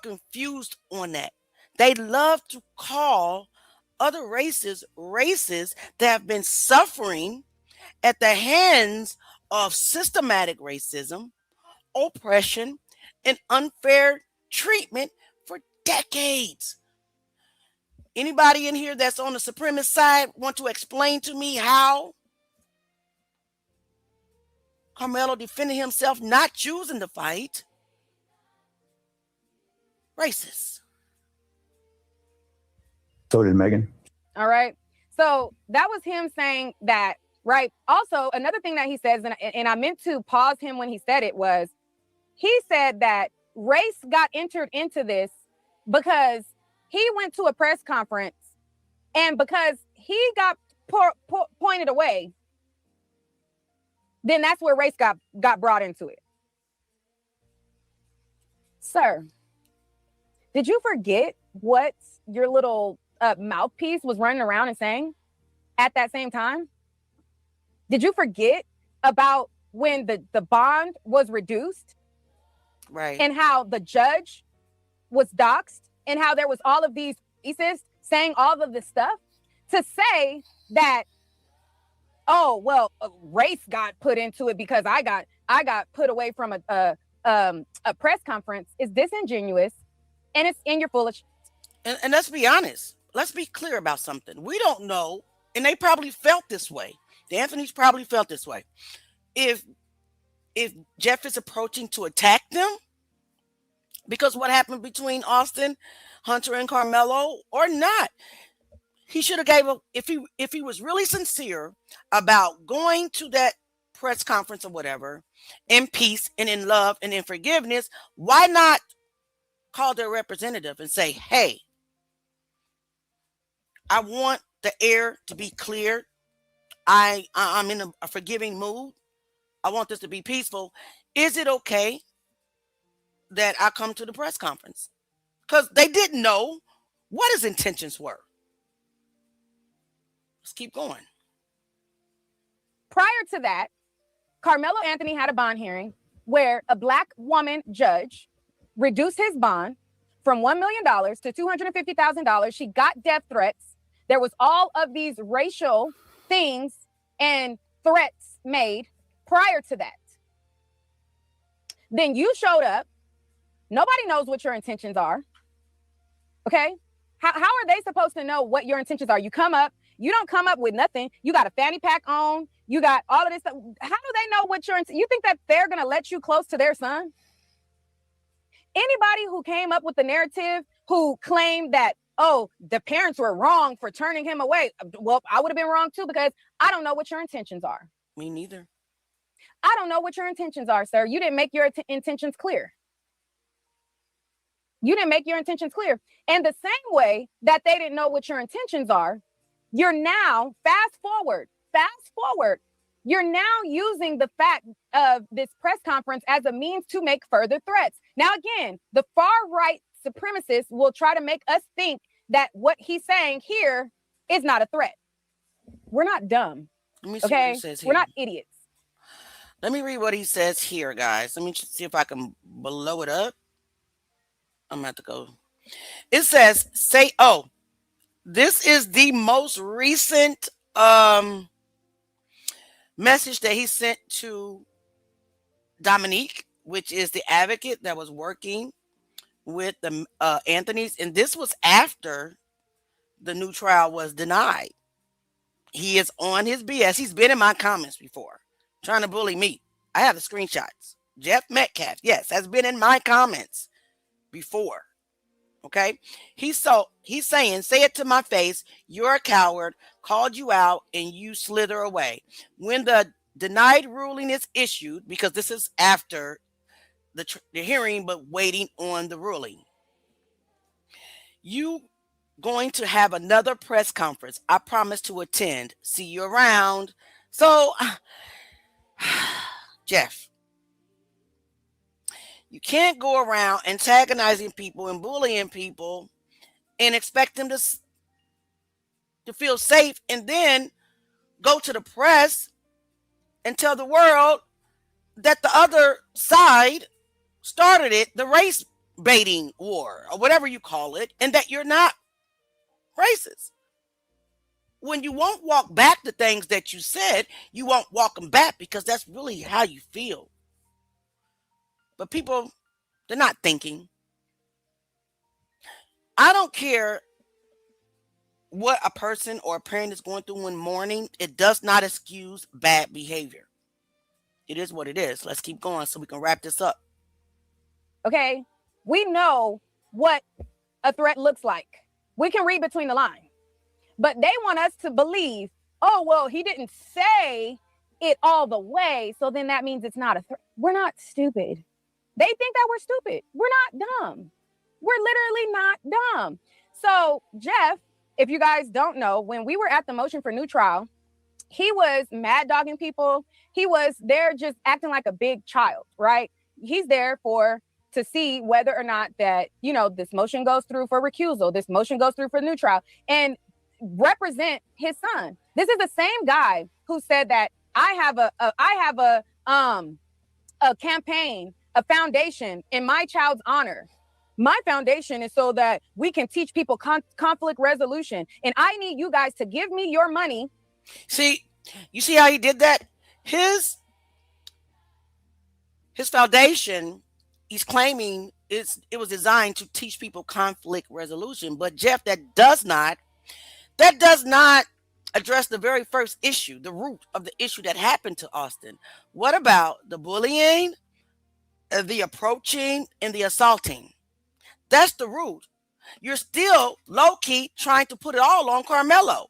confused on that. They love to call other races racist that have been suffering at the hands of systematic racism, oppression, and unfair treatment for decades. Anybody in here that's on the supremacist side want to explain to me how Karmelo defended himself, not choosing to fight? Racist. So did Megan. All right. So that was him saying that, right? Also, another thing that he says, and I meant to pause him when he said it, was he said that race got entered into this because he went to a press conference, and because he got pointed away, then that's where race got brought into it. Sir, did you forget what your little mouthpiece was running around and saying at that same time? Did you forget about when the bond was reduced? Right. And how the judge was doxxed, and how there was all of these pieces saying all of this stuff to say that, oh, well, race got put into it because I got put away from a press conference is disingenuous, and you're foolish. And let's be honest. Let's be clear about something. We don't know, and they probably felt this way. The Anthony's probably felt this way. If Jeff is approaching to attack them, because what happened between Austin, Hunter, and Karmelo, or not, he should have gave a, if he was really sincere about going to that press conference or whatever in peace and in love and in forgiveness, why not call their representative and say, hey, I want the air to be cleared. I'm in a forgiving mood. I want this to be peaceful. Is it okay that I come to the press conference? Because they didn't know what his intentions were. Let's keep going. Prior to that, Karmelo Anthony had a bond hearing where a Black woman judge reduced his bond from $1 million to $250,000. She got death threats. There was all of these racial things and threats made prior to that. Then you showed up. Nobody knows what your intentions are. Okay? How are they supposed to know what your intentions are? You come up, you don't come up with nothing. You got a fanny pack on. You got all of this stuff. How do they know what your intentions? You think that they're going to let you close to their son? Anybody who came up with the narrative who claimed that, oh, the parents were wrong for turning him away. Well, I would have been wrong too, because I don't know what your intentions are. Me neither. I don't know what your intentions are, sir. You didn't make your intentions clear. You didn't make your intentions clear. And the same way that they didn't know what your intentions are, you're now, fast forward, you're now using the fact of this press conference as a means to make further threats. Now, again, the far right supremacists will try to make us think that what he's saying here is not a threat. We're not dumb. Let me see okay? what he says here. We're not idiots. Let me read what he says here, guys. Let me see if I can blow it up. I'm going to have to go. It says, this is the most recent message that he sent to Dominique, which is the advocate that was working with the Anthony's. And this was after the new trial was denied. He is on his BS. He's been in my comments before, trying to bully me. I have the screenshots. Jeff Metcalf, yes, has been in my comments before. Okay. He's saying, say it to my face, you're a coward, called you out, and you slither away. When the denied ruling is issued, because this is after the hearing, but waiting on the ruling, you going to have another press conference. I promise to attend. See you around. So, Jeff, you can't go around antagonizing people and bullying people and expect them to feel safe and then go to the press and tell the world that the other side started it, the race baiting war or whatever you call it, and that you're not racist. When you won't walk back the things that you said, you won't walk them back because that's really how you feel. But people, they're not thinking. I don't care what a person or a parent is going through in mourning. It does not excuse bad behavior. It is what it is. Let's keep going so we can wrap this up. Okay. We know what a threat looks like. We can read between the lines. But they want us to believe, oh, well, he didn't say it all the way, so then that means it's not a threat. We're not stupid. They think that we're stupid. We're not dumb. We're literally not dumb. So, Jeff, if you guys don't know, when we were at the motion for new trial, he was mad dogging people. He was there just acting like a big child, right? He's there to see whether or not that, this motion goes through for recusal, this motion goes through for new trial, and represent his son. This is the same guy who said that I have a campaign, a foundation in my child's honor. My foundation is so that we can teach people conflict resolution. And I need you guys to give me your money. See, you see how he did that? His foundation, he's claiming it was designed to teach people conflict resolution. But Jeff, that does not address the very first issue, the root of the issue that happened to Austin. What about the bullying, the approaching, and the assaulting? That's the root. You're still low-key trying to put it all on Karmelo.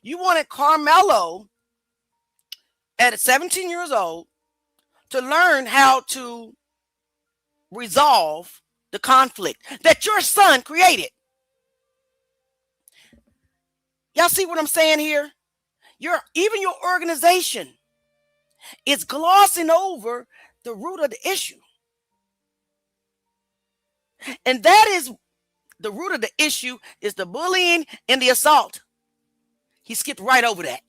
You wanted Karmelo at 17 years old to learn how to resolve the conflict that your son created. Y'all see what I'm saying here? Even your organization is glossing over the root of the issue. And that is the root of the issue is the bullying and the assault. He skipped right over that.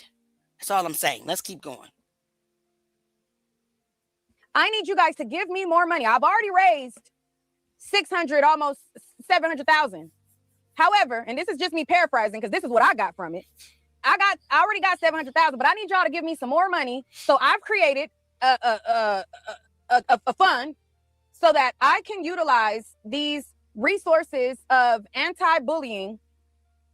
That's all I'm saying. Let's keep going. I need you guys to give me more money. I've already raised 600, almost 700,000. However, and this is just me paraphrasing because this is what I got from it. I already got 700,000, but I need y'all to give me some more money. So I've created a fund so that I can utilize these resources of anti-bullying,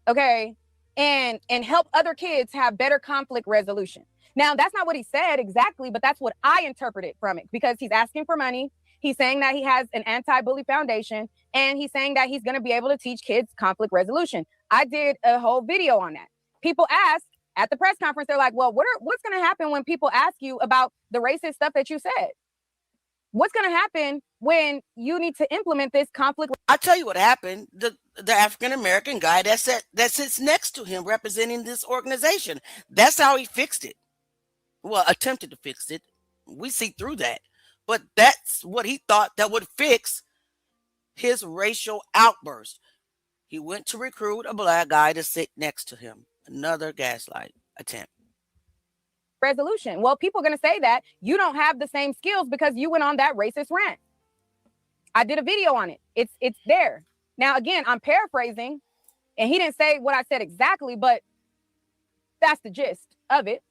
okay, and help other kids have better conflict resolution. Now, that's not what he said exactly, but that's what I interpreted from it because he's asking for money. He's saying that he has an anti-bully foundation, and he's saying that he's going to be able to teach kids conflict resolution. I did a whole video on that. People ask at the press conference, they're like, well, what's going to happen when people ask you about the racist stuff that you said? What's going to happen when you need to implement this conflict? I'll tell you what happened. The African-American guy that sits next to him representing this organization, that's how he fixed it. Well, attempted to fix it. We see through that. But that's what he thought that would fix his racial outburst. He went to recruit a black guy to sit next to him. Another gaslight attempt. Resolution. Well, people are going to say that you don't have the same skills because you went on that racist rant. I did a video on it. It's there. Now, again, I'm paraphrasing, and he didn't say what I said exactly, but that's the gist of it.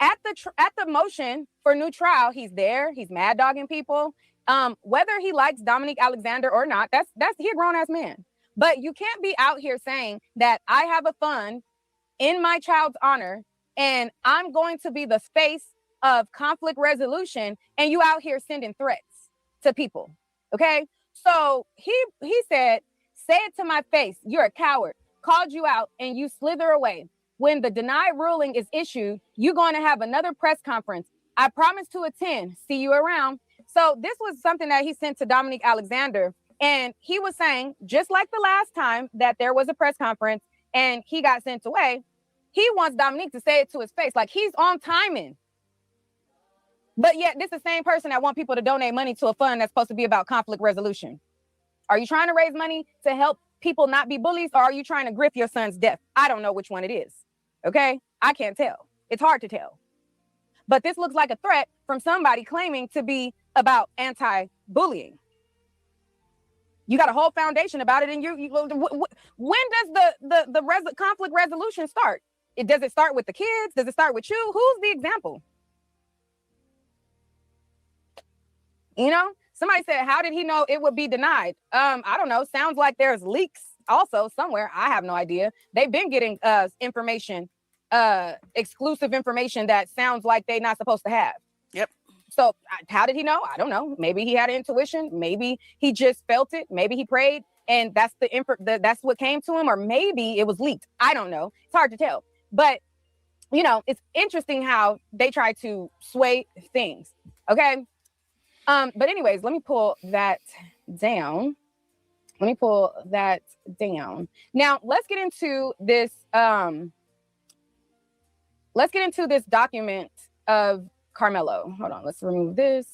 At the motion for new trial, he's there. He's mad dogging people. Whether he likes Dominique Alexander or not, that's he a grown ass man. But you can't be out here saying that I have a fund in my child's honor and I'm going to be the face of conflict resolution, and you out here sending threats to people. Okay, so he said, "Say it to my face. You're a coward. Called you out, and you slither away." When the denied ruling is issued, you're going to have another press conference. I promise to attend. See you around. So this was something that he sent to Dominique Alexander. And he was saying, just like the last time that there was a press conference and he got sent away, he wants Dominique to say it to his face. Like he's on timing. But yet this is the same person that wants people to donate money to a fund that's supposed to be about conflict resolution. Are you trying to raise money to help people not be bullies, or are you trying to grift your son's death? I don't know which one it is. Okay, I can't tell. It's hard to tell. But this looks like a threat from somebody claiming to be about anti-bullying. You got a whole foundation about it, and when does the conflict resolution start? Does it start with the kids? Does it start with you? Who's the example? You know, somebody said, how did he know it would be denied? I don't know. Sounds like there's leaks also somewhere. I have no idea. They've been getting information, exclusive information that sounds like they're not supposed to have. Yep. So how did he know? I don't know. Maybe he had intuition. Maybe he just felt it. Maybe he prayed and that's that's what came to him, or maybe it was leaked. I don't know. It's hard to tell. But, you know, it's interesting how they try to sway things. Okay. But anyways, let me pull that down. Now, let's get into this. Let's get into this document of Karmelo. Hold on. Let's remove this.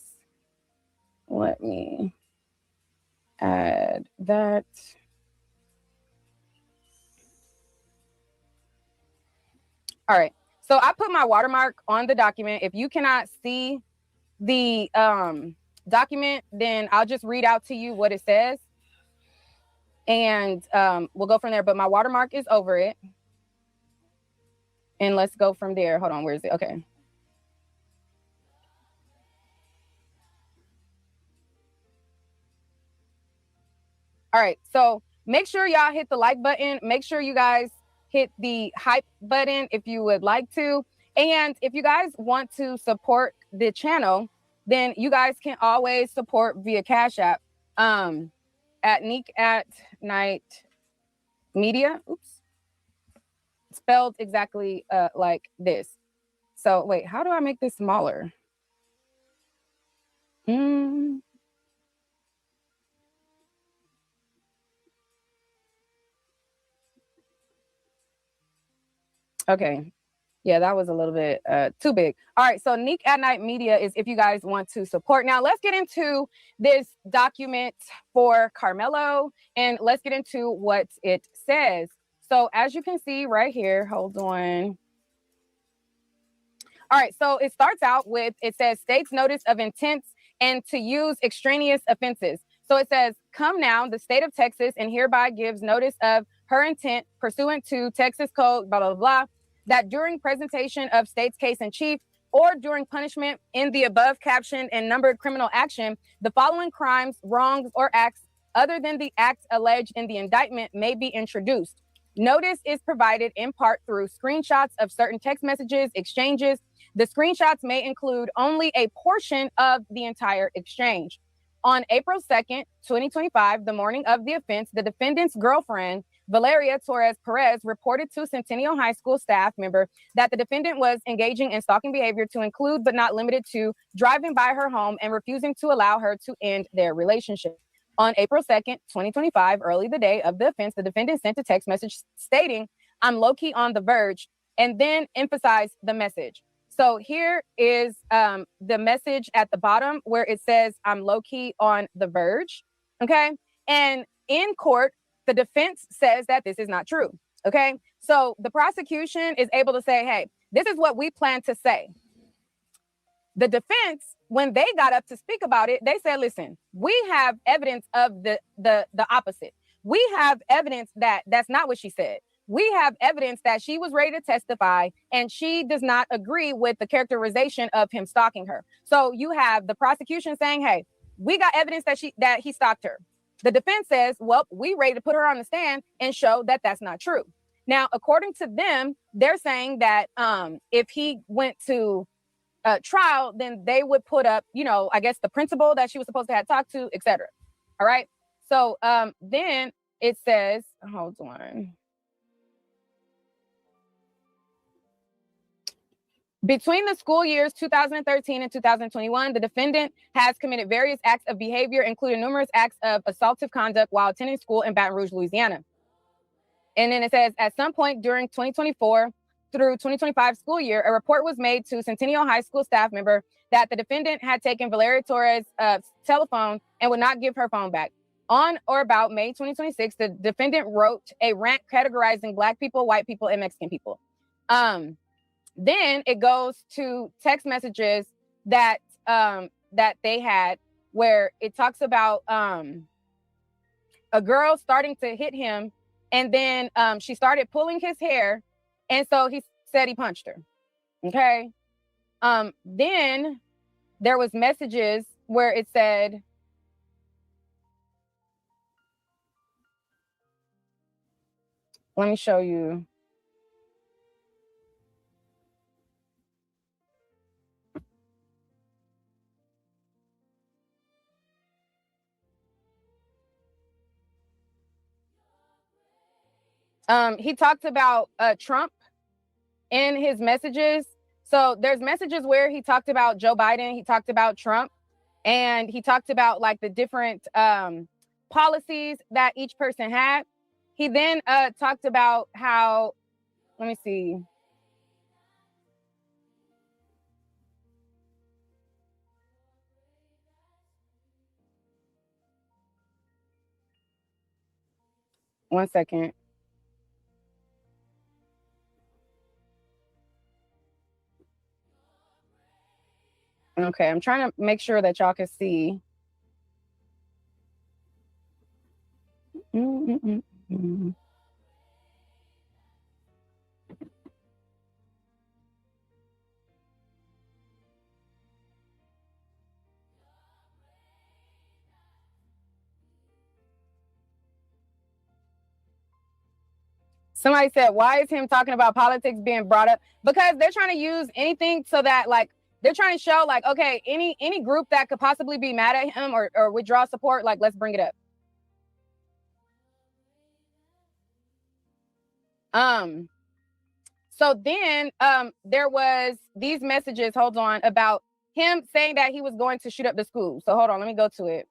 Let me add that. All right. So I put my watermark on the document. If you cannot see the document, then I'll just read out to you what it says. And we'll go from there. But my watermark is over it. And let's go from there. Hold on. Where is it? Okay. All right. So make sure y'all hit the like button. Make sure you guys hit the hype button if you would like to. And if you guys want to support the channel, then you guys can always support via Cash App at Neek at Night Media. Oops. Spelled exactly like this. So wait, how do I make this smaller? Okay. Yeah, that was a little bit too big. All right, so Neek at Night Media is if you guys want to support. Now, let's get into this document for Karmelo, and let's get into what it says. So as you can see right here, hold on. All right, so it starts out with, it says state's notice of intents and to use extraneous offenses. So it says, come now, the state of Texas, and hereby gives notice of her intent pursuant to Texas Code, blah, blah, blah, that during presentation of state's case in chief or during punishment in the above captioned and numbered criminal action, the following crimes, wrongs, or acts other than the acts alleged in the indictment may be introduced. Notice is provided in part through screenshots of certain text messages, exchanges. The screenshots may include only a portion of the entire exchange. On April 2nd, 2025, the morning of the offense, the defendant's girlfriend, Valeria Torres Perez, reported to Centennial High School staff member that the defendant was engaging in stalking behavior to include but not limited to driving by her home and refusing to allow her to end their relationship. On April 2nd, 2025, early the day of the offense, the defendant sent a text message stating, I'm low-key on the verge, and then emphasized the message. So here is the message at the bottom where it says, I'm low-key on the verge, okay? And in court, the defense says that this is not true, okay? So the prosecution is able to say, hey, this is what we plan to say. The defense, when they got up to speak about it, they said, listen, we have evidence of the opposite. We have evidence that that's not what she said. We have evidence that she was ready to testify and she does not agree with the characterization of him stalking her. So you have the prosecution saying, hey, we got evidence that he stalked her. The defense says, well, we ready to put her on the stand and show that that's not true. Now, according to them, they're saying that if he went to trial, then they would put up, I guess the principal that she was supposed to have talked to, etc. All right. So then it says, hold on. Between the school years 2013 and 2021, the defendant has committed various acts of behavior, including numerous acts of assaultive conduct while attending school in Baton Rouge, Louisiana. And then it says, at some point during 2024 through 2025 school year, a report was made to Centennial High School staff member that the defendant had taken Valeria Torres' telephone and would not give her phone back. On or about May 2026, the defendant wrote a rant categorizing Black people, white people, and Mexican people. Then it goes to text messages that that they had where it talks about a girl starting to hit him, and then she started pulling his hair, and so he said he punched her. Okay. Then there was messages where it said, let me show you. He talked about Trump in his messages. So there's messages where he talked about Joe Biden, he talked about Trump, and he talked about like the different policies that each person had. He then talked about how, let me see. One second. Okay, I'm trying to make sure that y'all can see. Somebody said, why is him talking about politics being brought up? Because they're trying to use anything so that like, they're trying to show like, okay, any group that could possibly be mad at him or withdraw support, like, let's bring it up. So then there was these messages, hold on, about him saying that he was going to shoot up the school. So hold on, let me go to it.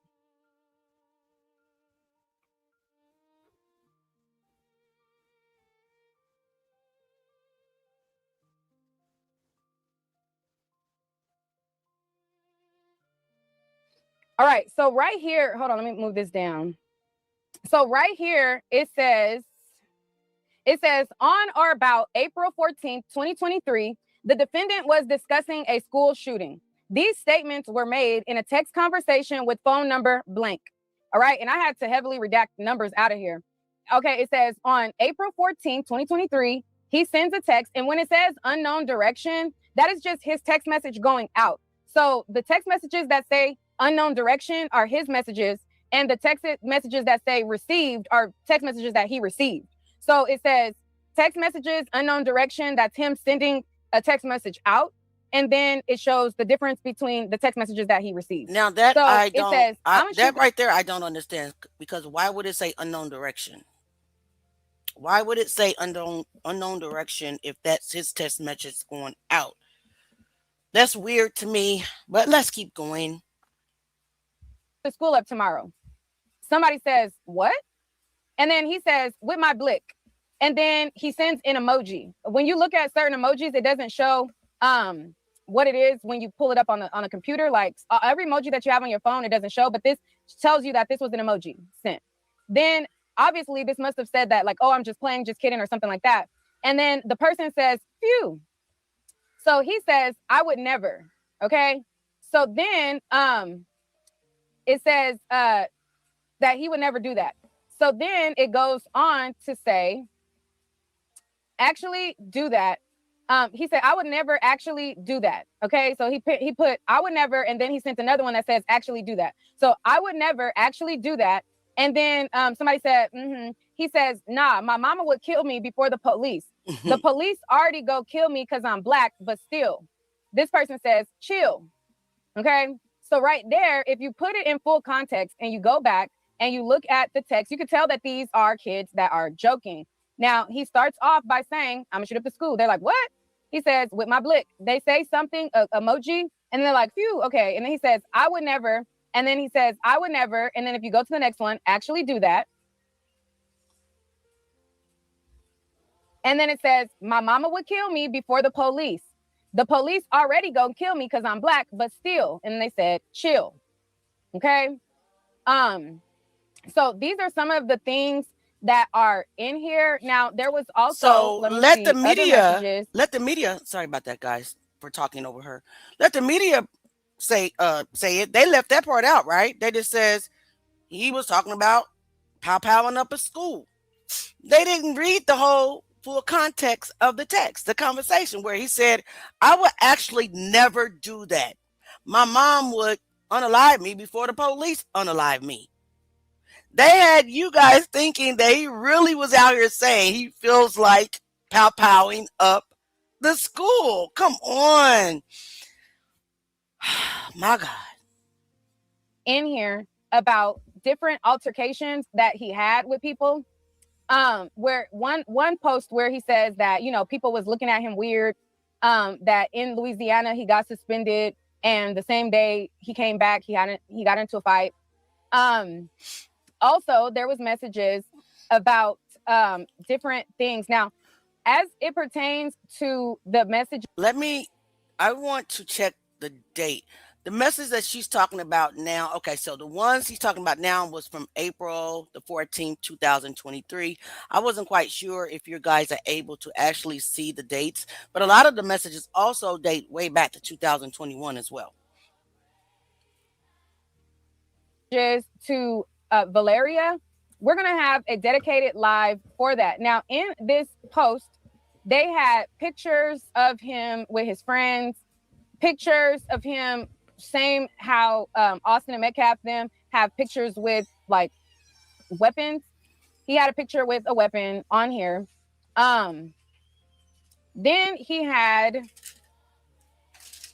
All right. So right here, hold on, let me move this down. So right here, it says on or about April 14th, 2023, the defendant was discussing a school shooting. These statements were made in a text conversation with phone number blank. All right. And I had to heavily redact numbers out of here. Okay. It says on April 14th, 2023, he sends a text. And when it says unknown direction, that is just his text message going out. So the text messages that say unknown direction are his messages. And the text messages that say received are text messages that he received. So it says text messages, unknown direction. That's him sending a text message out. And then it shows the difference between the text messages that he received. Now that So I it don't, says, that right there, I don't understand, because why would it say unknown direction? Why would it say unknown direction if that's his text message going out? That's weird to me, but let's keep going. The school up tomorrow. Somebody says, what? And then he says, with my blick. And then he sends an emoji. When you look at certain emojis, it doesn't show what it is when you pull it up on a computer. Like every emoji that you have on your phone, it doesn't show. But this tells you that this was an emoji sent. Then obviously this must have said that like, oh, I'm just playing, just kidding, or something like that. And then the person says, phew. So he says, I would never. Okay. So then it says that he would never do that. So then it goes on to say, actually do that. He said, I would never actually do that. Okay. So he put, I would never. And then he sent another one that says, actually do that. So I would never actually do that. And then somebody said, he says, nah, my mama would kill me before the police. The police already go kill me because I'm black, but still. This person says, chill. Okay. So right there, if you put it in full context and you go back and you look at the text, you can tell that these are kids that are joking. Now, he starts off by saying, I'm gonna shoot up the school. They're like, what? He says, with my blick. They say something, emoji, and they're like, phew, okay. And then he says, I would never. And then he says, I would never. And then if you go to the next one, actually do that. And then it says, my mama would kill me before the police. The police already gonna kill me because I'm black, but still. And they said, chill. Okay. So these are some of the things that are in here. Now there was also so let the media, sorry about that, guys, for talking over her. Let the media say it. They left that part out, right? They just says he was talking about powing up a school. They didn't read the whole full context of the text, the conversation where he said, I would actually never do that. My mom would unalive me before the police unalive me. They had you guys thinking that he really was out here saying he feels like powing up the school. Come on. My God. In here about different altercations that he had with people. Where one post where he says that, you know, people was looking at him weird, that in Louisiana he got suspended, and the same day he came back, he got into a fight. Also, there was messages about different things. Now, as it pertains to the message, I want to check the date. The message that she's talking about now, okay, so the ones he's talking about now was from April the 14th, 2023. I wasn't quite sure if you guys are able to actually see the dates, but a lot of the messages also date way back to 2021 as well. To Valeria, we're going to have a dedicated live for that. Now, in this post, they had pictures of him with his friends, pictures of him, same how Austin and Metcalf them have pictures with like weapons. He had a picture with a weapon on here. Then he had,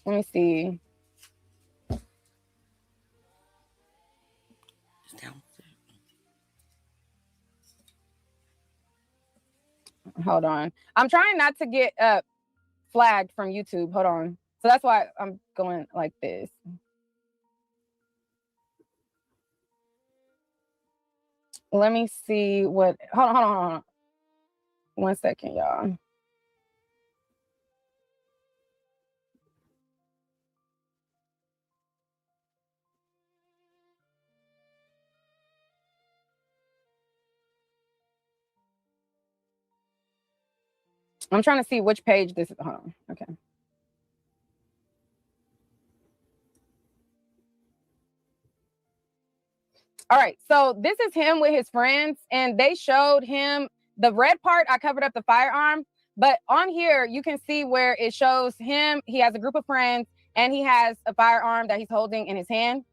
let me see. Hold on. I'm trying not to get flagged from YouTube. Hold on. So that's why I'm going like this. Let me see what, hold on. 1 second, y'all. I'm trying to see which page this is. Hold on. Okay. All right. So this is him with his friends, and they showed him the red part. I covered up the firearm, but on here you can see where it shows him. He has a group of friends, and he has a firearm that he's holding in his hand.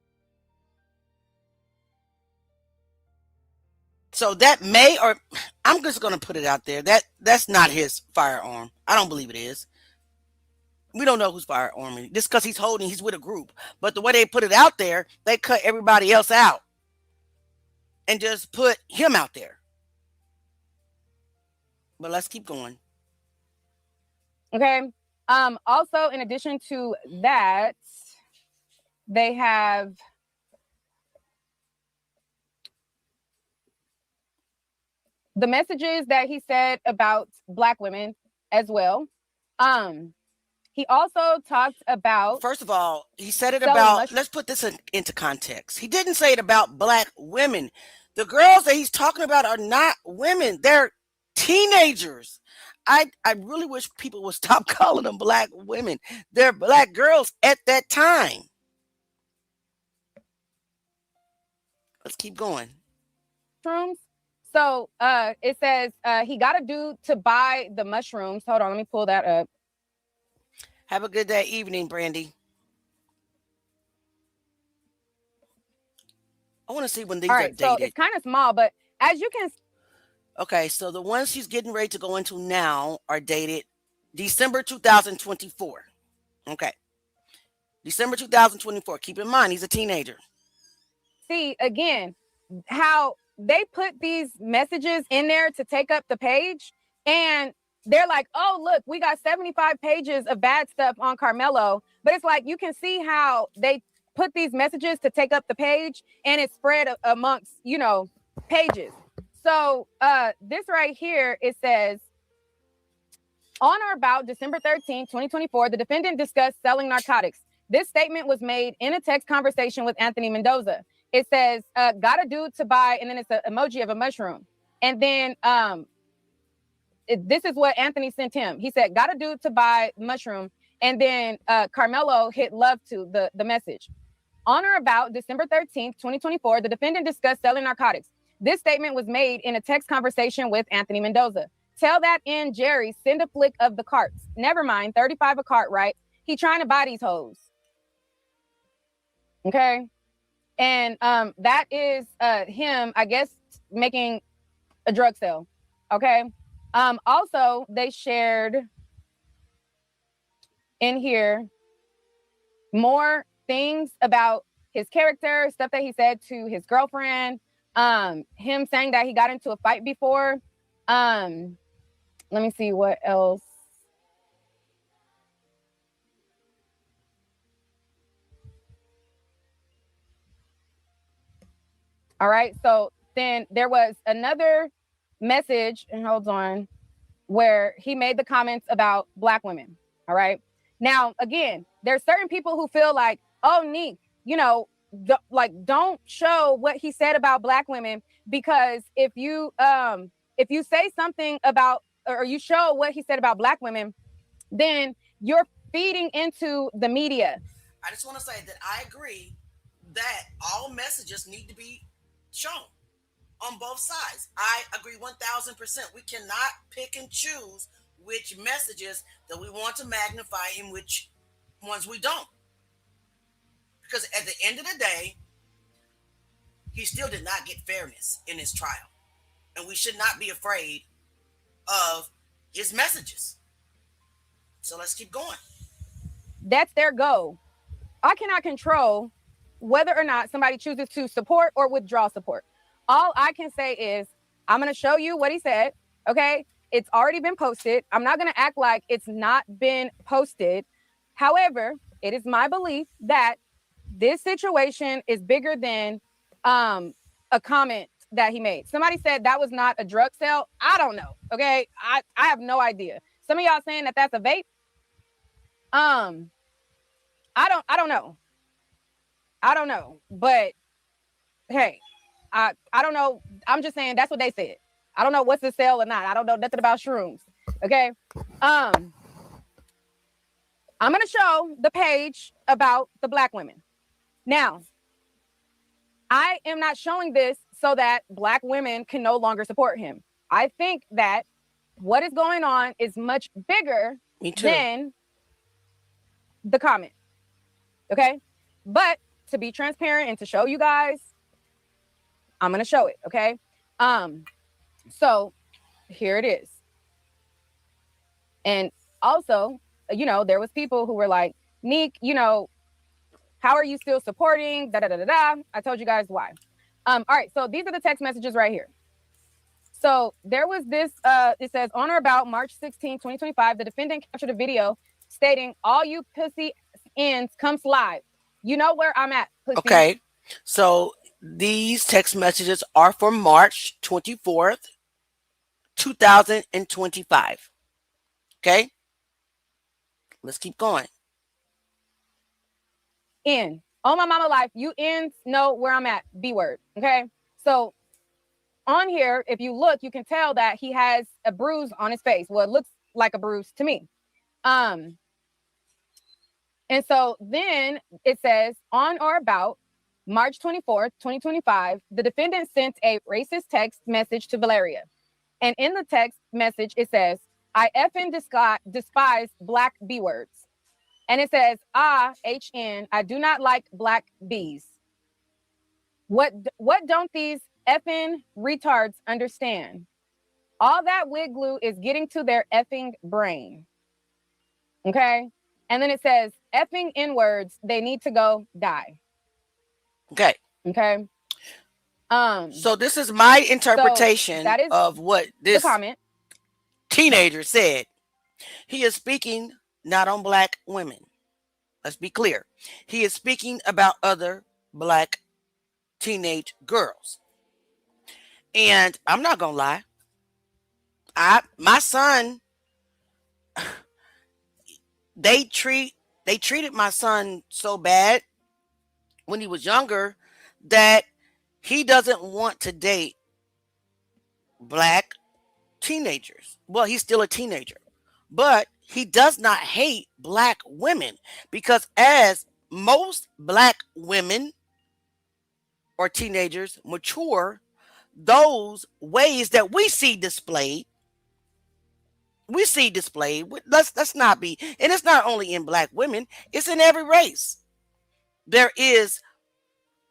So that may, or I'm just going to put it out there, that's not his firearm. I don't believe it is. We don't know whose firearm it is. Just because he's with a group. But the way they put it out there, they cut everybody else out and just put him out there. But let's keep going. Okay. Also, in addition to that, they have the messages that he said about Black women as well. He also talked about... First of all, he said it about... Let's put this into context. He didn't say it about Black women. The girls that he's talking about are not women. They're teenagers. I really wish people would stop calling them Black women. They're Black girls at that time. Let's keep going. Mushrooms. So it says he got a dude to buy the mushrooms. Hold on, let me pull that up. Have a good day, evening, Brandy. I want to see when these are dated. So it's kind of small, but as you can... Okay, so the ones he's getting ready to go into now are dated December 2024. Okay. December 2024. Keep in mind, he's a teenager. See, again, how they put these messages in there to take up the page, and they're like, oh, look, we got 75 pages of bad stuff on Karmelo. But it's like, you can see how they put these messages to take up the page, and it's spread amongst, pages. So this right here, it says, on or about December 13, 2024, the defendant discussed selling narcotics. This statement was made in a text conversation with Anthony Mendoza. It says, got a dude to buy, and then it's an emoji of a mushroom. And then this is what Anthony sent him. He said, got a dude to buy mushroom. And then Karmelo hit love to the message. On or about December 13th, 2024, the defendant discussed selling narcotics. This statement was made in a text conversation with Anthony Mendoza. Tell that in Jerry, send a flick of the carts. Never mind, 35 a cart, right? He trying to buy these hoes. Okay. And that is him, I guess, making a drug sale. Okay. Also, they shared in here more things about his character, stuff that he said to his girlfriend, him saying that he got into a fight before. Let me see what else. All right. So then there was another message, and hold on, where he made the comments about Black women. All right. Now, again, there's certain people who feel like, oh, Neek, don't show what he said about Black women, because if you say something about, or you show what he said about Black women, then you're feeding into the media. I just want to say that I agree that all messages need to be shown on both sides. I agree 1000%. We cannot pick and choose which messages that we want to magnify and which ones we don't. Because at the end of the day, he still did not get fairness in his trial. And we should not be afraid of his messages. So let's keep going. That's their goal. I cannot control whether or not somebody chooses to support or withdraw support. All I can say is, I'm going to show you what he said. Okay. It's already been posted. I'm not going to act like it's not been posted. However, it is my belief that this situation is bigger than a comment that he made. Somebody said that was not a drug sale. I don't know. Okay. I have no idea. Some of y'all saying that that's a vape. I don't know. I don't know. But hey, I don't know. I'm just saying that's what they said. I don't know what's a sale or not. I don't know nothing about shrooms. Okay. I'm going to show the page about the Black women. Now, I am not showing this so that Black women can no longer support him. I think that what is going on is much bigger than the comment. Okay. But to be transparent and to show you guys, I'm going to show it. Okay. So here it is. And also, there was people who were like, Neek, how are you still supporting? Da, da, da, da, da. I told you guys why. All right. So these are the text messages right here. So there was this, it says, on or about March 16, 2025, the defendant captured a video stating, all you pussy ends comes live. You know where I'm at, pussy. Okay. So these text messages are for March 24th, 2025. Okay. Let's keep going. In. On my mama life, you ends know where I'm at. B word. Okay. So on here, if you look, you can tell that he has a bruise on his face. Well, it looks like a bruise to me. And so then it says, on or about March 24th, 2025, the defendant sent a racist text message to Valeria. And in the text message, it says, I effing despise Black B words. And it says, HN, I do not like Black B's. What don't these effing retards understand? All that wig glue is getting to their effing brain. Okay? And then it says, effing N-words, they need to go die. Okay. Okay. So this is my interpretation of what this teenager said. He is speaking not on Black women. Let's be clear. He is speaking about other Black teenage girls. And I'm not gonna lie. My son, they treated my son so bad when he was younger that he doesn't want to date Black teenagers. Well, he's still a teenager, but he does not hate Black women, because as most Black women or teenagers mature, those ways that we see displayed, let's not be, and it's not only in Black women, it's in every race. There is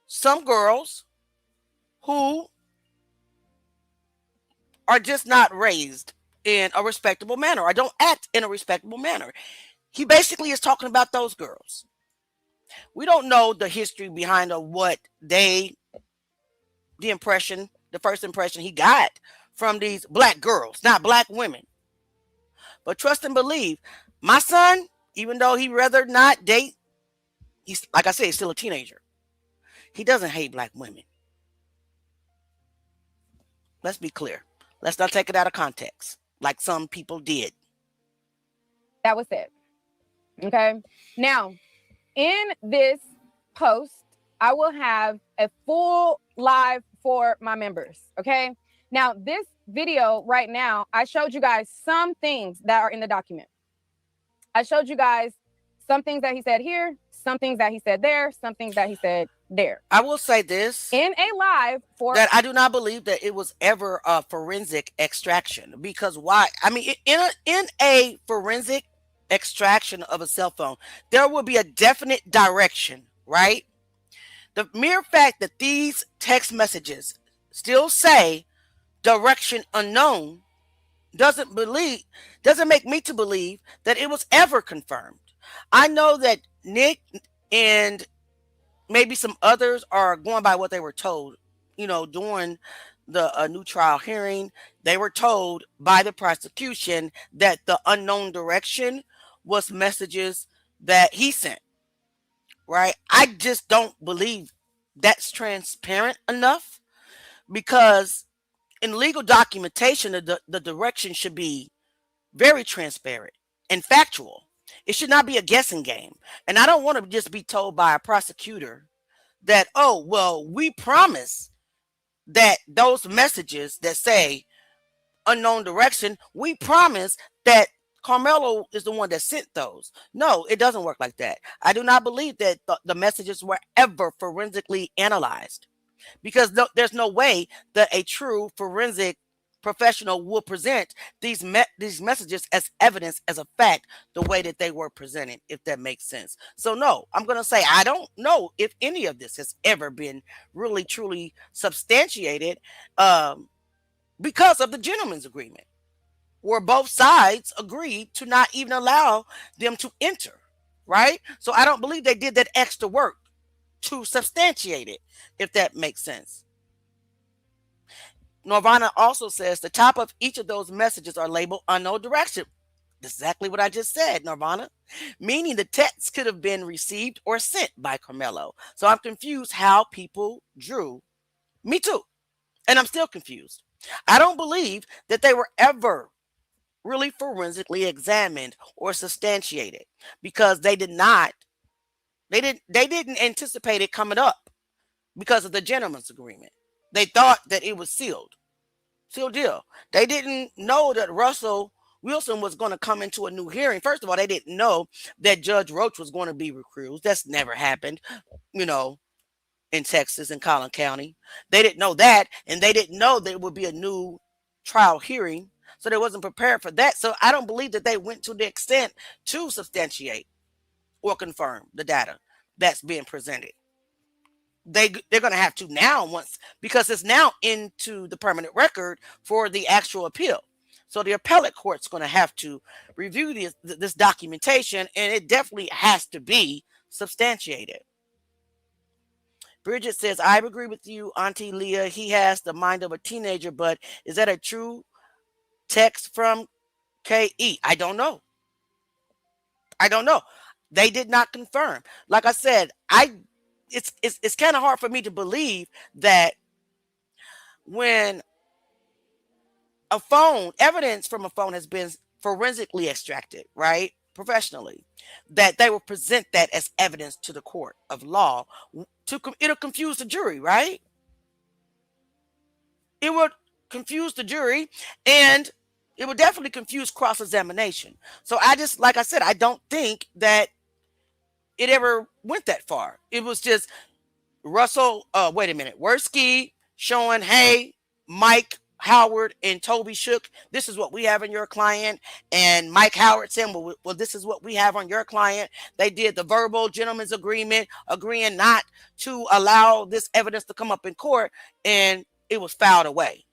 some girls who are just not raised in a respectable manner, or don't act in a respectable manner. He basically is talking about those girls. We don't know the history behind what the first impression he got from these Black girls, not Black women. But trust and believe, my son, even though he rather not date, he's, like I said, he's still a teenager. He doesn't hate Black women. Let's be clear. Let's not take it out of context like some people did. That was it. Okay. Now, in this post, I will have a full live for my members. Okay. Now, this video right now, I showed you guys some things that are in the document. I showed you guys some things that he said here, some things that he said there, some things that he said there. I will say this in a live for that I do not believe that it was ever a forensic extraction. Because why? I mean, in a forensic extraction of a cell phone, there will be a definite direction, right? The mere fact that these text messages still say direction unknown doesn't make me to believe that it was ever confirmed. I know that Nick and maybe some others are going by what they were told, during the new trial hearing. They were told by the prosecution that the unknown direction was messages that he sent, right? I just don't believe that's transparent enough, because in legal documentation, the direction should be very transparent and factual. It should not be a guessing game. And I don't want to just be told by a prosecutor that, oh, well, we promise that those messages that say unknown direction, we promise that Karmelo is the one that sent those. No, it doesn't work like that. I do not believe that the messages were ever forensically analyzed, because there's no way that a true forensic professional will present these messages as evidence, as a fact, the way that they were presented, if that makes sense. So no, I'm going to say I don't know if any of this has ever been really truly substantiated, because of the gentleman's agreement, where both sides agreed to not even allow them to enter, right? So I don't believe they did that extra work to substantiate it, if that makes sense. Norvana also says the top of each of those messages are labeled unknown direction. Exactly what I just said, Norvana. Meaning the text could have been received or sent by Karmelo. So I'm confused how people drew. Me too. And I'm still confused. I don't believe that they were ever really forensically examined or substantiated, because they didn't anticipate it coming up because of the gentleman's agreement. They thought that it was sealed deal. They didn't know that Russell Wilson was going to come into a new hearing. First of all, they didn't know that Judge Roach was going to be recused. That's never happened, in Texas and Collin County. They didn't know that, and they didn't know there would be a new trial hearing. So they wasn't prepared for that. So I don't believe that they went to the extent to substantiate or confirm the data that's being presented. They're going to have to now, because it's now into the permanent record for the actual appeal. So the appellate court's going to have to review this documentation, and it definitely has to be substantiated. Bridget says, I agree with you, Auntie Leah. He has the mind of a teenager, but is that a true text from KE? I don't know. They did not confirm. Like I said, it's kind of hard for me to believe that when evidence from a phone has been forensically extracted, right, professionally, that they will present that as evidence to the court of law. It'll confuse the jury, right? It would confuse the jury, and it would definitely confuse cross-examination. So like I said, I don't think that it ever went that far. It was just Worski showing, hey, Mike Howard and Toby Shook, this is what we have in your client. And Mike Howard saying, well, this is what we have on your client. They did the verbal gentleman's agreement, agreeing not to allow this evidence to come up in court, and it was filed away.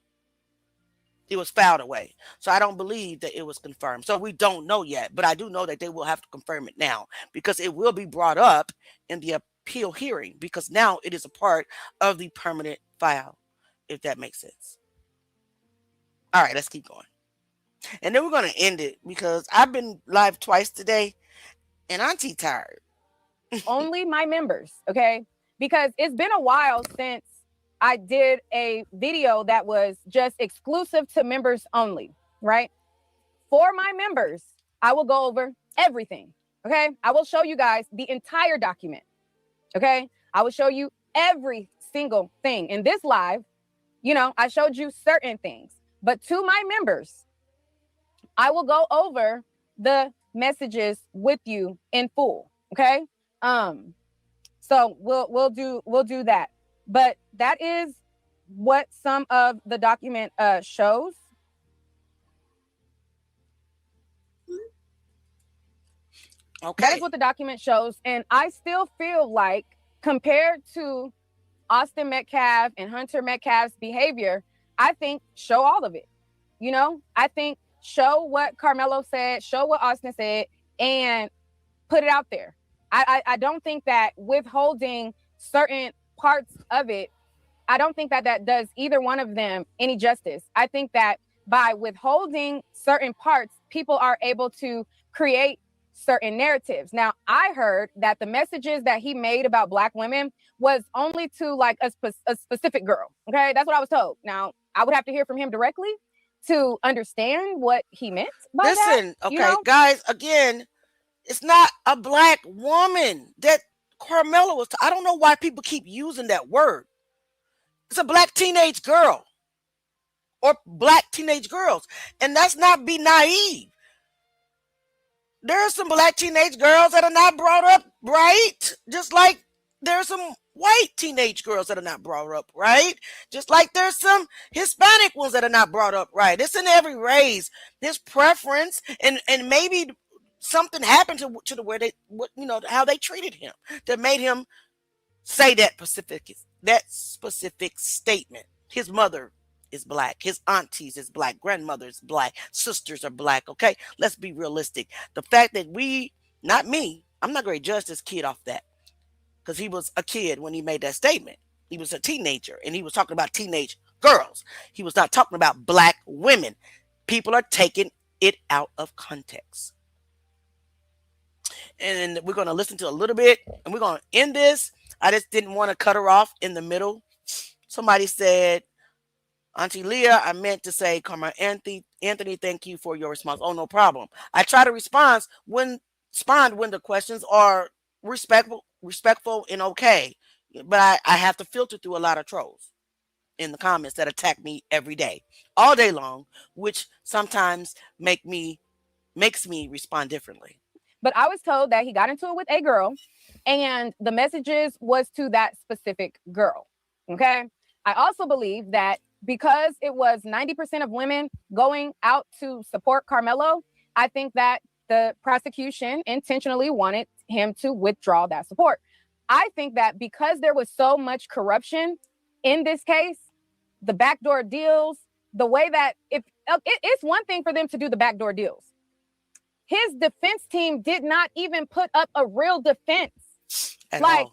So I don't believe that it was confirmed. So we don't know yet, but I do know that they will have to confirm it now, because it will be brought up in the appeal hearing, because now it is a part of the permanent file, if that makes sense. All right, let's keep going. And then we're going to end it, because I've been live twice today and Auntie tired. Only my members, okay? Because it's been a while since I did a video that was just exclusive to members only, right? For my members, I will go over everything, okay? I will show you guys the entire document, okay? I will show you every single thing. In this live, I showed you certain things. But to my members, I will go over the messages with you in full, okay? So we'll do that. But that is what some of the document shows. Okay. That is what the document shows. And I still feel like, compared to Austin Metcalf and Hunter Metcalf's behavior, I think show all of it. I think show what Karmelo said, show what Austin said, and put it out there. I don't think that withholding certain parts of it, I don't think that does either one of them any justice. I think that by withholding certain parts, people are able to create certain narratives. Now, I heard that the messages that he made about Black women was only to like a specific girl. Okay, that's what I was told. Now, I would have to hear from him directly to understand what he meant by Listen, that. Okay, guys, again, it's not a Black woman that Karmelo was. I don't know why people keep using that word. It's a Black teenage girl or black teenage girls. And that's not be naive. There are some black teenage girls that are not brought up right, just like there's some white teenage girls that are not brought up right, just like there's some Hispanic ones that are not brought up right. It's in every race. There's preference, and maybe something happened to the where they, how they treated him that made him say that specific statement. His mother is black. His aunties is black. Grandmother is black. Sisters are black. Okay, let's be realistic. The fact that not me, I'm not going to judge this kid off that, because he was a kid when he made that statement. He was a teenager, and he was talking about teenage girls. He was not talking about black women. People are taking it out of context. And we're going to listen to a little bit, and we're going to end this. I just didn't want to cut her off in the middle. Somebody said, Auntie Leah, I meant to say, Karmelo Anthony, thank you for your response. Oh, no problem. I try to respond when the questions are respectful and okay. But I have to filter through a lot of trolls in the comments that attack me every day, all day long, which sometimes makes me respond differently. But I was told that he got into it with a girl, and the messages was to that specific girl. Okay. I also believe that because it was 90% of women going out to support Karmelo, I think that the prosecution intentionally wanted him to withdraw that support. I think that because there was so much corruption in this case, the backdoor deals, the way that it's one thing for them to do the backdoor deals. His defense team did not even put up a real defense. Like,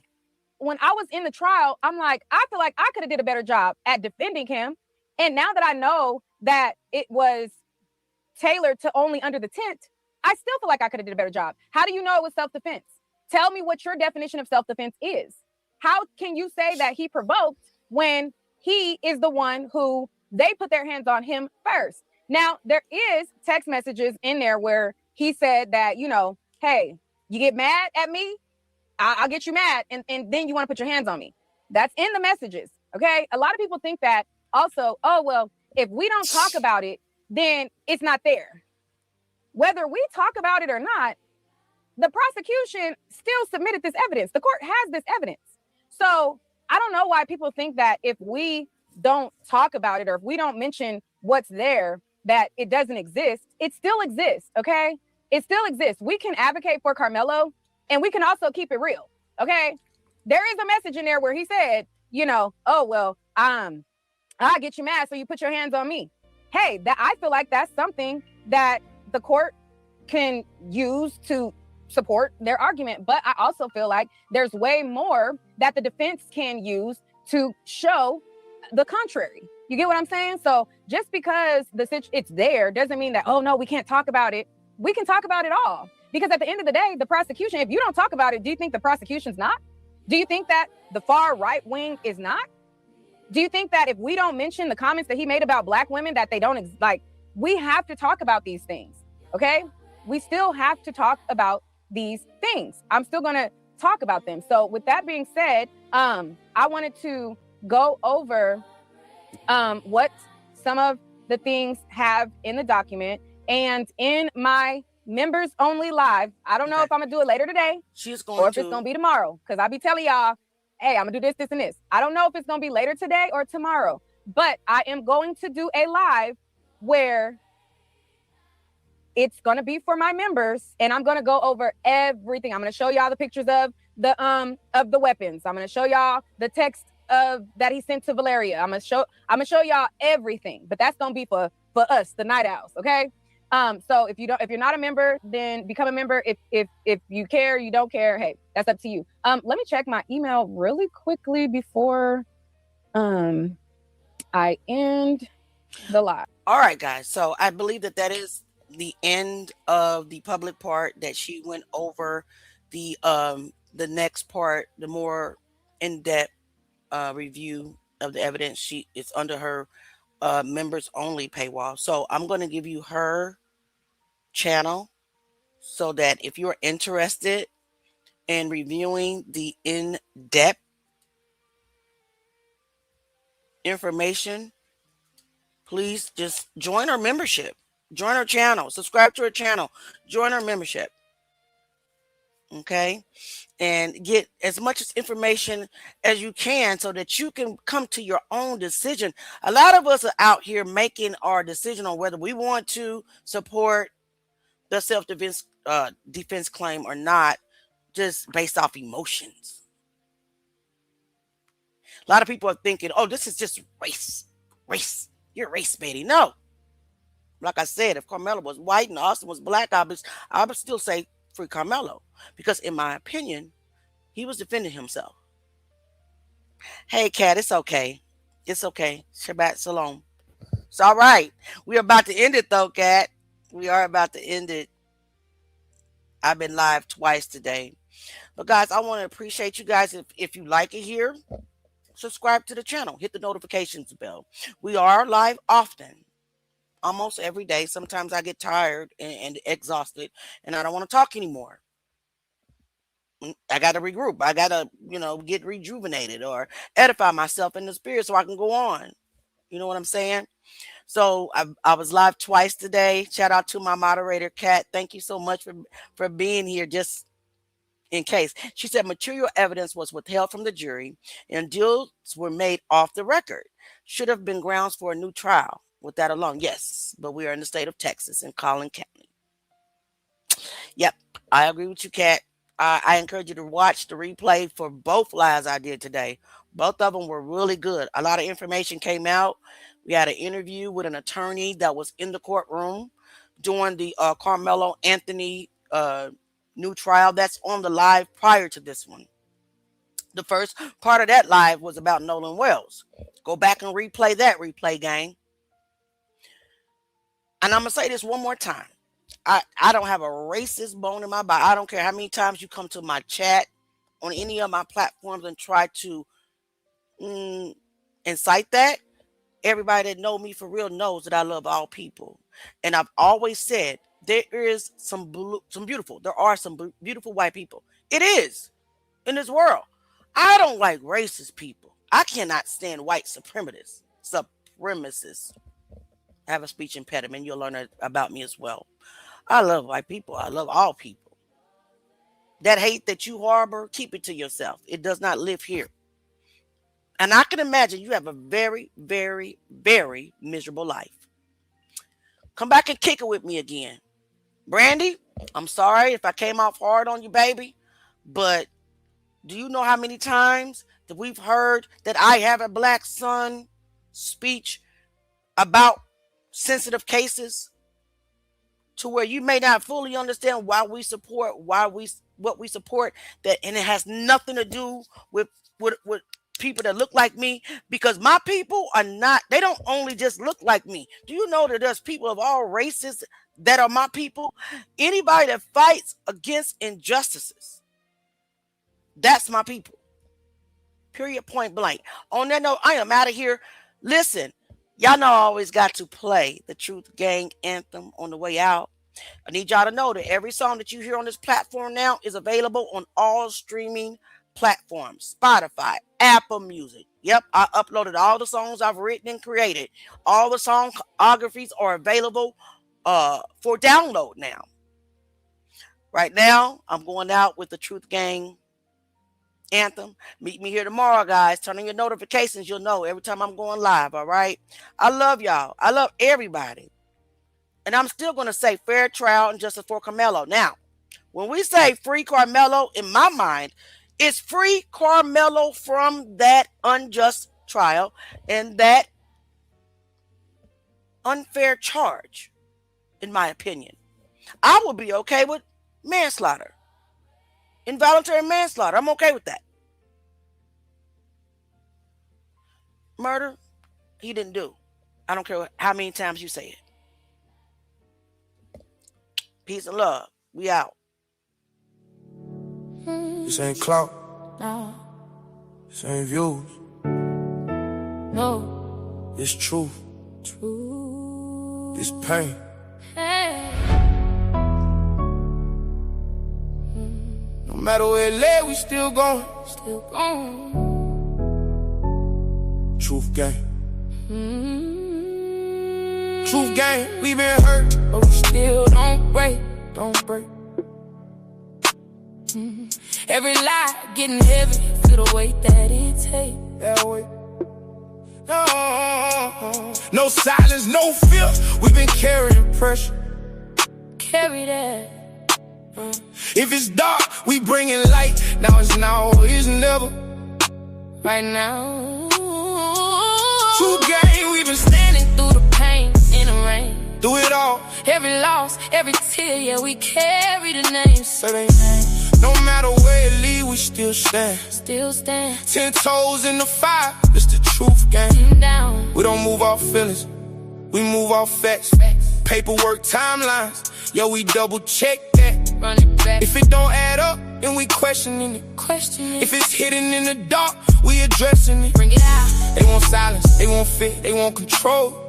when I was in the trial, I'm like, I feel like I could have did a better job at defending him. And now that I know that it was tailored to only under the tent, I still feel like I could have did a better job. How do you know it was self-defense? Tell me what your definition of self-defense is. How can you say that he provoked when he is the one who they put their hands on him first? Now, there is text messages in there where he said that, hey, you get mad at me, I'll get you mad, and then you want to put your hands on me. That's in the messages, okay? A lot of people think that also, oh, well, if we don't talk about it, then it's not there. Whether we talk about it or not, the prosecution still submitted this evidence. The court has this evidence. So I don't know why people think that if we don't talk about it or if we don't mention what's there, that it doesn't exist. It still exists, okay? It still exists. We can advocate for Karmelo, and we can also keep it real, okay? There is a message in there where he said, oh, well, I'll get you mad, so you put your hands on me. Hey, I feel like that's something that the court can use to support their argument. But I also feel like there's way more that the defense can use to show the contrary. You get what I'm saying? So just because it's there doesn't mean that, oh, no, we can't talk about it. We can talk about it all. Because at the end of the day, the prosecution, if you don't talk about it, do you think the prosecution's not? Do you think that the far right wing is not? Do you think that if we don't mention the comments that he made about black women, that they don't we have to talk about these things, okay? We still have to talk about these things. I'm still going to talk about them. So with that being said, I wanted to go over what some of the things have in the document, and in my members only live. I don't know if I'm gonna do it later today or if it's gonna be tomorrow, because I'll be telling y'all, hey, I'm gonna do this, this, and this. I don't know if it's gonna be later today or tomorrow, but I am going to do a live where it's gonna be for my members, and I'm gonna go over everything. I'm gonna show y'all the pictures of the weapons. I'm gonna show y'all the text that he sent to Valeria. I'm gonna show y'all everything, but that's gonna be for us, the Night Owls, okay? So if you're not a member, then become a member. If you care, you don't care, hey, that's up to you. Let me check my email really quickly before I end the live. All right, guys. So I believe that is the end of the public part, that she went over the next part, the more in-depth review of the evidence. It's under her members only paywall. So I'm going to give you her channel so that if you're interested in reviewing the in-depth information, please just join our membership, join our channel, subscribe to our channel, join our membership. Okay, and get as much information as you can so that you can come to your own decision. A lot of us are out here making our decision on whether we want to support the self-defense defense claim or not, just based off emotions. A lot of people are thinking, oh, this is just race. You're race baiting. No. Like I said, if Karmelo was white and Austin was black, I would still say free Karmelo. Because in my opinion, he was defending himself. Hey, Kat, it's okay. It's okay. Shabbat Shalom. It's all right. We're about to end it, though, Kat. We are about to end it. I've been live twice today. But, guys, I want to appreciate you guys. If you like it here, subscribe to the channel. Hit the notifications bell. We are live often. Almost every day. Sometimes I get tired and exhausted, and I don't want to talk anymore. I got to regroup. I got to, get rejuvenated or edify myself in the spirit so I can go on. You know what I'm saying? So I was live twice today. Shout out to my moderator, Kat. Thank you so much for being here. Just in case. She said material evidence was withheld from the jury and deals were made off the record. Should have been grounds for a new trial. With that alone, yes. But we are in the state of Texas in Collin County. Yep, I agree with you, Kat. I encourage you to watch the replay for both lives I did today. Both of them were really good. A lot of information came out. We had an interview with an attorney that was in the courtroom during the Karmelo Anthony new trial. That's on the live prior to this one. The first part of that live was about Nolan Wells. Go back and replay that, replay gang. And I'm going to say this one more time. I don't have a racist bone in my body. I don't care how many times you come to my chat on any of my platforms and try to incite that. Everybody that know me for real knows that I love all people. And I've always said there are some beautiful white people. It is in this world. I don't like racist people. I cannot stand white supremacists. I have a speech impediment. You'll learn about me as well. I love white people. I love all people. That hate that you harbor, keep it to yourself. It does not live here. And I can imagine you have a very, very, very miserable life. Come back and kick it with me again. Brandy, I'm sorry if I came off hard on you, baby. But do you know how many times that we've heard that I have a black son speech about sensitive cases to where you may not fully understand why we support what we support, that, and it has nothing to do with people that look like me, because my people are not, they don't only just look like me. Do you know that there's people of all races that are my people? Anybody that fights against injustices, that's my people. Period, point blank. On that note, I am out of here. Listen, y'all know I always got to play the Truth Gang anthem on the way out. I need y'all to know that every song that you hear on this platform now is available on all streaming platforms. Spotify, Apple Music. Yep, I uploaded all the songs I've written and created. All the songographies are available for download now. Right now, I'm going out with the Truth Gang anthem. Meet me here tomorrow, guys. Turn on your notifications. You'll know every time I'm going live, all right? I love y'all. I love everybody. And I'm still going to say fair trial and justice for Karmelo. Now, when we say free Karmelo, in my mind, it's free Karmelo from that unjust trial and that unfair charge, in my opinion. I would be okay with manslaughter. Involuntary manslaughter. I'm okay with that. Murder, he didn't do. I don't care how many times you say it. Peace and love. We out. This ain't clout. No. This ain't views. No. It's truth. Truth. It's pain. Hey. No matter where it led, we still going. Still going. Truth gang. Truth game, we been hurt, but we still don't break, don't break. Every lie getting heavy, feel the weight that it takes. That way. No silence, no fear. We've been carrying pressure. Carry that. If it's dark, we bringing light. Now it's now, it's never. Right now. True game, we've been standing through the pain in the rain. Do it all. Every loss, every tear, yeah, we carry the names. Say they name. No matter where it lead, we still stand. Still stand. 10 toes in the fire, it's the truth game. Down. We don't move off feelings, we move off facts. Paperwork, timelines, yo, we double check that. Run it back. If it don't add up, then we questioning it. If it's hidden in the dark, we addressing it. Bring it out. They want silence, they want fear, they want control.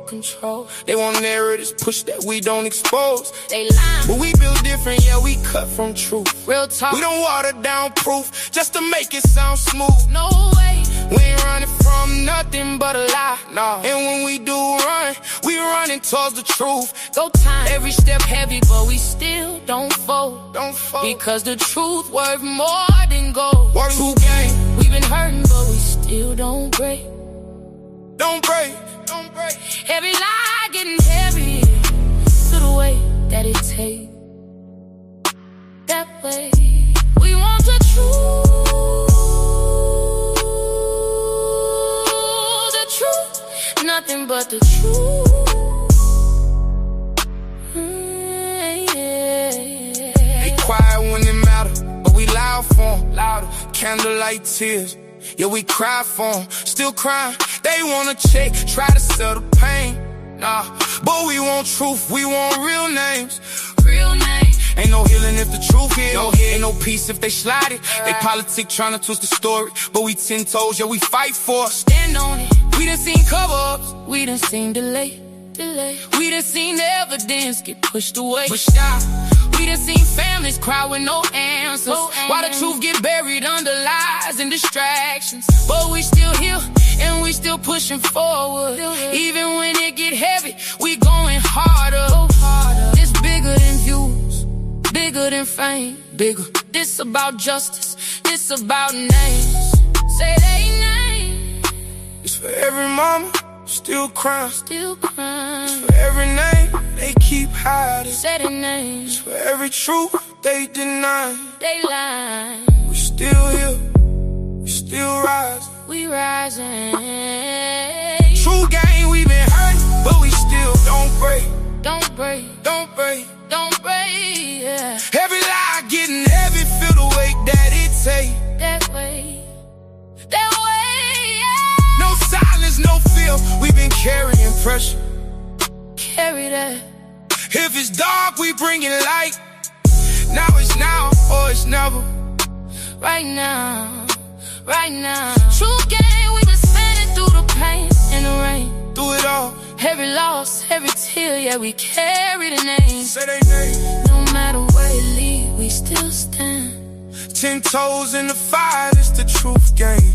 They want narratives, push that we don't expose. They lie, but we build different, yeah, we cut from truth. Real talk. We don't water down proof just to make it sound smooth. No way. We ain't running from nothing but a lie. Nah. And when we do run, we running towards the truth. Go time. Every step heavy, but we still don't fold. Don't fold. Because the truth worth more than gold. True game. We've been hurting, but we still don't break. Don't break. Don't break. Every lie getting heavy to the way that it takes. That way. We want the truth. The truth. Nothing but the truth. They quiet when it matter, but we loud for 'em. Louder. Candlelight tears. Yeah, we cry for 'em, still crying. They wanna check, try to sell the pain. Nah, but we want truth, we want real names. Real names. Ain't no healing if the truth is. No, ain't no peace if they slide it. They politic trying to twist the story, but we 10 toes, yeah, we fight for it. Stand on it. We done seen cover-ups, we done seen delay. We done seen evidence get pushed away. Pushed out. We done seen families cry with no answers. While the truth get buried under lies and distractions. But we still here and we still pushing forward. Even when it get heavy, we going harder. This bigger than views, bigger than fame, bigger. This about justice, this about names. Say they name. It's for every mama still crying. Still crying. It's for every name they keep hiding. Say their names. It's for every truth they deny. They lie. We still here. We still rising. We rising. True game, we been hurt, but we still don't break. Don't break. Don't break. Don't break. Yeah. Every lie getting heavy, feel the weight that it take. That way. That way. Yeah. No silence, no fear. We been carrying pressure. Carry that. If it's dark, we bring it light. Now it's now or it's never. Right now, right now. True game, we been spinning through the pain and the rain. Through it all. Every loss, every tear, yeah, we carry the name. Say they name. No matter where it lead, we still stand. 10 toes in the fire, it's the truth game.